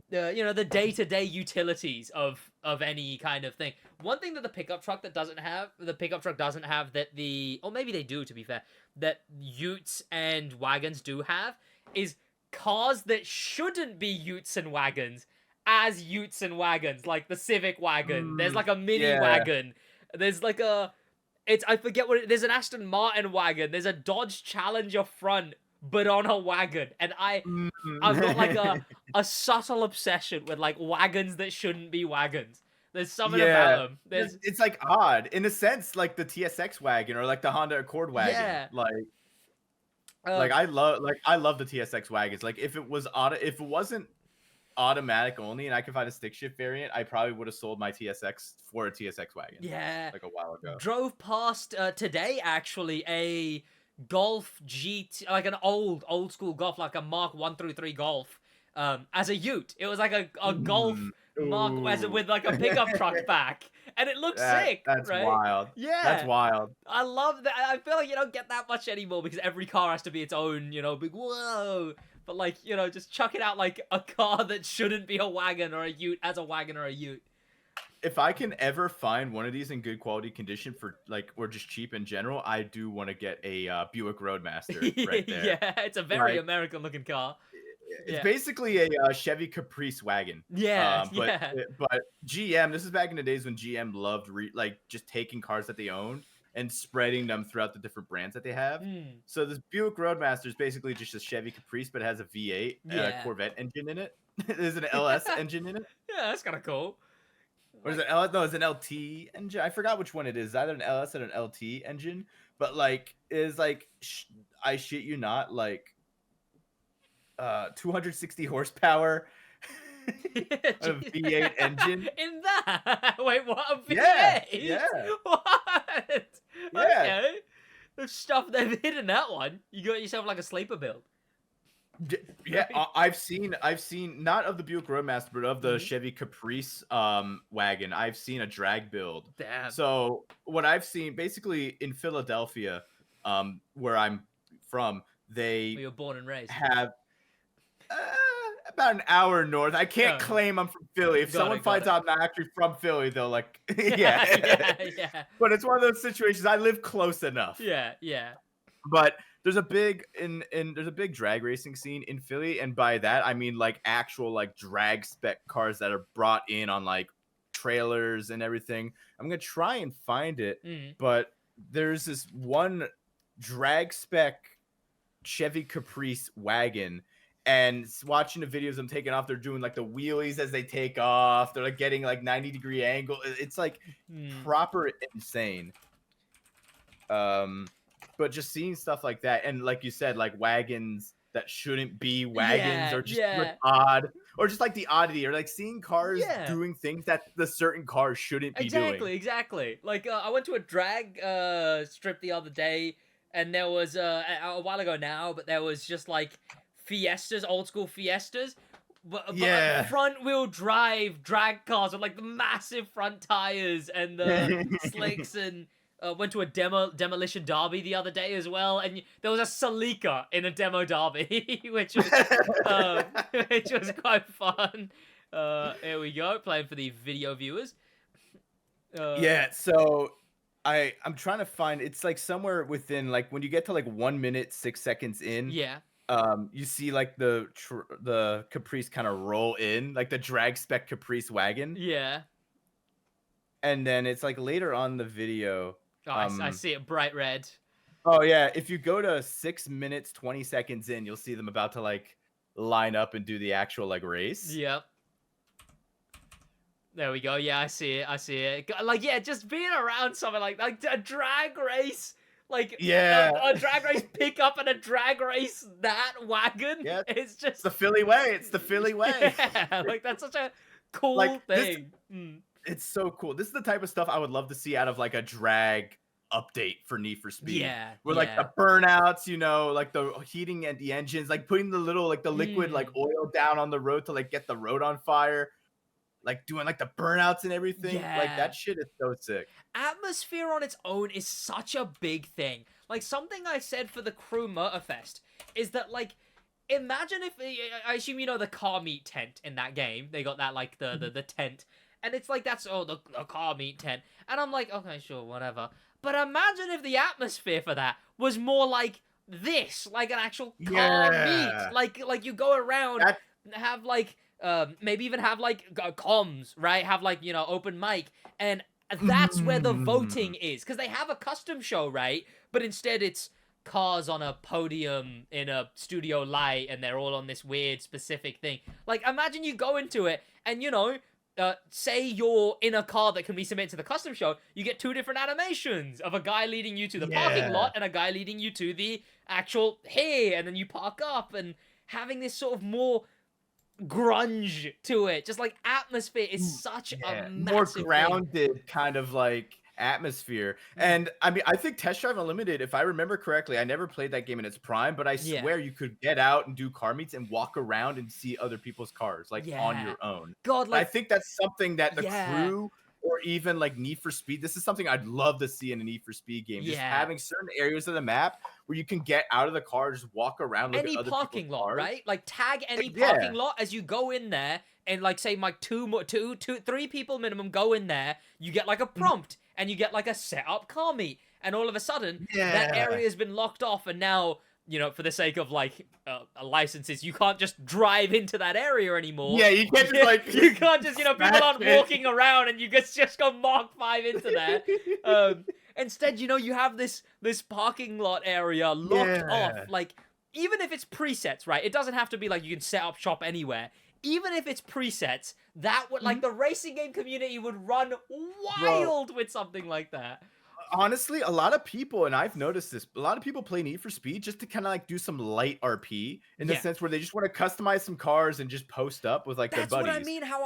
the day-to-day utilities of any kind of thing. One thing that the pickup truck doesn't have that or maybe they do, to be fair, that utes and wagons do have, is cars that shouldn't be utes and wagons as utes and wagons, like the Civic wagon. There's like a mini wagon. There's like I forget there's an Aston Martin wagon. There's a Dodge Challenger front, but on a wagon. And I've got like a subtle obsession with like wagons that shouldn't be wagons. There's something about them. It's like odd in a sense, like the TSX wagon or like the Honda Accord wagon. Yeah. I love the TSX wagons. Like if it wasn't automatic only and I could find a stick shift variant, I probably would have sold my TSX for a TSX wagon. Yeah. Like a while ago. Drove past today actually a Golf GT, like an old school Golf, like a Mark 1 through 3 Golf, as a ute. It was like a Golf Mark with like a pickup truck back, and it looks sick. That's right? wild. Yeah, that's wild. I love that. I feel like you don't get that much anymore because every car has to be its own, big whoa. But like, just chuck it out like a car that shouldn't be a wagon or a ute as a wagon or a ute. If I can ever find one of these in good quality condition for like, or just cheap in general, I do want to get a Buick Roadmaster right there. Yeah, it's a very American looking car. It's basically a Chevy Caprice wagon. But GM, this is back in the days when GM loved just taking cars that they owned and spreading them throughout the different brands that they have. So this Buick Roadmaster is basically just a Chevy Caprice, but it has a V8 and a Corvette engine in it. There's an LS engine in it. Yeah, that's kind of cool. Or is it LS? No, it's an LT engine. I forgot which one it is. Either an LS or an LT engine. But like, it is like, I shit you not, like 260 horsepower. A V8 engin in that. Wait, what? A V8? Yeah. What? Yeah. Okay. The stuff they've hid in that one. You got yourself like a sleeper build. Yeah, I've seen not of the Buick Roadmaster, but of the Chevy Caprice wagon. I've seen a drag build. Damn. So what I've seen, basically in Philadelphia, where I'm from, they were you born and raised? Have about an hour north. I can't claim I'm from Philly. If someone finds out I'm actually from Philly, they'll like, yeah. But it's one of those situations. I live close enough. Yeah. But there's a big drag racing scene in Philly, and by that I mean like actual like drag spec cars that are brought in on like trailers and everything. I'm gonna try and find it, Mm. but there's this one drag spec Chevy Caprice wagon, and watching the videos of them taking off, they're doing like the wheelies as they take off. They're like getting like 90-degree angle. It's like proper insane. But just seeing stuff like that, and like you said, like wagons that shouldn't be wagons, or just look odd, or just like the oddity, or like seeing cars doing things that the certain cars shouldn't be doing. Exactly. Like I went to a drag strip the other day, and there was a while ago now, but there was just like Fiestas, old school Fiestas, but front wheel drive drag cars with like the massive front tires and the slicks. And went to a demolition derby the other day as well, and there was a Celica in a demo derby, which was quite fun. Here we go, playing for the video viewers. So I'm trying to find, it's like somewhere within, like when you get to like 1 minute 6 seconds in, you see like the Caprice kind of roll in, like the drag spec Caprice wagon, and then it's like later on the video. I see it bright red. Oh yeah, if you go to 6 minutes 20 seconds in, you'll see them about to like line up and do the actual like race. Yep. There we go. Yeah, I see it. Like, yeah, just being around something like a drag race, like a drag race pickup and a drag race that wagon. Yeah, it's just it's the Philly way. It's the Philly way. Yeah, like that's such a cool thing. It's so cool. This is the type of stuff I would love to see out of like a drag update for Need for Speed. Yeah. Where like the burnouts, you know, like the heating and the engines, like putting the little like the liquid like oil down on the road to like get the road on fire. Like doing like the burnouts and everything. Like that shit is so sick. Atmosphere on its own is such a big thing. Like something I said for the Crew Motorfest is that like, imagine if, I assume you know the car meet tent in that game. They got that like the tent. And it's like, that's, the car meet tent. And I'm like, okay, sure, whatever. But imagine if the atmosphere for that was more like this, like an actual car meet. Like you go around, have like, maybe even have like comms, right? Have like, you know, open mic. And that's where the voting is. Because they have a custom show, right? But instead it's cars on a podium in a studio light and they're all on this weird specific thing. Like, imagine you go into it and, you know, say you're in a car that can be submitted to the custom show, you get 2 different animations of a guy leading you to the parking lot and a guy leading you to the actual here, and then you park up, and having this sort of more grunge to it. Just like atmosphere is such a massive more grounded thing. Kind of like atmosphere. And I mean, I think Test Drive Unlimited, if I remember correctly, I never played that game in its prime, but I swear you could get out and do car meets and walk around and see other people's cars like on your own. God, like, I think that's something that the Crew or even like Need for Speed, this is something I'd love to see in a Need for Speed game. Just having certain areas of the map where you can get out of the car, just walk around, look any at other parking lot, cars. right? Like tag any parking lot as you go in there, and like say like 3 people minimum go in there. You get like a prompt, and you get like a set up car meet, and all of a sudden that area has been locked off, and now, you know, for the sake of like licenses, you can't just drive into that area anymore. Yeah, you can't just like you can't just, you know, people aren't walking around and you just go Mark 5 into there. Instead, you know, you have this parking lot area locked off. Like, even if it's presets, right? It doesn't have to be like you can set up shop anywhere. Even if it's presets, that would like the racing game community would run wild with something like that. Honestly, a lot of people, and I've noticed this, a lot of people play Need for Speed just to kind of like do some light RP in the sense where they just want to customize some cars and just post up with like their buddies. That's what I mean. How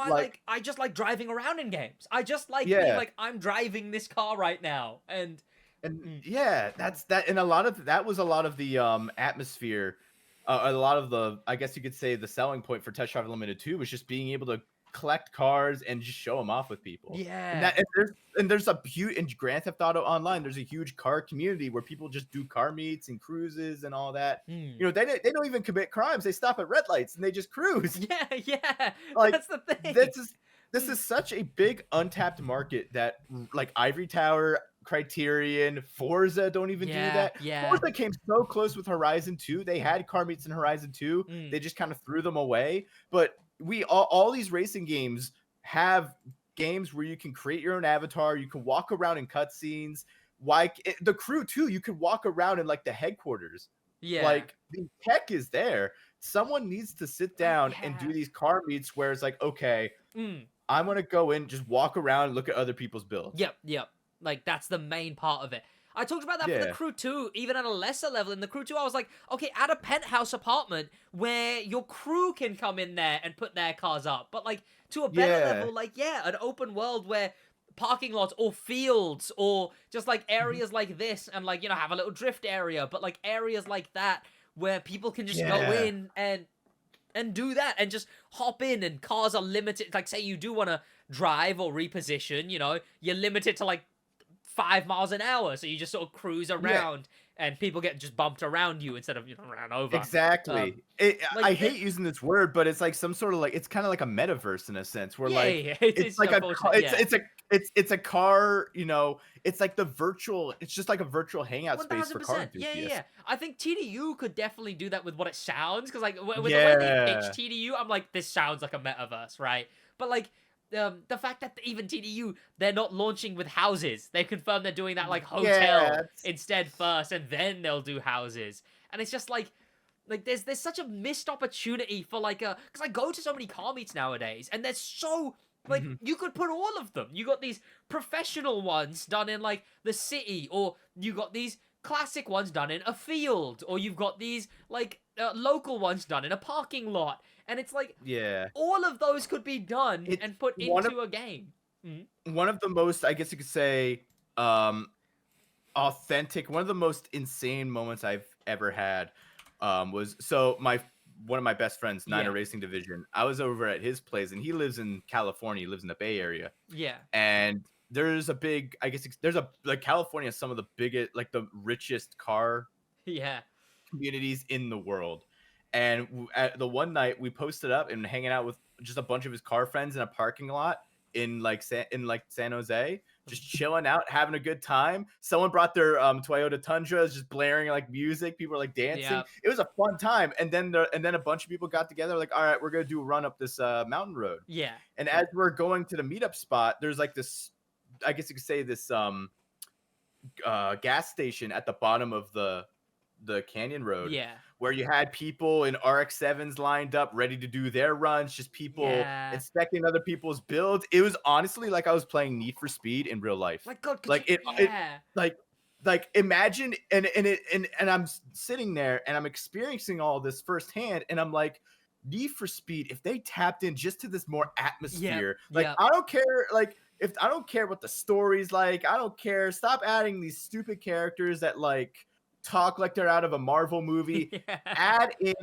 I just like driving around in games. I just like being like, I'm driving this car right now, and that's that. And a lot of that was a lot of the atmosphere. A lot of the, I guess you could say, the selling point for Test Drive Unlimited 2 was just being able to collect cars and just show them off with people. And there's a beauty in Grand Theft Auto Online. There's a huge car community where people just do car meets and cruises and all that. You know, they don't even commit crimes. They stop at red lights and they just cruise. Like, that's the thing. This is such a big untapped market that like Ivory Tower, Criterion, Forza don't even do that. Forza came so close with Horizon 2. They had car meets in Horizon 2. They just kind of threw them away. But all these racing games have games where you can create your own avatar, you can walk around in cutscenes. Like the crew too, you could walk around in like the headquarters. Yeah. Like the tech is there. Someone needs to sit down and do these car meets where it's like, okay, I'm gonna go in, just walk around and look at other people's builds. Yep. Like, that's the main part of it. I talked about that for the crew too, even at a lesser level. In the crew too, I was like, okay, add a penthouse apartment where your crew can come in there and put their cars up. But like, to a better level, like, an open world where parking lots or fields or just like areas like this, and like, you know, have a little drift area, but like areas like that where people can just go in and do that and just hop in, and cars are limited. Like, say you do want to drive or reposition, you know, you're limited to like 5 miles an hour, so you just sort of cruise around and people get just bumped around you instead of, you know, ran over. Exactly. Like, I hate using this word, but it's like some sort of like, it's kind of like a metaverse in a sense, where it's like it's a car, you know, it's like it's just like a virtual hangout space for car enthusiasts. Yeah. I think TDU could definitely do that with what it sounds, because like with the way they pitch TDU, I'm like, this sounds like a metaverse, right? But like, the fact that even TDU, they're not launching with houses. They confirmed they're doing that like hotel instead first, and then they'll do houses. And it's just like there's such a missed opportunity for like because I go to so many car meets nowadays, and there's so like you could put all of them. You got these professional ones done in like the city, or you got these classic ones done in a field, or you've got these like local ones done in a parking lot. And it's like, all of those could be done and put into a game. One of the most, I guess you could say, authentic, one of the most insane moments I've ever had was, so one of my best friends, Niner Racing Division, I was over at his place, and he lives in California. He lives in the Bay Area. Yeah. And there's a big, I guess, like California has some of the biggest, like the richest car communities in the world. And at the one night we posted up and hanging out with just a bunch of his car friends in a parking lot in San Jose, just chilling out, having a good time. Someone brought their Toyota Tundras, just blaring like music. People were like dancing. It was a fun time. And then a bunch of people got together, like, all right, we're gonna do a run up this mountain road. Yeah. And as we're going to the meetup spot, there's like this, I guess you could say, this gas station at the bottom of the canyon road, where you had people in RX-7s lined up ready to do their runs, just people inspecting other people's builds. It was honestly like I was playing Need for Speed in real life. Like, God, like imagine, and I'm sitting there and I'm experiencing all this firsthand, and I'm like, Need for Speed, if they tapped in just to this more atmosphere, I don't care, like, if I don't care what the story's like, I don't care. Stop adding these stupid characters that like talk like they're out of a Marvel movie. Add in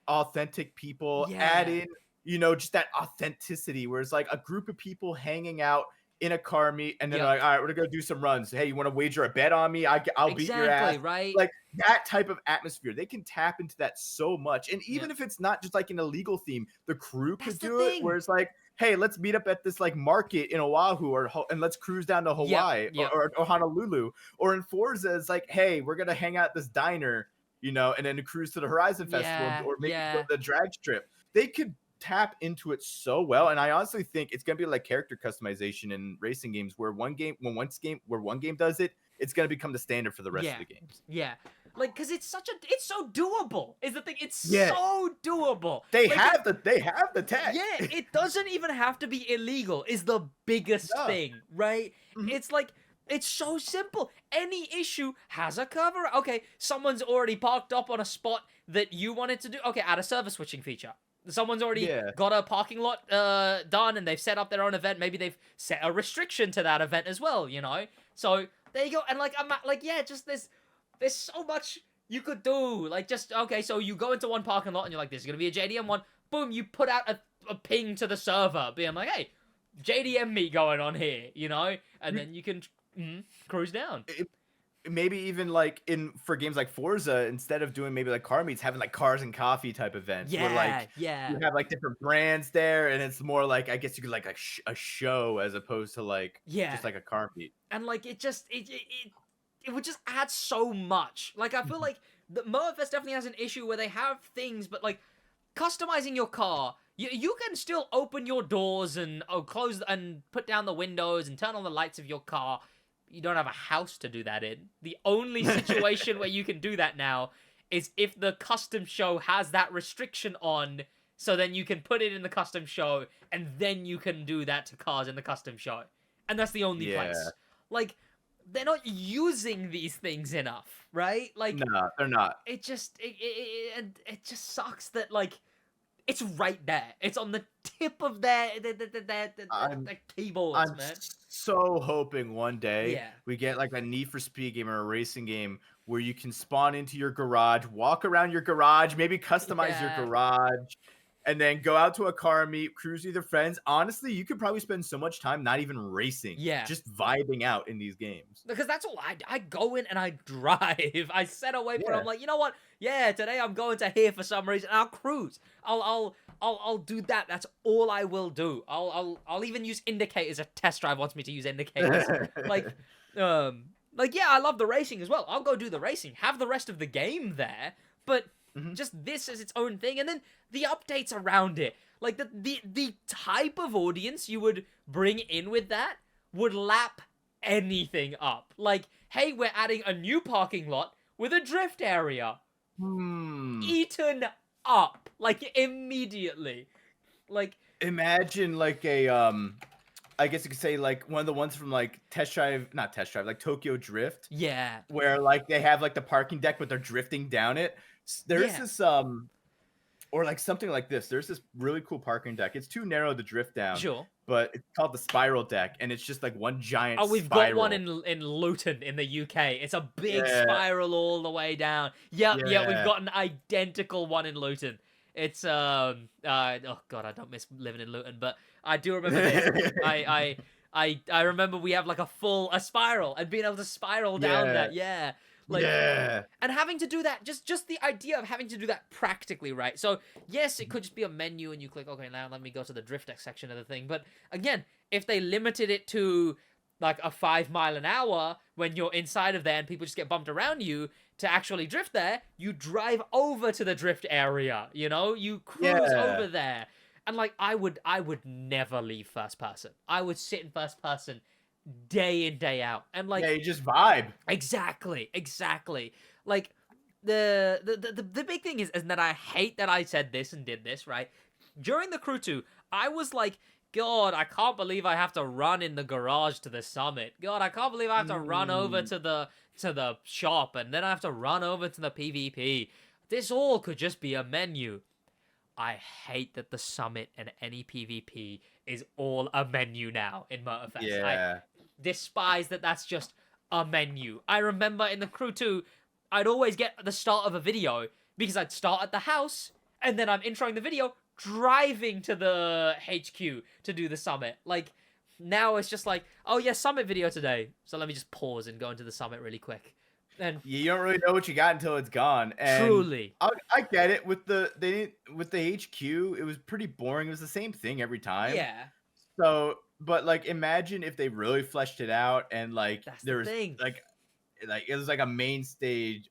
authentic people. Add in, you know, just that authenticity where it's like a group of people hanging out in a car meet, and then they're like, all right, we're gonna go do some runs. Hey, you want to wager a bet on me? I'll beat your ass. Right? Like that type of atmosphere. They can tap into that so much. And even if it's not just like an illegal theme, the crew could do it where it's like, hey, let's meet up at this like market in Oahu, and let's cruise down to Hawaii or Honolulu. Or in Forza, it's like, hey, we're gonna hang out at this diner, you know, and then cruise to the Horizon Festival, or maybe go to the drag strip. They could tap into it so well, and I honestly think it's gonna be like character customization in racing games, where one game does it, it's gonna become the standard for the rest of the games. Like, because it's so doable is the thing. It's so doable. They like, have the tech. It doesn't even have to be illegal is the biggest thing, right? It's like, it's so simple. Any issue has a cover. Okay, someone's already parked up on a spot that you wanted to do. Okay, add a service switching feature. Someone's already got a parking lot done, and they've set up their own event. Maybe they've set a restriction to that event as well, you know? So there you go. And like, I'm like, just there's so much you could do. Like, just, okay, so you go into one parking lot and you're like, this is going to be a JDM one. Boom, you put out a ping to the server being like, hey, JDM meet going on here, you know? And then you can cruise down. Maybe even like for games like Forza, instead of doing maybe like car meets, having like cars and coffee type events where like you have like different brands there, and it's more like, I guess you could like a show as opposed to like just like a car meet. And like it would just add so much. Like, I feel like the Motorfest definitely has an issue where they have things, but like customizing your car, you can still open your doors and close and put down the windows and turn on the lights of your car. You don't have a house to do that in. The only situation where you can do that now is if the custom show has that restriction on, so then you can put it in the custom show, and then you can do that to cars in the custom show. And that's the only place. Like, they're not using these things enough, right? Like, no, they're not. It just sucks that, like, it's right there. It's on the tip of their keyboards, I'm man. so hoping one day we get like a Need for Speed game or a racing game where you can spawn into your garage, walk around your garage, maybe customize your garage, and then go out to a car meet, cruise with your friends. Honestly, you could probably spend so much time not even racing, just vibing out in these games. Because that's all I go in and I drive. I set away from. I'm like, you know what? Yeah, today I'm going to here for some reason. I'll cruise. I'll do that. That's all I will do. I'll even use indicators if test drive wants me to use indicators. Like, yeah, I love the racing as well. I'll go do the racing. Have the rest of the game there, but. Just this as its own thing, and then the updates around it. Like, the type of audience you would bring in with that would lap anything up. Like, hey, we're adding a new parking lot with a drift area. Eaten up. Like, immediately. Like, imagine, like, a, I guess you could say, like, one of the ones from, like, like, Tokyo Drift. Yeah. Where, like, they have, like, the parking deck, but they're drifting down it. There's this, or like something like this. There's this really cool parking deck. It's too narrow to drift down. Sure. But it's called the spiral deck, and it's just like one giant we've spiral. got one in Luton in the UK. It's a big spiral all the way down. Yeah, we've got an identical one in Luton. It's oh god, I don't miss living in Luton, but I do remember this. I remember we have like a spiral and being able to spiral down that. Yeah. Like, and having to do that, just the idea of having to do that practically, right? So, yes, it could just be a menu and you click, okay, now let me go to the drift deck section of the thing. But, again, if they limited it to, like, a 5 mile an hour when you're inside of there and people just get bumped around you to actually drift there, you drive over to the drift area, you know? You cruise over there. And, like, I would never leave first person. I would sit in first person day in, day out, and like you just vibe. Exactly. Like the big thing is that I hate that I said this and did this, right? During the Crew 2, I was like, God, I can't believe I have to run in the garage to the summit. God, I can't believe I have to run over to the shop, and then I have to run over to the PvP. This all could just be a menu. I hate that the summit and any PvP is all a menu now in Motorfest. I despise that that's just a menu. I remember in the Crew 2, I'd always get the start of a video because I'd start at the house, and then I'm introing the video driving to the HQ to do the summit. Like, now it's just like, oh yeah, summit video today. So let me just pause and go into the summit really quick. And you don't really know what you got until it's gone. And truly, I get it. With the HQ, it was pretty boring. It was the same thing every time. Yeah. So, but like, imagine if they really fleshed it out and like there was like it was like a main stage,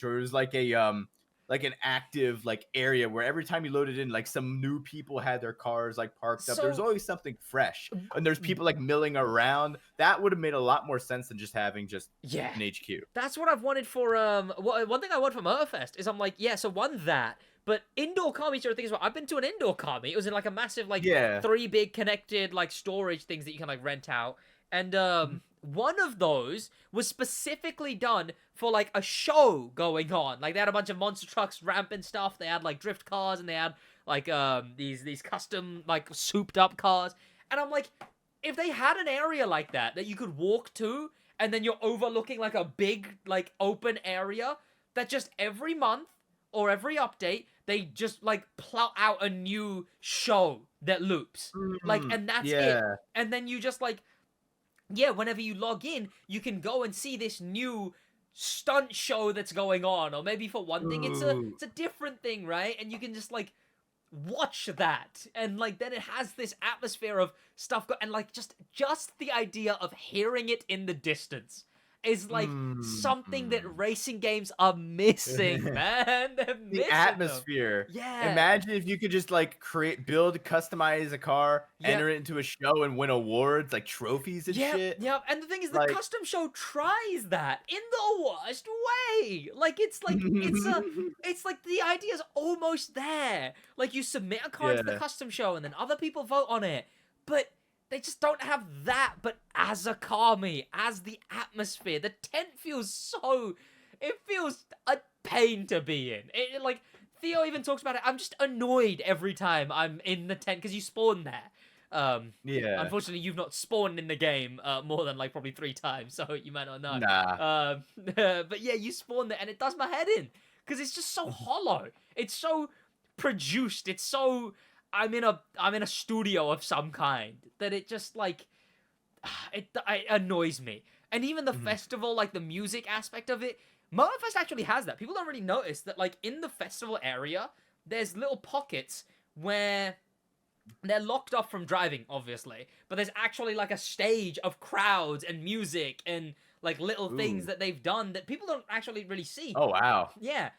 or it was like a like an active like area where every time you loaded in, like some new people had their cars like parked up. There's always something fresh, and there's people like milling around. That would have made a lot more sense than just having an HQ. That's what I've wanted for one thing I want for Motorfest is I'm like, but indoor car meets are things. I've been to an indoor car meet. It was in like a massive 3 big connected like storage things that you can like rent out, and one of those was specifically done for like a show going on. Like, they had a bunch of monster trucks ramping stuff. They had like drift cars, and they had like these custom like souped up cars. And I'm like, if they had an area like that you could walk to, and then you're overlooking like a big like open area that just every month or every update they just like plow out a new show that loops. Like, and that's it. And then you just like, whenever you log in, you can go and see this new stunt show that's going on. Or maybe for one thing, it's a different thing, right? And you can just, like, watch that. And, like, then it has this atmosphere of stuff. And, like, just the idea of hearing it in the distance is like something that racing games are missing, man. They're The missing atmosphere. them. Yeah. Imagine if you could just like customize a car, Yep. enter it into a show, and win awards like trophies and shit. Yep. And the thing is, the Like- custom show tries that in the worst way. Like it's like it's like the idea's almost there. Like you submit a car to the Yeah. custom show, and then other people vote on it, but they just don't have that. But as a Kami, as the atmosphere, the tent feels it feels a pain to be in. It like Theo even talks about it. I'm just annoyed every time I'm in the tent because you spawn there. Yeah. Unfortunately, you've not spawned in the game more than like probably 3 times, so you might not know. Nah. But yeah, you spawn there, and it does my head in because it's just so hollow. It's so produced. It's so I'm in a studio of some kind that it just like it annoys me. And even the festival, like the music aspect of it, Motorfest actually has that. People don't really notice that, like in the festival area, there's little pockets where they're locked off from driving, obviously, but there's actually like a stage of crowds and music and like little things that they've done that people don't actually really see. Oh wow. Yeah,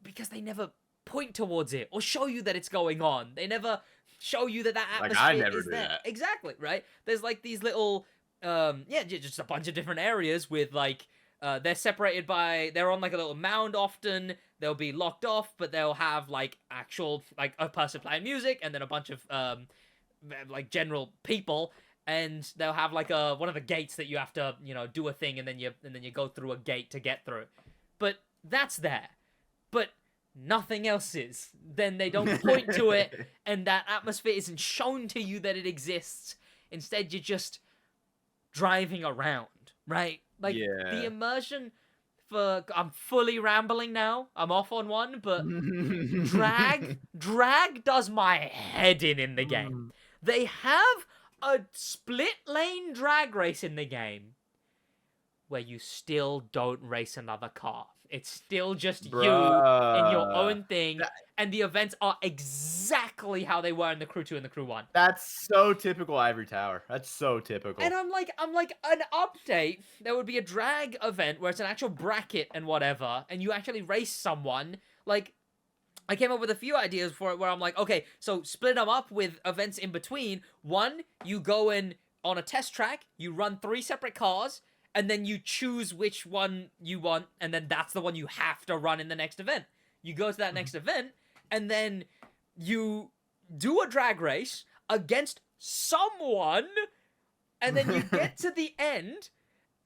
because they never point towards it or show you that it's going on. They never show you that atmosphere I never is do there. that. Exactly, right? There's like these little, just a bunch of different areas with like, they're separated by, they're on like a little mound often. They'll be locked off, but they'll have like actual, like a person playing music and then a bunch of, like general people. And they'll have like one of the gates that you have to, do a thing and then you go through a gate to get through. But that's there. But nothing else is. Then they don't point to it, and that atmosphere isn't shown to you that it exists. Instead, you're just driving around, right? Like the immersion I'm fully rambling now. I'm off on one, but drag does my head in the game. They have a split lane drag race in the game where you still don't race another car. It's still just you in your own thing, and the events are exactly how they were in the Crew 2 and the Crew 1. That's so typical Ivory Tower. That's so typical. And I'm like, an update, there would be a drag event where it's an actual bracket and whatever, and you actually race someone. Like, I came up with a few ideas for it where I'm like, okay, so split them up with events in between. One, you go in on a test track, you run 3 separate cars, and then you choose which one you want, and then that's the one you have to run in the next event. You go to that next event, and then you do a drag race against someone, and then you get to the end,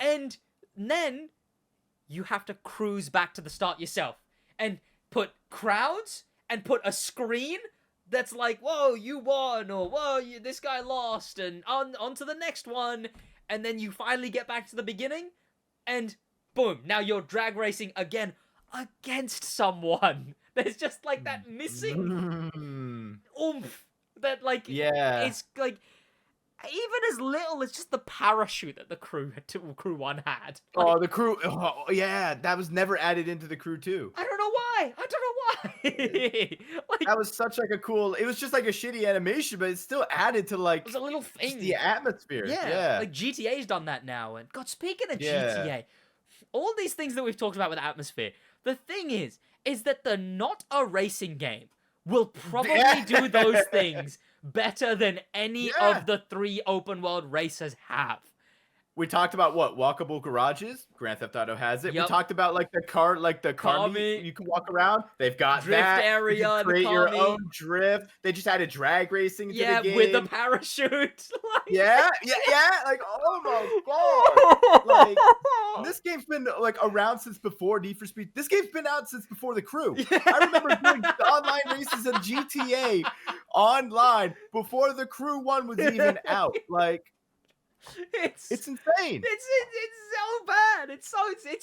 and then you have to cruise back to the start yourself, and put crowds, and put a screen that's like, whoa, you won, or whoa, this guy lost, and on to the next one. And then you finally get back to the beginning, and boom, now you're drag racing again against someone. There's just like that missing oomph that like, it's like, even as little as just the parachute that the Crew 1 had. Like, the Crew, that was never added into the Crew 2. I don't know why. Like, that was such like a cool, it was just like a shitty animation, but it still added to like, it was a little thing. The atmosphere. Yeah. Like GTA's done that now. And God, speaking of GTA, all these things that we've talked about with atmosphere, the thing is that the not a racing game will probably do those things better than any of the 3 open world races have. We talked about what walkable garages. Grand Theft Auto has it. Yep. We talked about like the car Kami. you can walk around. They've got drift that area. You can create your own drift. They just added drag racing into the game. With the parachute. Like... Yeah. Like, oh my god. Like, this game's been like around since before Need for Speed. This game's been out since before the Crew. Yeah. I remember doing online races of GTA online before the Crew 1 was even out. Like. It's insane. It's so bad. It's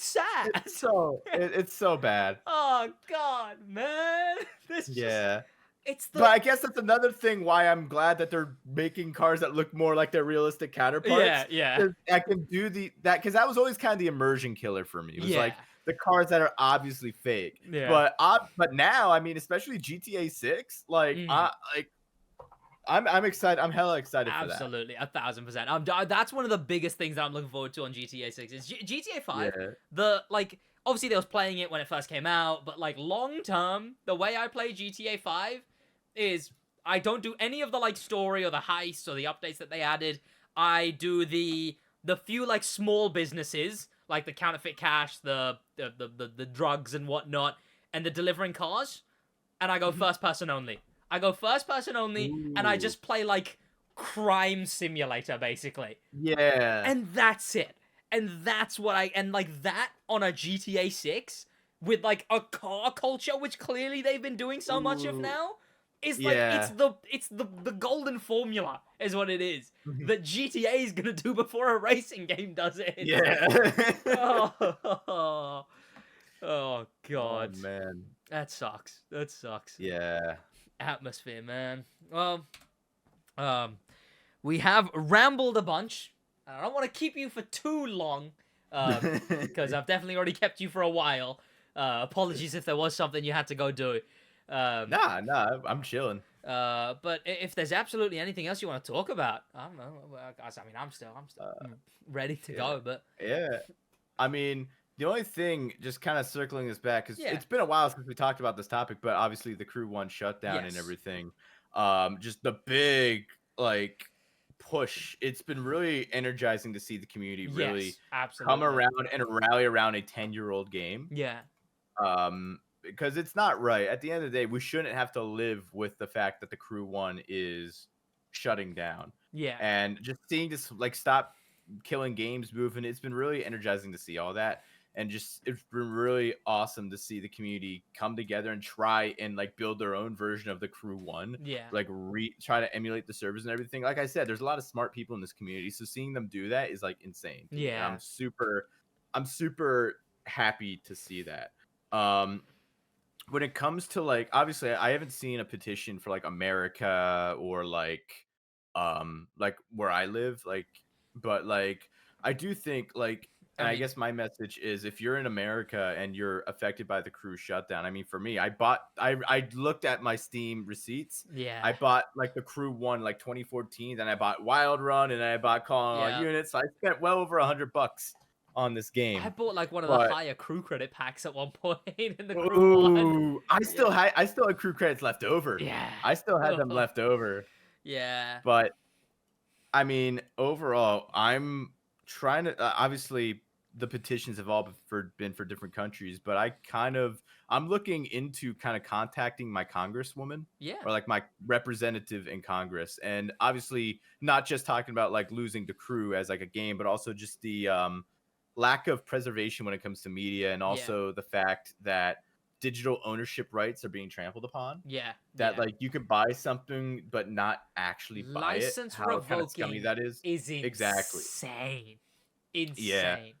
sad. It's so bad. Oh god, man. But I guess that's another thing why I'm glad that they're making cars that look more like their realistic counterparts. Yeah. I can do that because that was always kind of the immersion killer for me. It was like the cars that are obviously fake. Yeah. But now, I mean, especially GTA 6, like I'm excited. I'm hella excited for that. Absolutely, 1,000%. That's one of the biggest things that I'm looking forward to on GTA 6 is GTA 5. Yeah. The like, obviously they was playing it when it first came out, but like long term, the way I play GTA 5 is I don't do any of the like story or the heists or the updates that they added. I do the few like small businesses like the counterfeit cash, the drugs and whatnot, and the delivering cars, and I go first person only. I go first person only, and I Ooh. just play like crime simulator basically, Yeah. and that's it. And that's what and like that on a GTA 6 with like a car culture, which clearly they've been doing so much of Ooh. now, is like Yeah. it's the golden formula is what it is that GTA is gonna do before a racing game does it. Yeah. Oh, oh Oh God, man. that sucks. That sucks. Yeah. Atmosphere, man. Well, we have rambled a bunch. I don't want to keep you for too long, because I've definitely already kept you for a while. Apologies if there was something you had to go do. Nah, I'm chilling. But if there's absolutely anything else you want to talk about, I don't know. I mean, I'm still ready to Yeah. go. But Yeah. I mean, the only thing, just kind of circling this back, because yeah, it's been a while since we talked about this topic, but obviously the Crew 1 shutdown and yes, everything, just the big like push. It's been really energizing to see the community really yes, come absolutely. around and rally around a 10-year-old game. Yeah, Because it's not right. At the end of the day, we shouldn't have to live with the fact that the Crew 1 is shutting down. yeah, And just seeing this like stop killing games moving, it's been really energizing to see all that. And just it's been really awesome to see the community come together and try and like build their own version of the Crew 1, yeah, like try to emulate the servers and everything. Like I said, there's a lot of smart people in this community, so seeing them do that is like insane to me. And yeah. I'm super happy to see that. um when it comes to like, obviously I haven't seen a petition for like America or like where I live, like, but like I do think like, I and I mean, guess my message is, if you're in America and you're affected by the Crew shutdown, I mean, for me, I looked at my Steam receipts. yeah, I bought like the Crew 1 like 2014, then I bought Wild Run, and I bought Calling All yeah. Units. So I spent well over $100 on this I game. bought like one of the But higher crew credit packs at one point in the crew one. ooh, Yeah. I still had Crew credits left over. Yeah. I still had them Oh, left over. yeah. But I mean, overall, I'm trying to obviously the petitions have all been for different countries, but I'm looking into kind of contacting my congresswoman Yeah. or like my representative in Congress, and obviously not just talking about like losing the Crew as like a game, but also just the lack of preservation when it comes to media, and Yeah. also the fact that digital ownership rights are being trampled upon. Yeah. That Yeah. like you could buy something but not actually buy it. License How kind of scummy revoking that is. is Exactly. insane. Yeah. Insane.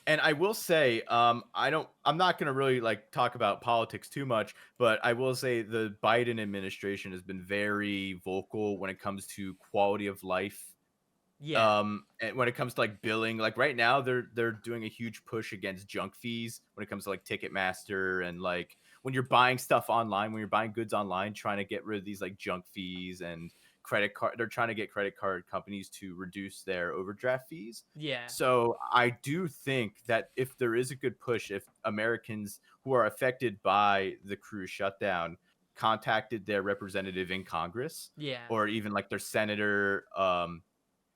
And I will say, I'm not gonna really like talk about politics too much, but I will say the Biden administration has been very vocal when it comes to quality of life. Yeah. And when it comes to like billing, like right now they're doing a huge push against junk fees when it comes to like Ticketmaster, and like when you're buying stuff online, when you're buying goods online, trying to get rid of these like junk fees and credit card. They're trying to get credit card companies to reduce their overdraft fees. Yeah. So I do think that if there is a good push, if Americans who are affected by the Crew shutdown contacted their representative in Congress, Yeah. or even like their senator,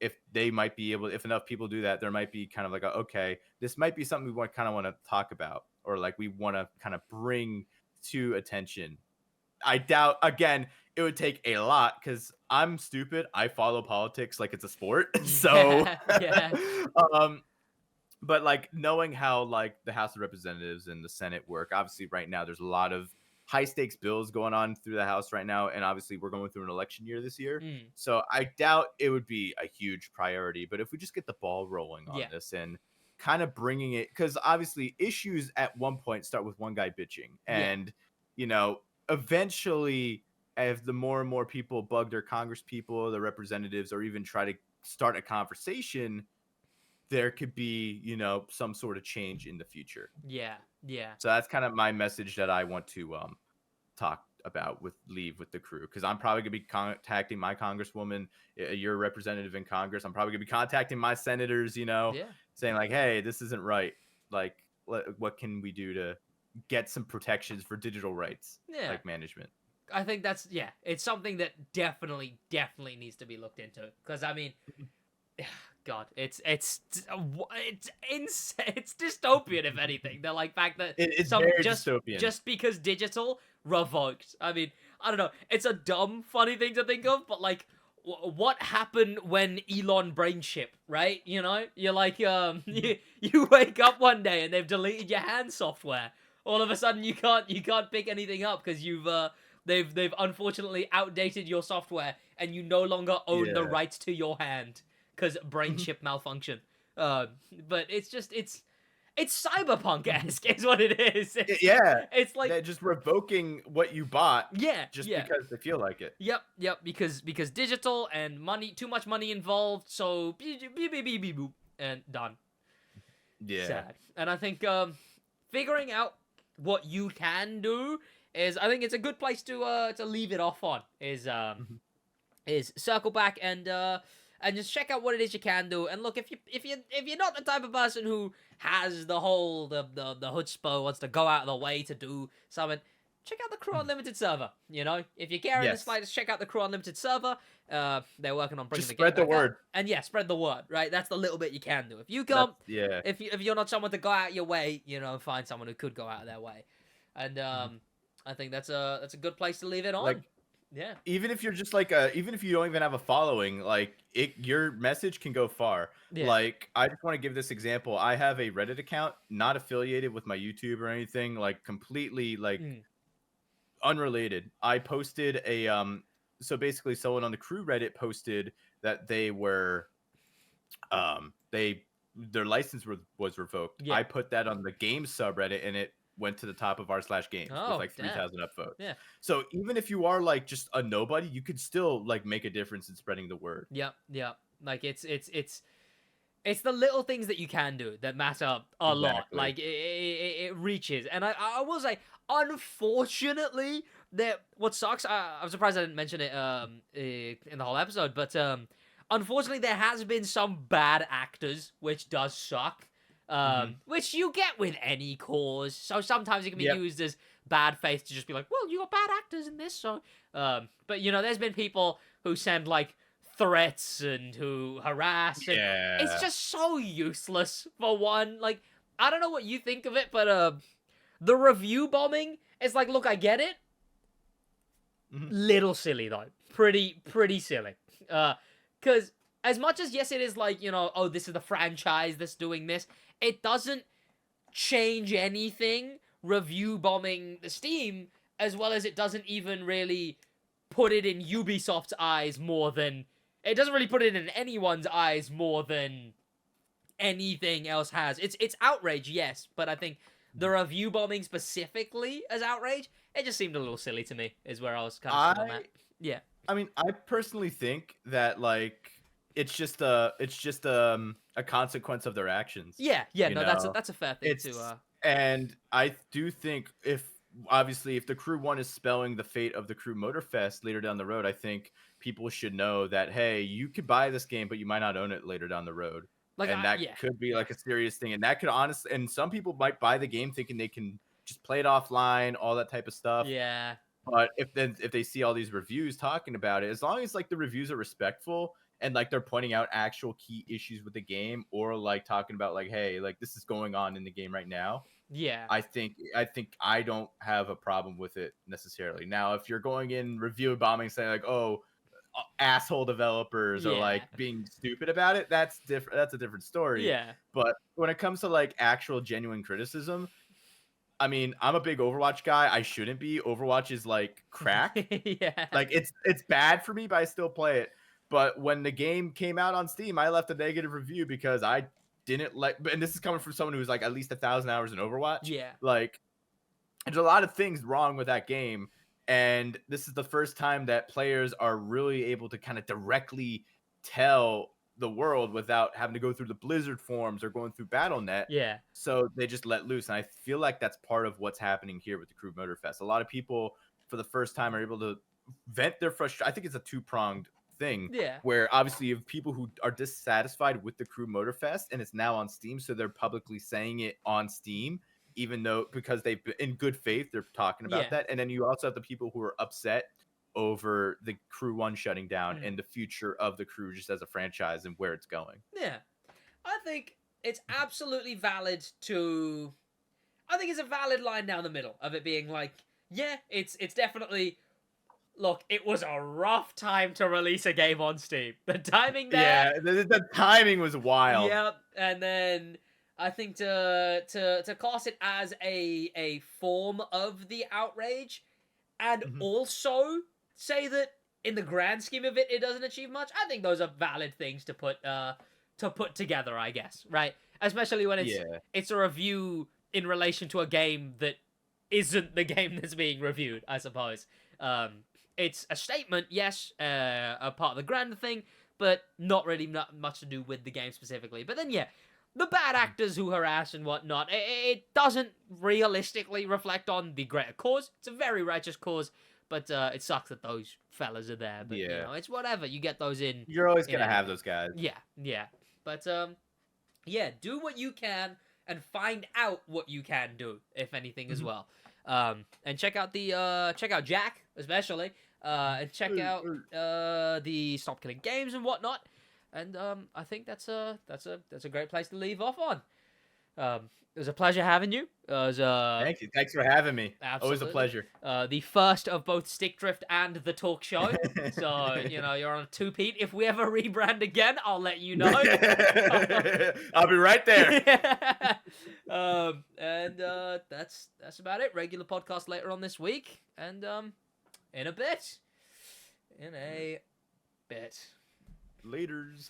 if they might be able, if enough people do that, there might be kind of like okay, this might be something we want to talk about, or like we want to kind of bring to attention. I doubt, again, it would take a lot because I'm stupid. I follow politics like it's a sport. So Yeah. Yeah. um but like knowing how like the House of Representatives and the Senate work, obviously right now there's a lot of high stakes bills going on through the House right now, and obviously we're going through an election year this year. Mm. So I doubt it would be a huge priority, but if we just get the ball rolling on Yeah. this and kind of bringing it, because obviously issues at one point start with one guy bitching, Yeah. and you know, eventually as the more and more people bug their Congress people, their representatives, or even try to start a conversation, there could be, you know, some sort of change in the future. Yeah. Yeah. So that's kind of my message that I want to talk about with the crew, because I'm probably gonna be contacting my congresswoman. You're a representative in Congress. I'm probably gonna be contacting my senators, Yeah. saying like, hey, this isn't right. Like, what can we do to get some protections for digital rights, Yeah. like management? I think that's it's something that definitely needs to be looked into, because I mean, God, it's dystopian if anything. They're like fact that It's some very dystopian. just because digital revoked. I mean, I don't know. It's a dumb, funny thing to think of, but like, what happened when Elon brain chip, right? You know, you're like, you wake up one day and they've deleted your hand software. All of a sudden, you can't pick anything up because you've they've unfortunately outdated your software and you no longer own the rights to your hand because brain chip malfunction. But it's just it's cyberpunk-esque is what it is. It's like they're just revoking what you bought just yeah. because they feel like it. Yep, because digital and money, too much money involved, so beep, beep, beep, beep, beep, boop, and done. Yeah. Sad. And I think figuring out what you can do is, I think it's a good place to leave it off on, is circle back and just check out what it is you can do. And look, if you're not the type of person who has the whole the chutzpah, wants to go out of the way to do something, check out the Crew Unlimited server. You know, if you care in the slightest, check out the Crew Unlimited server. They're working on bringing just spread the word. And yeah, spread the word. Right, that's the little bit you can do. If you can't, if you're not someone to go out your way, you know, find someone who could go out of their way. And I think that's a good place to leave it on. Like, yeah. Even if you're just like even if you don't even have a following, like your message can go far. Yeah. Like, I just want to give this example. I have a Reddit account, not affiliated with my YouTube or anything, like completely like unrelated. I posted a so basically someone on the Crew Reddit posted that they were their license was revoked. Yeah. I put that on the game subreddit and it went to the top of r/games with like 3,000 upvotes. Yeah. So even if you are like just a nobody, you could still like make a difference in spreading the word. Yep. Like it's the little things that you can do that matter a lot. Like it reaches. And I will say, unfortunately, that what sucks. I'm surprised I didn't mention it in the whole episode, but unfortunately, there has been some bad actors, which does suck. Which you get with any cause. So sometimes it can be used as bad faith to just be like, well, you got bad actors in this, so. But you know, there's been people who send like threats and who harass. And it's just so useless. For one, like, I don't know what you think of it, but the review bombing is like, look, I get it. Little silly though, pretty silly. Because as much as yes, it is like, you know, oh, this is the franchise that's doing this. It doesn't change anything review bombing the Steam, as well as it doesn't even really put it in Ubisoft's eyes more than... It doesn't really put it in anyone's eyes more than anything else has. It's outrage, yes, but I think the review bombing specifically as outrage, it just seemed a little silly to me, is where I was kind of on that. Yeah. I mean, I personally think that, like, it's just a consequence of their actions. Yeah, no, that's a fair thing to. And I do think if the Crew 1 is spelling the fate of the Crew Motorfest later down the road, I think people should know that, hey, you could buy this game, but you might not own it later down the road. Like, and that could be like a serious thing. And that could honestly, and some people might buy the game thinking they can just play it offline, all that type of stuff. Yeah. But if they see all these reviews talking about it, as long as like the reviews are respectful and like they're pointing out actual key issues with the game, or like talking about like, hey, like this is going on in the game right now. Yeah. I think I don't have a problem with it necessarily. Now, if you're going in review bombing, saying like, oh, asshole developers or like being stupid about it, that's different. That's a different story. Yeah. But when it comes to like actual genuine criticism, I mean, I'm a big Overwatch guy. I shouldn't be. Overwatch is like crack. Yeah. Like it's bad for me, but I still play it. But when the game came out on Steam, I left a negative review because I didn't like, and this is coming from someone who's like at least 1,000 hours in Overwatch. Yeah. Like, there's a lot of things wrong with that game. And this is the first time that players are really able to kind of directly tell the world without having to go through the Blizzard forums or going through Battle.net. Yeah. So they just let loose. And I feel like that's part of what's happening here with the Crew Motorfest. A lot of people for the first time are able to vent their frustration. I think it's a two-pronged thing. Yeah. Where obviously you have people who are dissatisfied with the Crew Motorfest, and it's now on Steam, so they're publicly saying it on Steam, even though because they've been in good faith, they're talking about that. And then you also have the people who are upset over the Crew 1 shutting down and the future of the Crew just as a franchise and where it's going. Yeah. I think it's absolutely valid to... I think it's a valid line down the middle of it being like, yeah, it's definitely... Look, it was a rough time to release a game on Steam. The timing there... Yeah, the timing was wild. Yep, and then... I think to class it as a form of the outrage, and also say that in the grand scheme of it, it doesn't achieve much. I think those are valid things to put together, I guess, right? Especially when it's a review in relation to a game that isn't the game that's being reviewed, I suppose. It's a statement, yes, a part of the grand thing, but not much to do with the game specifically. But then, yeah. The bad actors who harass and whatnot, it doesn't realistically reflect on the greater cause. It's a very righteous cause, but it sucks that those fellas are there. But, you know, it's whatever. You get those in. You're always going to have those guys. Yeah. But, yeah, do what you can and find out what you can do, if anything, as well. And check out Jack, especially. And check out the Stop Killing Games and whatnot. And I think that's a great place to leave off on. It was a pleasure having you. Thank you. Thanks for having me. Absolutely. Always a pleasure. The first of both Stick Drift and the talk show. So, you know, you're on a two-peat. If we ever rebrand again, I'll let you know. I'll be right there. And that's about it. Regular podcast later on this week. And in a bit. Laters.